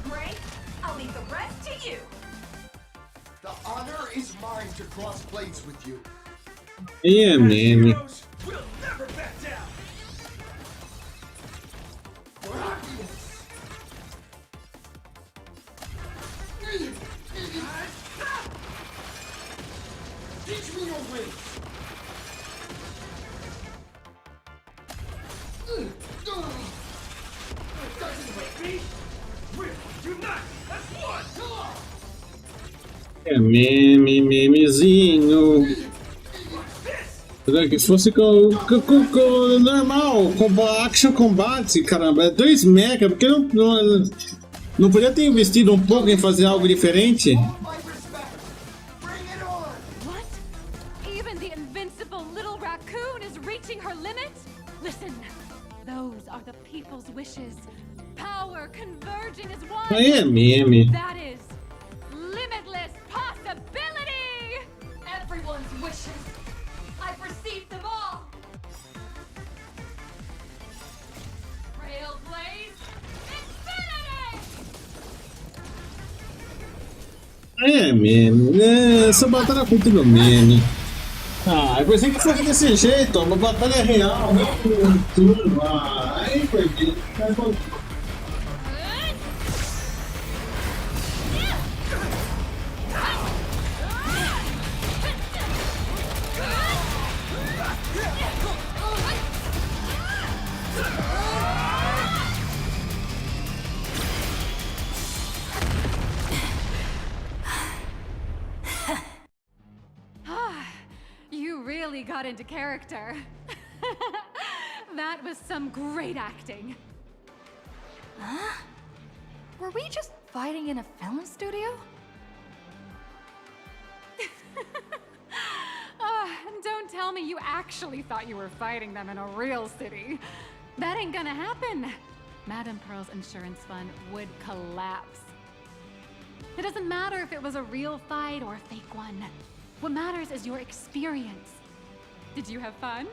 Gray, I'll leave the rest to you. The honor is mine to cross blades with you. É meme. We'll never back down. Teach me your ways. Doesn't wake me. We'll unite as one. É memezinho. Se fosse normal, action combate, caramba, é 2 mecha, porque não podia ter investido um pouco em fazer algo diferente? What? Even the invincible little raccoon is reaching her limit? Listen, those are the people's wishes. Power converging as one. Aí é meme. That is limitless possibility. Everyone's wishes. I've received them all. Trailblaze infinity. É meme. Essa batalha é muito meme. Ah, eu pensei que fosse desse jeito, uma batalha real, né? Tudo. Aí foi bem. You really got into character. That was some great acting. Huh? Were we just fighting in a film studio? Don't tell me you actually thought you were fighting them in a real city. That ain't gonna happen. Madame Pearl's insurance fund would collapse. It doesn't matter if it was a real fight or a fake one. What matters is your experience. Did you have fun?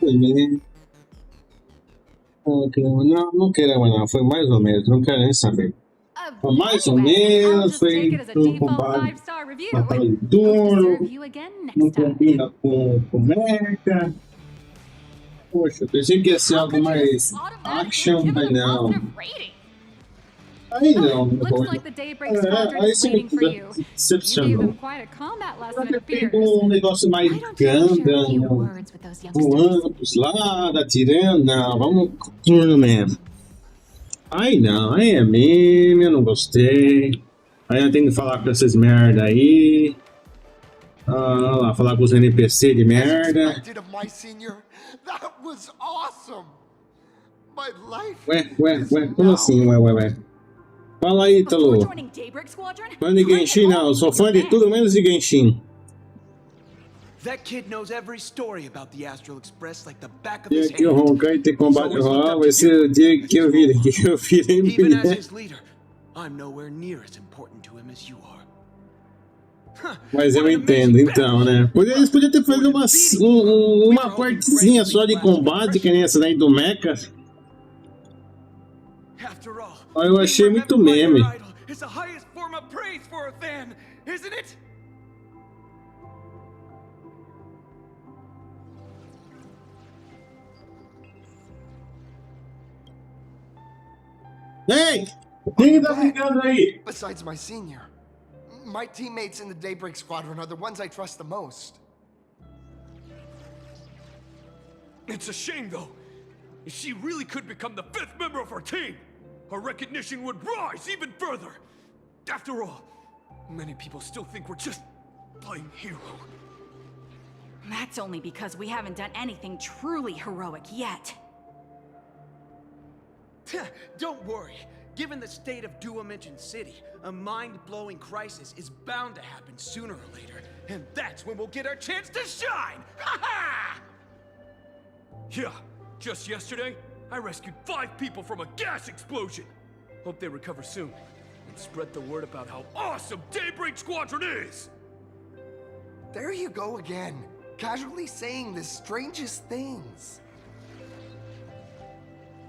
Foi bem. Não quero, não. Foi mais ou menos. Não quero nem saber. Foi mais ou menos. Foi um combate. Batalha de turno. Não combina com mecha. Poxa, pensei que ia ser algo mais action, mas não. Aí não, meu Looks bom. like the Daybreak Squadron Aí is você waiting me for you. You gave decepcionou. them quite a combat lesson, it Eu appears. pego um negócio mais Gundam, voando pros lados, atirando. Não, vamos com turno mesmo. Aí não, aí é meme, eu não gostei. Aí eu tenho que falar com essas merda aí. Olha lá, falar com os NPC de merda. Ué, como assim, ué? Fala aí, Talo. Fã de Genshin não, eu sou fã de tudo menos de Genshin. That kid knows every story about the Astral Express like the back of E his aqui o hand. Honkai tem combate rolar, vai ser o dia que eu virei Even as his leader, I'm nowhere near as important to him as you are. Mas eu entendo, então, né? Eles podiam ter feito uma partezinha só de combate, que nem essa daí do Mecha. Eu achei muito meme. It's the highest form of praise for a fan, isn't it? Ei! Quem tá brincando aí? Besides my senior, my teammates in the Daybreak Squadron are the ones I trust the most. It's a shame, though. If she really could become the 5th member of our team, her recognition would rise even further. After all, many people still think we're just playing hero. That's only because we haven't done anything truly heroic yet. Don't worry. Given the state of Duomension City, a mind-blowing crisis is bound to happen sooner or later, and that's when we'll get our chance to shine! Ha ha! Yeah, just yesterday, I rescued 5 people from a gas explosion. Hope they recover soon, and spread the word about how awesome Daybreak Squadron is! There you go again, casually saying the strangest things.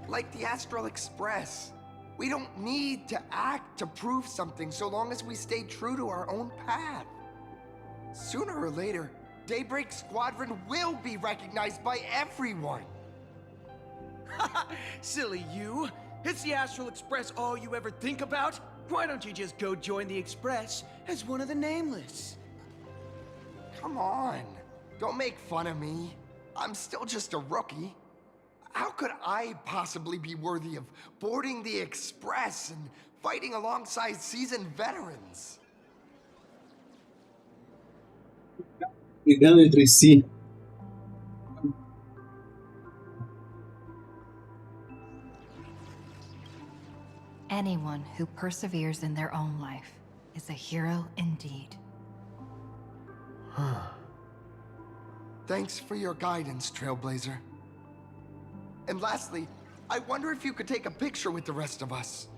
Like the Astral Express. We don't need to act to prove something so long as we stay true to our own path. Sooner or later, Daybreak Squadron will be recognized by everyone. Silly you. Is the Astral Express all you ever think about? Why don't you just go join the Express as one of the Nameless? Come on. Don't make fun of me. I'm still just a rookie. How could I possibly be worthy of boarding the Express and fighting alongside seasoned veterans? Brigando entre si. Anyone who perseveres in their own life is a hero indeed. Thanks for your guidance, Trailblazer. And lastly, I wonder if you could take a picture with the rest of us.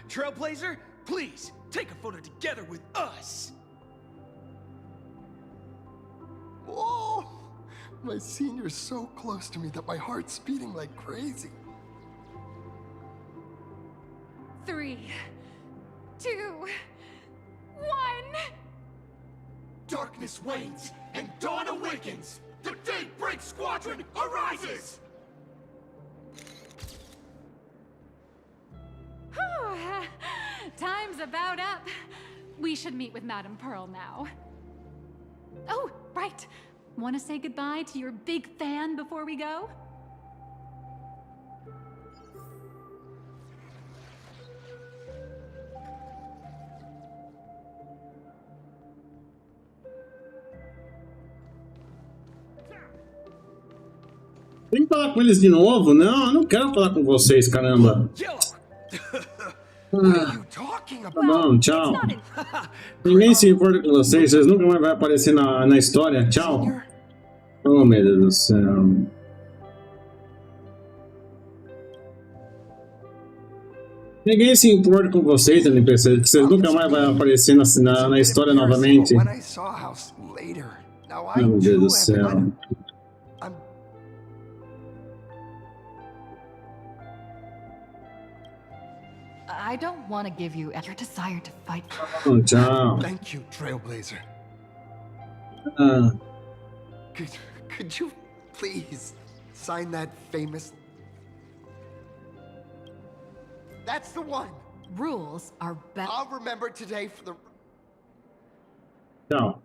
Trailblazer, please, take a photo together with us! Whoa! My senior's so close to me that my heart's beating like crazy. 3, 2, 1. Darkness wanes and dawn awakens! The Daybreak Squadron arises! Time's about up. We should meet with Madame Pearl now. Oh, right. Want to say goodbye to your big fan before we go? Tem que falar com eles de novo? Não, eu não quero falar com vocês, caramba. Tá bom, tchau. Ninguém se importa com vocês, vocês nunca mais vão aparecer na história. Tchau. Oh, meu Deus do céu. Ninguém se importa com vocês, NPC, que vocês nunca mais vão aparecer na história novamente. Oh, meu Deus do céu. I don't want to give you your desire to fight. Oh, tchau. Thank you, Trailblazer. Could you please sign that famous... That's the one! Rules are better. I'll remember today for the... No.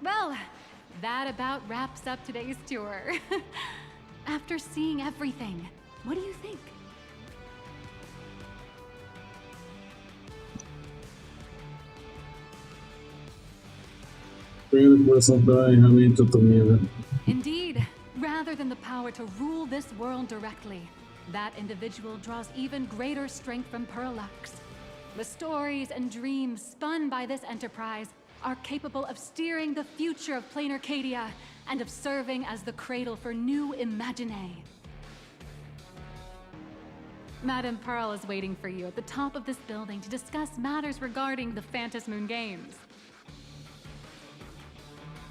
Well, that about wraps up today's tour. After seeing everything, what do you think? Indeed, rather than the power to rule this world directly, that individual draws even greater strength from Perlux. The stories and dreams spun by this enterprise are capable of steering the future of Plain Arcadia and of serving as the cradle for new imaginae. Madame Pearl is waiting for you at the top of this building to discuss matters regarding the Phantasm Moon Games.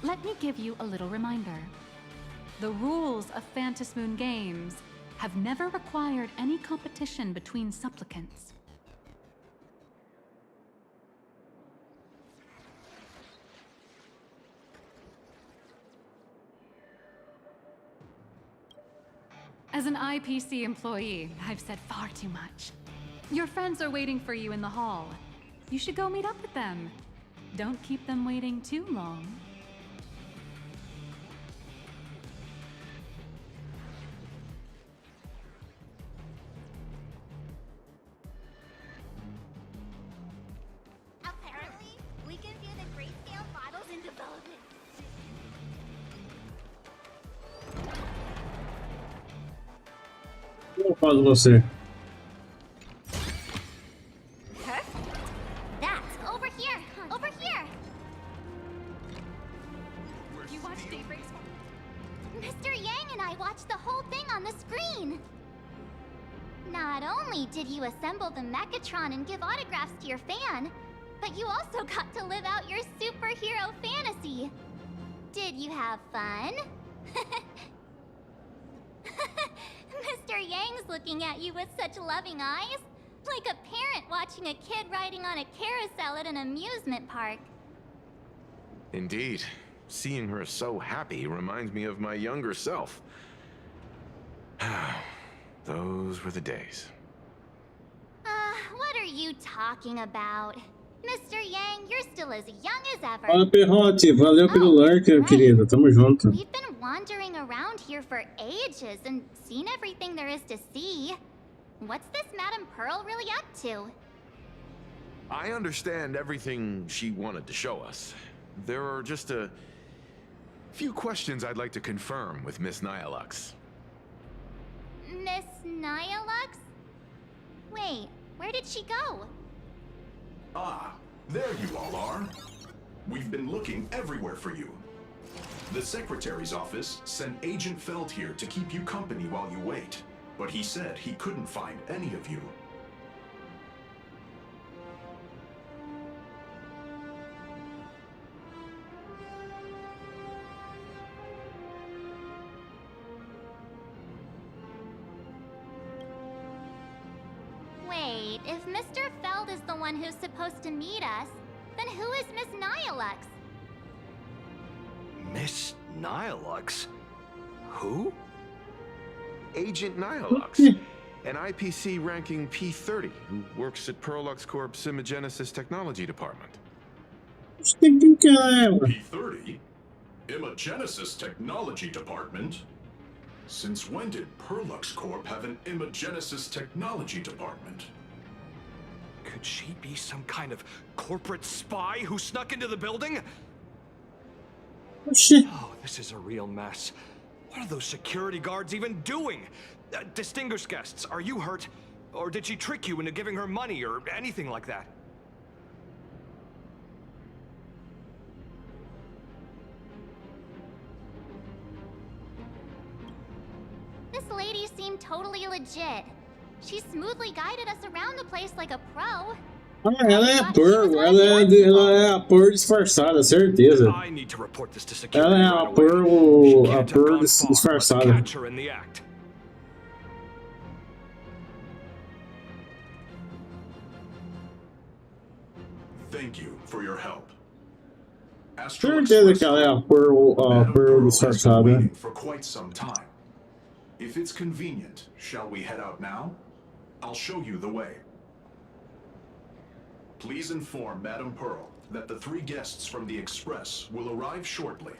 Let me give you a little reminder. The rules of Phantasm Moon Games have never required any competition between supplicants. As an IPC employee, I've said far too much. Your friends are waiting for you in the hall. You should go meet up with them. Don't keep them waiting too long. Apparently, we can view the grayscale models in development. Eu falo você. That's over here! Over here! You watched Daybreak's... Mr. Yang and I watched the whole thing on the screen! Not only did you assemble the Mechatron and give autographs to your fan, but you also got to live out your superhero fantasy. Did you have fun? Mr. Yang's looking at you with such loving eyes, like a parent watching a kid riding on a carousel at an amusement park. Indeed. Seeing her so happy reminds me of my younger self. Those were the days. What are you talking about? Mr. Yang, you're still as young as ever. Fala, Perrote. Valeu pelo like, querida. Tamo junto. We've been wandering around here for ages and seen everything there is to see. What's this Madame Pearl really up to? I understand everything she wanted to show us. There are just a few questions I'd like to confirm with Miss Nyalux. Miss Nyalux? Wait, where did she go? Ah, there you all are. We've been looking everywhere for you. The Secretary's office sent Agent Feld here to keep you company while you wait, but he said he couldn't find any of you. Wait, if Mr. Feld is the one who's supposed to meet us, then who is Miss Nyalux? Miss Nyalux? Who? Agent Nyalux, an IPC ranking P30 who works at Perlux Corp's Imagenesis Technology Department. P30? Imagenesis Technology Department? Since when did Perlux Corp have an Imagenesis Technology Department? Could she be some kind of corporate spy who snuck into the building? Oh, shit. Oh, this is a real mess. What are those security guards even doing? Distinguished guests, are you hurt? Or did she trick you into giving her money or anything like that? This lady seemed totally legit. She smoothly guided us around the place like a pro. Ah, ela é a Pearl. Ela é a Pearl disfarçada, certeza. I need to report this to security. Ela é a Pearl disfarçada. Catch her in the act. Thank you for your help. Astral Certeza Express que ela é a crew, Pearl, Madam Pearl Pearl has been disfarçada. waiting for quite some time. If it's convenient, shall we head out now? I'll show you the way. Please inform Madam Pearl that the 3 guests from the Express will arrive shortly.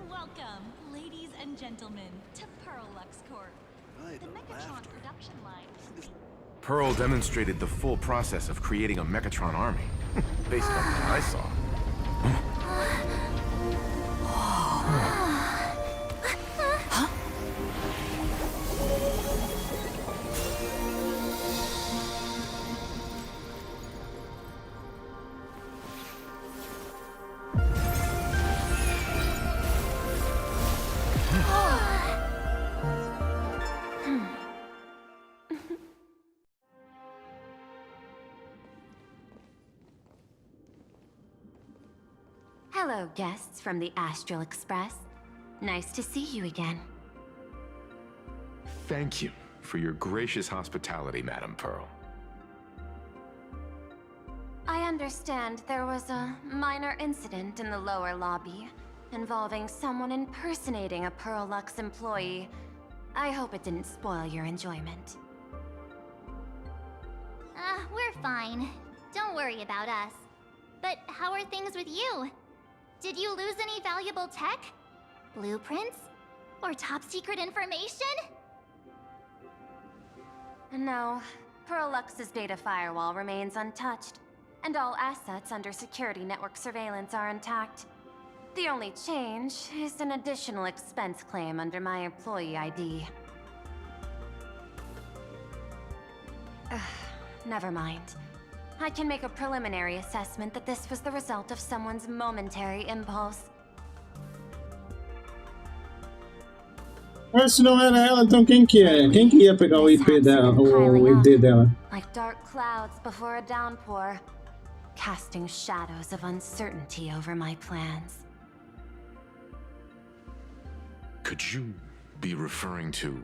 Welcome, ladies and gentlemen, to Pearl Lux Corp. The Megatron production line. Pearl demonstrated the full process of creating a Mechatron army, based on what I saw. Hello, guests from the Astral Express. Nice to see you again. Thank you for your gracious hospitality, Madam Pearl. I understand there was a minor incident in the lower lobby involving someone impersonating a Pearl Lux employee. I hope it didn't spoil your enjoyment. We're fine. Don't worry about us. But how are things with you? Did you lose any valuable tech? Blueprints? Or top secret information? No, Pearl Lux's data firewall remains untouched, and all assets under security network surveillance are intact. The only change is an additional expense claim under my employee ID. Never mind. I can make a preliminary assessment that this was the result of someone's momentary impulse. Mas se não era ela, então quem que é? Quem que ia pegar o IP dela, o ID dela? Like dark clouds before a downpour, casting shadows of uncertainty over my plans. Could you be referring to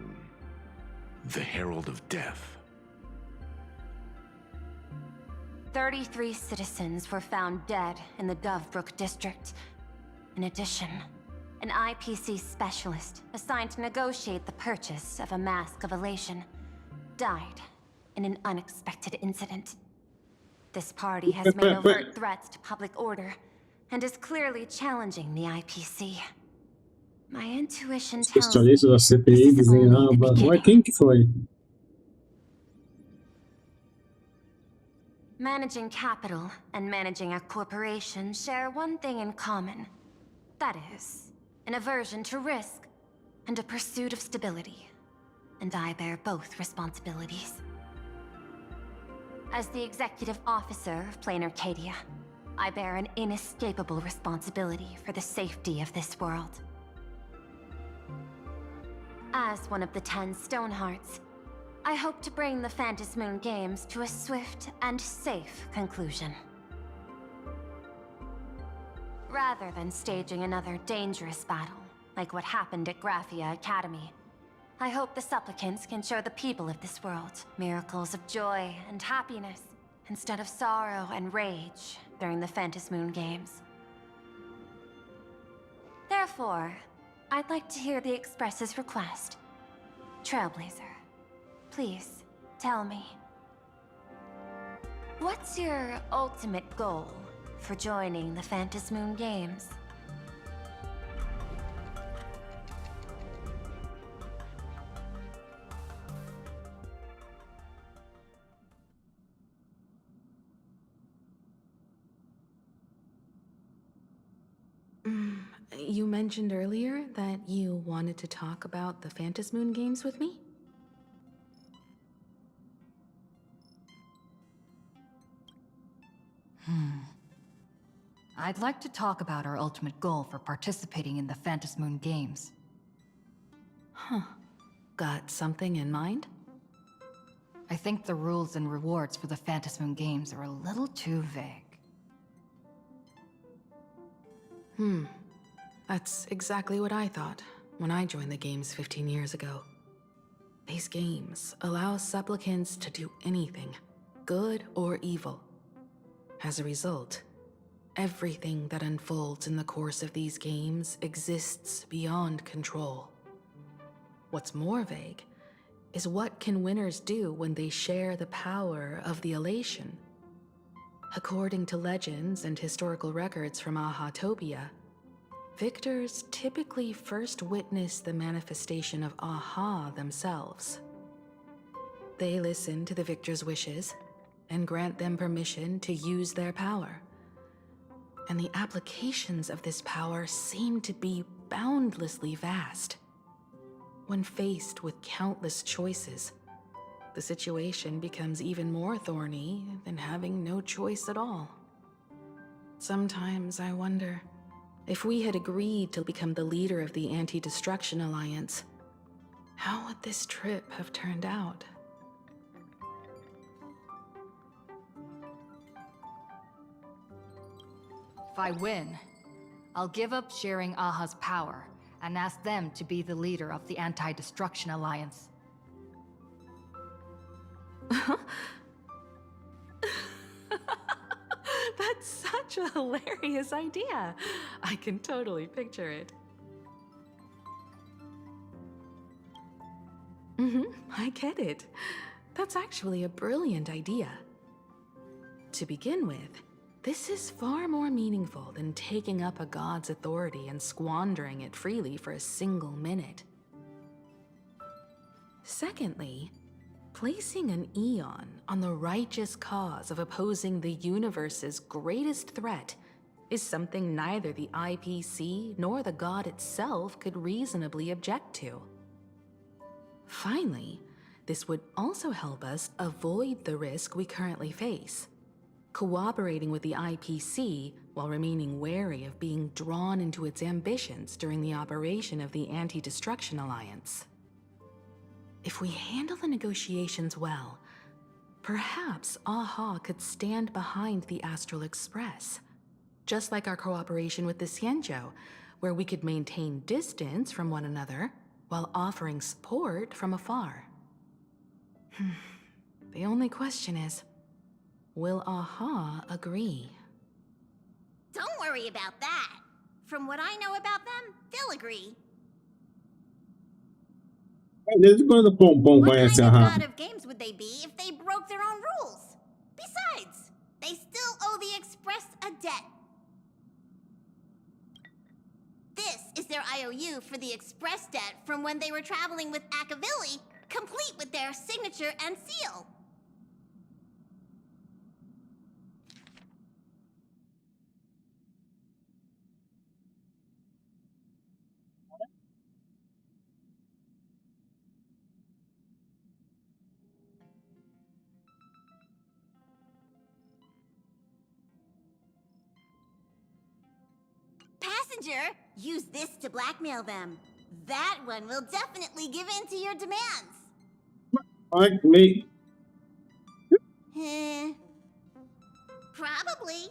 the Herald of Death? 33 citizens were found dead in the Dovebrook district. In addition, an IPC specialist assigned to negotiate the purchase of a mask of elation died in an unexpected incident. This party has made overt threats to public order and is clearly challenging the IPC. My intuition tells me Especialista da CPI desenhava. Ué, quem que foi? Managing capital and managing a corporation share one thing in common. That is, an aversion to risk and a pursuit of stability. And I bear both responsibilities. As the executive officer of Plain Arcadia, I bear an inescapable responsibility for the safety of this world. As one of the 10 Stonehearts, I hope to bring the Phantasmoon Games to a swift and safe conclusion. Rather than staging another dangerous battle, like what happened at Graphia Academy, I hope the supplicants can show the people of this world miracles of joy and happiness, instead of sorrow and rage during the Phantasmoon Games. Therefore, I'd like to hear the Express's request. Trailblazer, please, tell me. What's your ultimate goal for joining the Phantasmoon Games? You mentioned earlier that you wanted to talk about the Phantasmoon Games with me? I'd like to talk about our ultimate goal for participating in the Phantom Moon Games. Huh. Got something in mind? I think the rules and rewards for the Phantom Moon Games are a little too vague. That's exactly what I thought when I joined the games 15 years ago. These games allow supplicants to do anything, good or evil. As a result, everything that unfolds in the course of these games exists beyond control. What's more vague is what can winners do when they share the power of the elation. According to legends and historical records from Ahatopia, victors typically first witness the manifestation of Aha themselves. They listen to the victor's wishes and grant them permission to use their power. And the applications of this power seem to be boundlessly vast. When faced with countless choices, the situation becomes even more thorny than having no choice at all. Sometimes I wonder, if we had agreed to become the leader of the Anti-Destruction Alliance, how would this trip have turned out? If I win, I'll give up sharing Aha's power and ask them to be the leader of the Anti-Destruction Alliance. That's such a hilarious idea. I can totally picture it. I get it. That's actually a brilliant idea. To begin with, this is far more meaningful than taking up a god's authority and squandering it freely for a single minute. Secondly, placing an Eon on the righteous cause of opposing the universe's greatest threat is something neither the IPC nor the god itself could reasonably object to. Finally, this would also help us avoid the risk we currently face, cooperating with the IPC while remaining wary of being drawn into its ambitions during the operation of the Anti-Destruction Alliance. If we handle the negotiations well, perhaps Aha could stand behind the Astral Express, just like our cooperation with the Xianzhou, where we could maintain distance from one another while offering support from afar. The only question is, will Aha agree? Don't worry about that. From what I know about them, they'll agree. Desde quando o Pompom What conhece kind a of Rafa? god of games would they be if they broke their own rules? Besides, they still owe the Express a debt. This is their IOU for the Express debt from when they were traveling with Akavili, complete with their signature and seal. Passenger, use this to blackmail them. That one will definitely give in to your demands. Like me. Probably.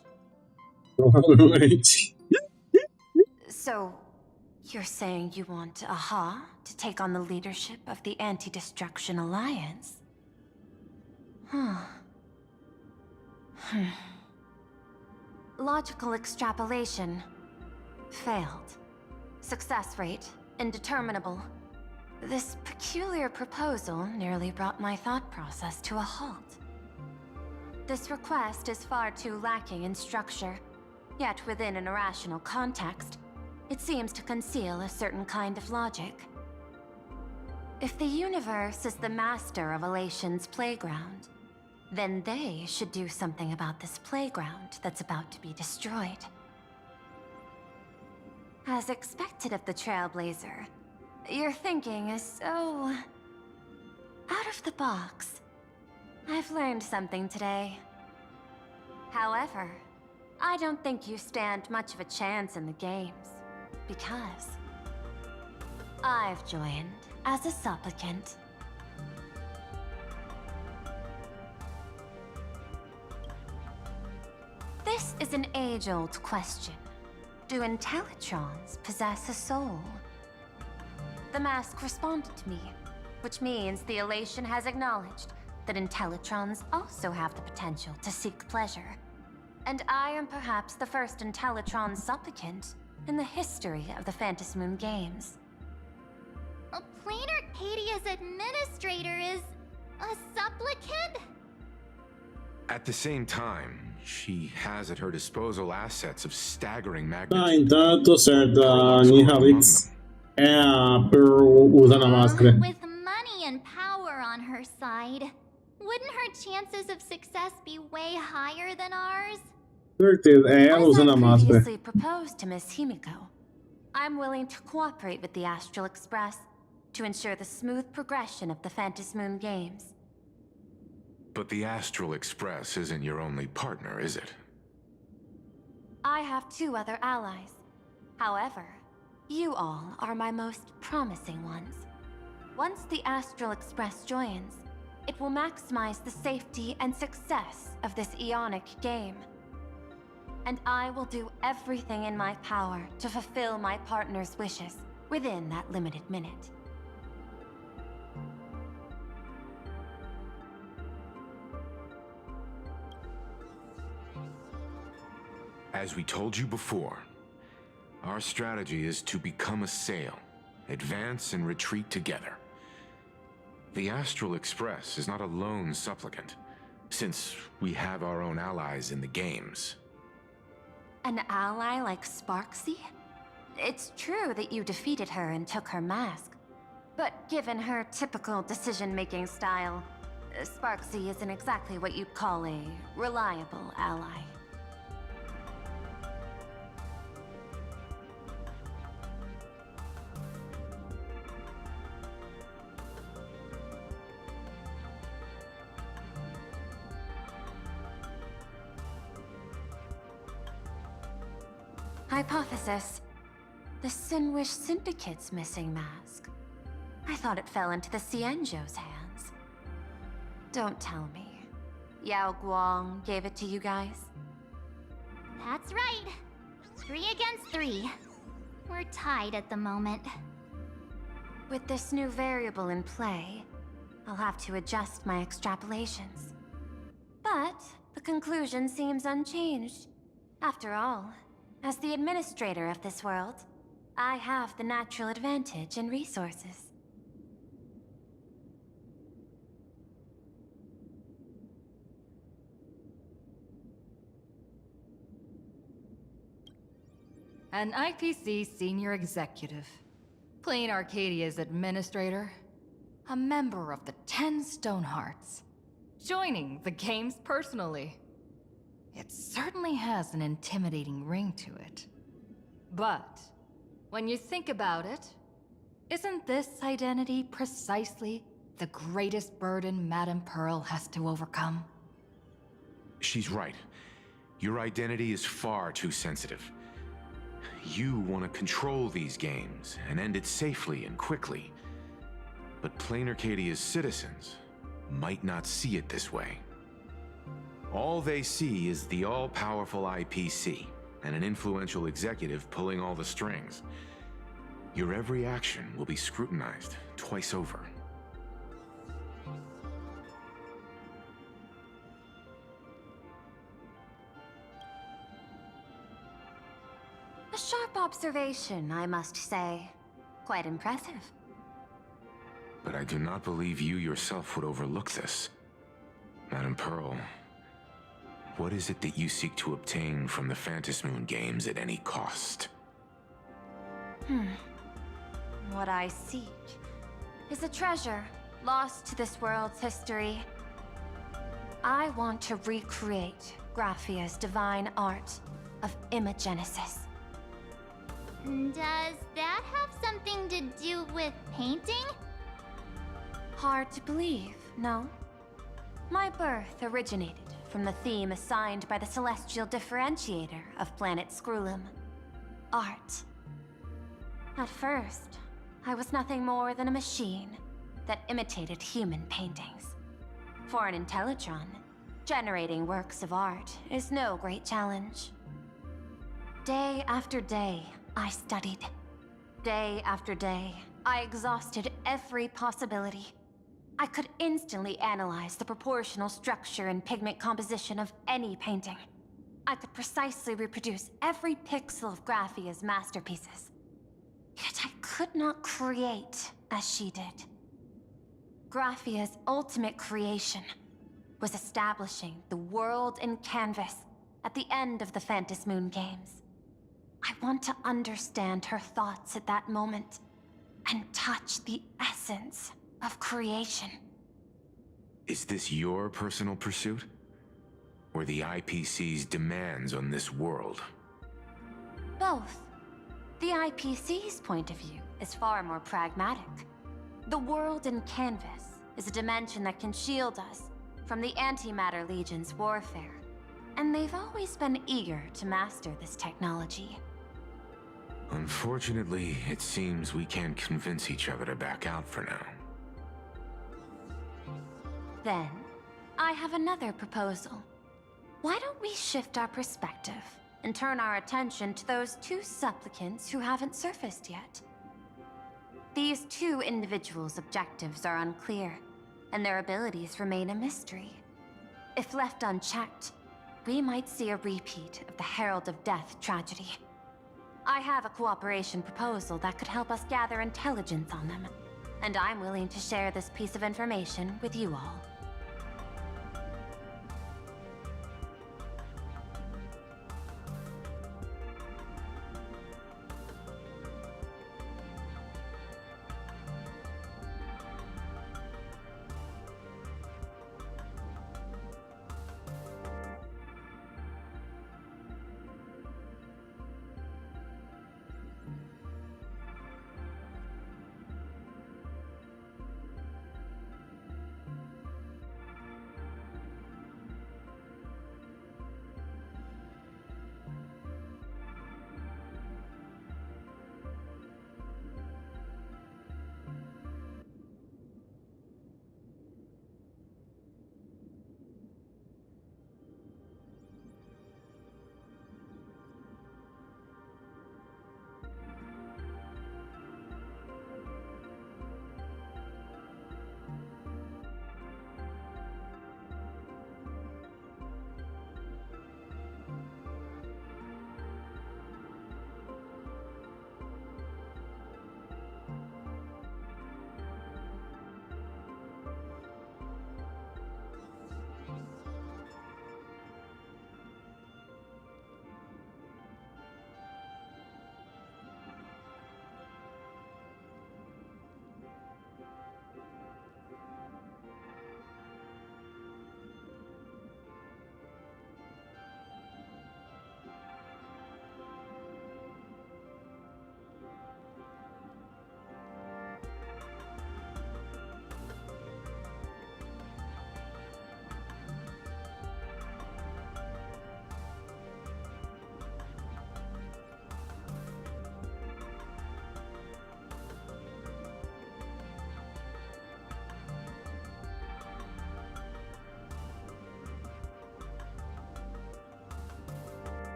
So, you're saying you want Aha to take on the leadership of the Anti-Destruction Alliance? Logical extrapolation. Failed. Success rate indeterminable. This peculiar proposal nearly brought my thought process to a halt. This request is far too lacking in structure, yet within an irrational context, it seems to conceal a certain kind of logic. If the universe is the master of Elation's playground, then they should do something about this playground that's about to be destroyed. As expected of the Trailblazer, your thinking is so out of the box. I've learned something today. However, I don't think you stand much of a chance in the games, because I've joined as a supplicant. This is an age-old question. Do Intellitrons possess a soul? The mask responded to me, which means the elation has acknowledged that Intellitrons also have the potential to seek pleasure. And I am perhaps the first Intellitron supplicant in the history of the Phantasmoon games. Plain Arcadia's administrator is a supplicant? At the same time, she has at her disposal assets of staggering Ah, magnitude. então eu tô certo. A Nihalix é a Pearl usando a máscara. With money and power on her side, wouldn't her chances of success be way higher than ours? Certeza, é ela usando a máscara. Previously proposed to Miss Himiko, I'm willing to cooperate with the Astral Express to ensure the smooth progression of the Phantasmoon games. But the Astral Express isn't your only partner, is it? I have 2 other allies. However, you all are my most promising ones. Once the Astral Express joins, it will maximize the safety and success of this Ionic game. And I will do everything in my power to fulfill my partner's wishes within that limited minute. As we told you before, our strategy is to become a sail, advance and retreat together. The Astral Express is not a lone supplicant, since we have our own allies in the games. An ally like Sparksy? It's true that you defeated her and took her mask. But given her typical decision-making style, Sparksy isn't exactly what you'd call a reliable ally. Hypothesis. The Sinwish Syndicate's missing mask. I thought it fell into the Cienjo's hands. Don't tell me. Yao Guang gave it to you guys? That's right. 3 against 3. We're tied at the moment. With this new variable in play, I'll have to adjust my extrapolations. But the conclusion seems unchanged. After all, as the administrator of this world, I have the natural advantage in resources. An IPC senior executive, Plain Arcadia's administrator, a member of the 10 Stonehearts, joining the games personally. It certainly has an intimidating ring to it. But when you think about it, isn't this identity precisely the greatest burden Madame Pearl has to overcome? She's right. Your identity is far too sensitive. You want to control these games and end it safely and quickly. But Plain Arcadia's citizens might not see it this way. All they see is the all-powerful IPC and an influential executive pulling all the strings. Your every action will be scrutinized twice over. A sharp observation, I must say. Quite impressive. But I do not believe you yourself would overlook this. Madame Pearl, what is it that you seek to obtain from the Phantasmoon games at any cost? What I seek is a treasure lost to this world's history. I want to recreate Graphia's divine art of imagenesis. Does that have something to do with painting? Hard to believe, no? My birth originated from the theme assigned by the celestial differentiator of planet Scrulum. Art. At first, I was nothing more than a machine that imitated human paintings. For an Intellitron, generating works of art is no great challenge. Day after day, I studied. Day after day, I exhausted every possibility. I could instantly analyze the proportional structure and pigment composition of any painting. I could precisely reproduce every pixel of Graphia's masterpieces. Yet I could not create as she did. Graphia's ultimate creation was establishing the world in canvas at the end of the Phantom Moon Games. I want to understand her thoughts at that moment and touch the essence of creation. Is this your personal pursuit? Or the IPC's demands on this world? Both. The IPC's point of view is far more pragmatic. The world in canvas is a dimension that can shield us from the Antimatter Legion's warfare, and they've always been eager to master this technology. Unfortunately, it seems we can't convince each other to back out for now. Then, I have another proposal. Why don't we shift our perspective and turn our attention to those two supplicants who haven't surfaced yet? These two individuals' objectives are unclear, and their abilities remain a mystery. If left unchecked, we might see a repeat of the Herald of Death tragedy. I have a cooperation proposal that could help us gather intelligence on them, and I'm willing to share this piece of information with you all.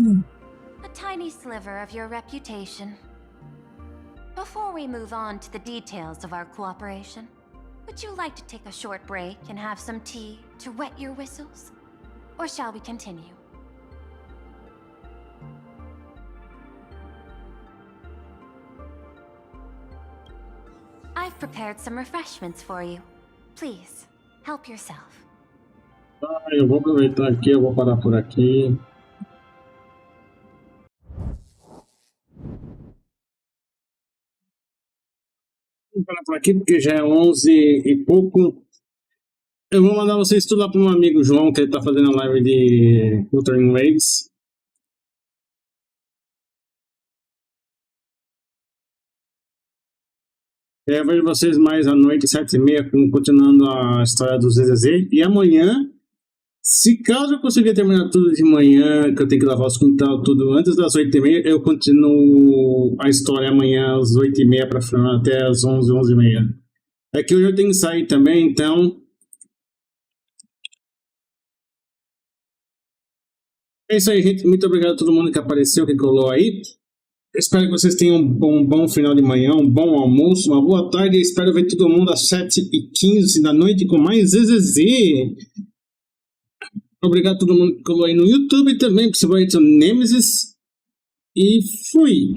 A tiny sliver of your reputation. Before we move on to the details of our cooperation, would you like to take a short break and have some tea to wet your whistles? Or shall we continue? I've prepared some refreshments for you. Please, help yourself. Eu vou aproveitar aqui, eu vou parar por aqui. Vou parar por aqui porque já é 11 e pouco. Eu vou mandar vocês tudo lá pro meu amigo João, que ele tá fazendo a live de Wuthering Waves. Eu vejo vocês mais à noite, 7h30, continuando a história do ZZZ. E amanhã, se caso eu conseguir terminar tudo de manhã, que eu tenho que lavar os quintal, tudo antes das 8h30, eu continuo a história amanhã às 8h30 para frente, até às 11, 11h30. É que hoje eu tenho que sair também, então... É isso aí, gente. Muito obrigado a todo mundo que apareceu, que colou aí. Espero que vocês tenham um bom final de manhã, um bom almoço, uma boa tarde. Espero ver todo mundo às 7h15 da noite com mais ZZZ. Obrigado a todo mundo que colou aí no YouTube também, principalmente o Nemesis. E fui!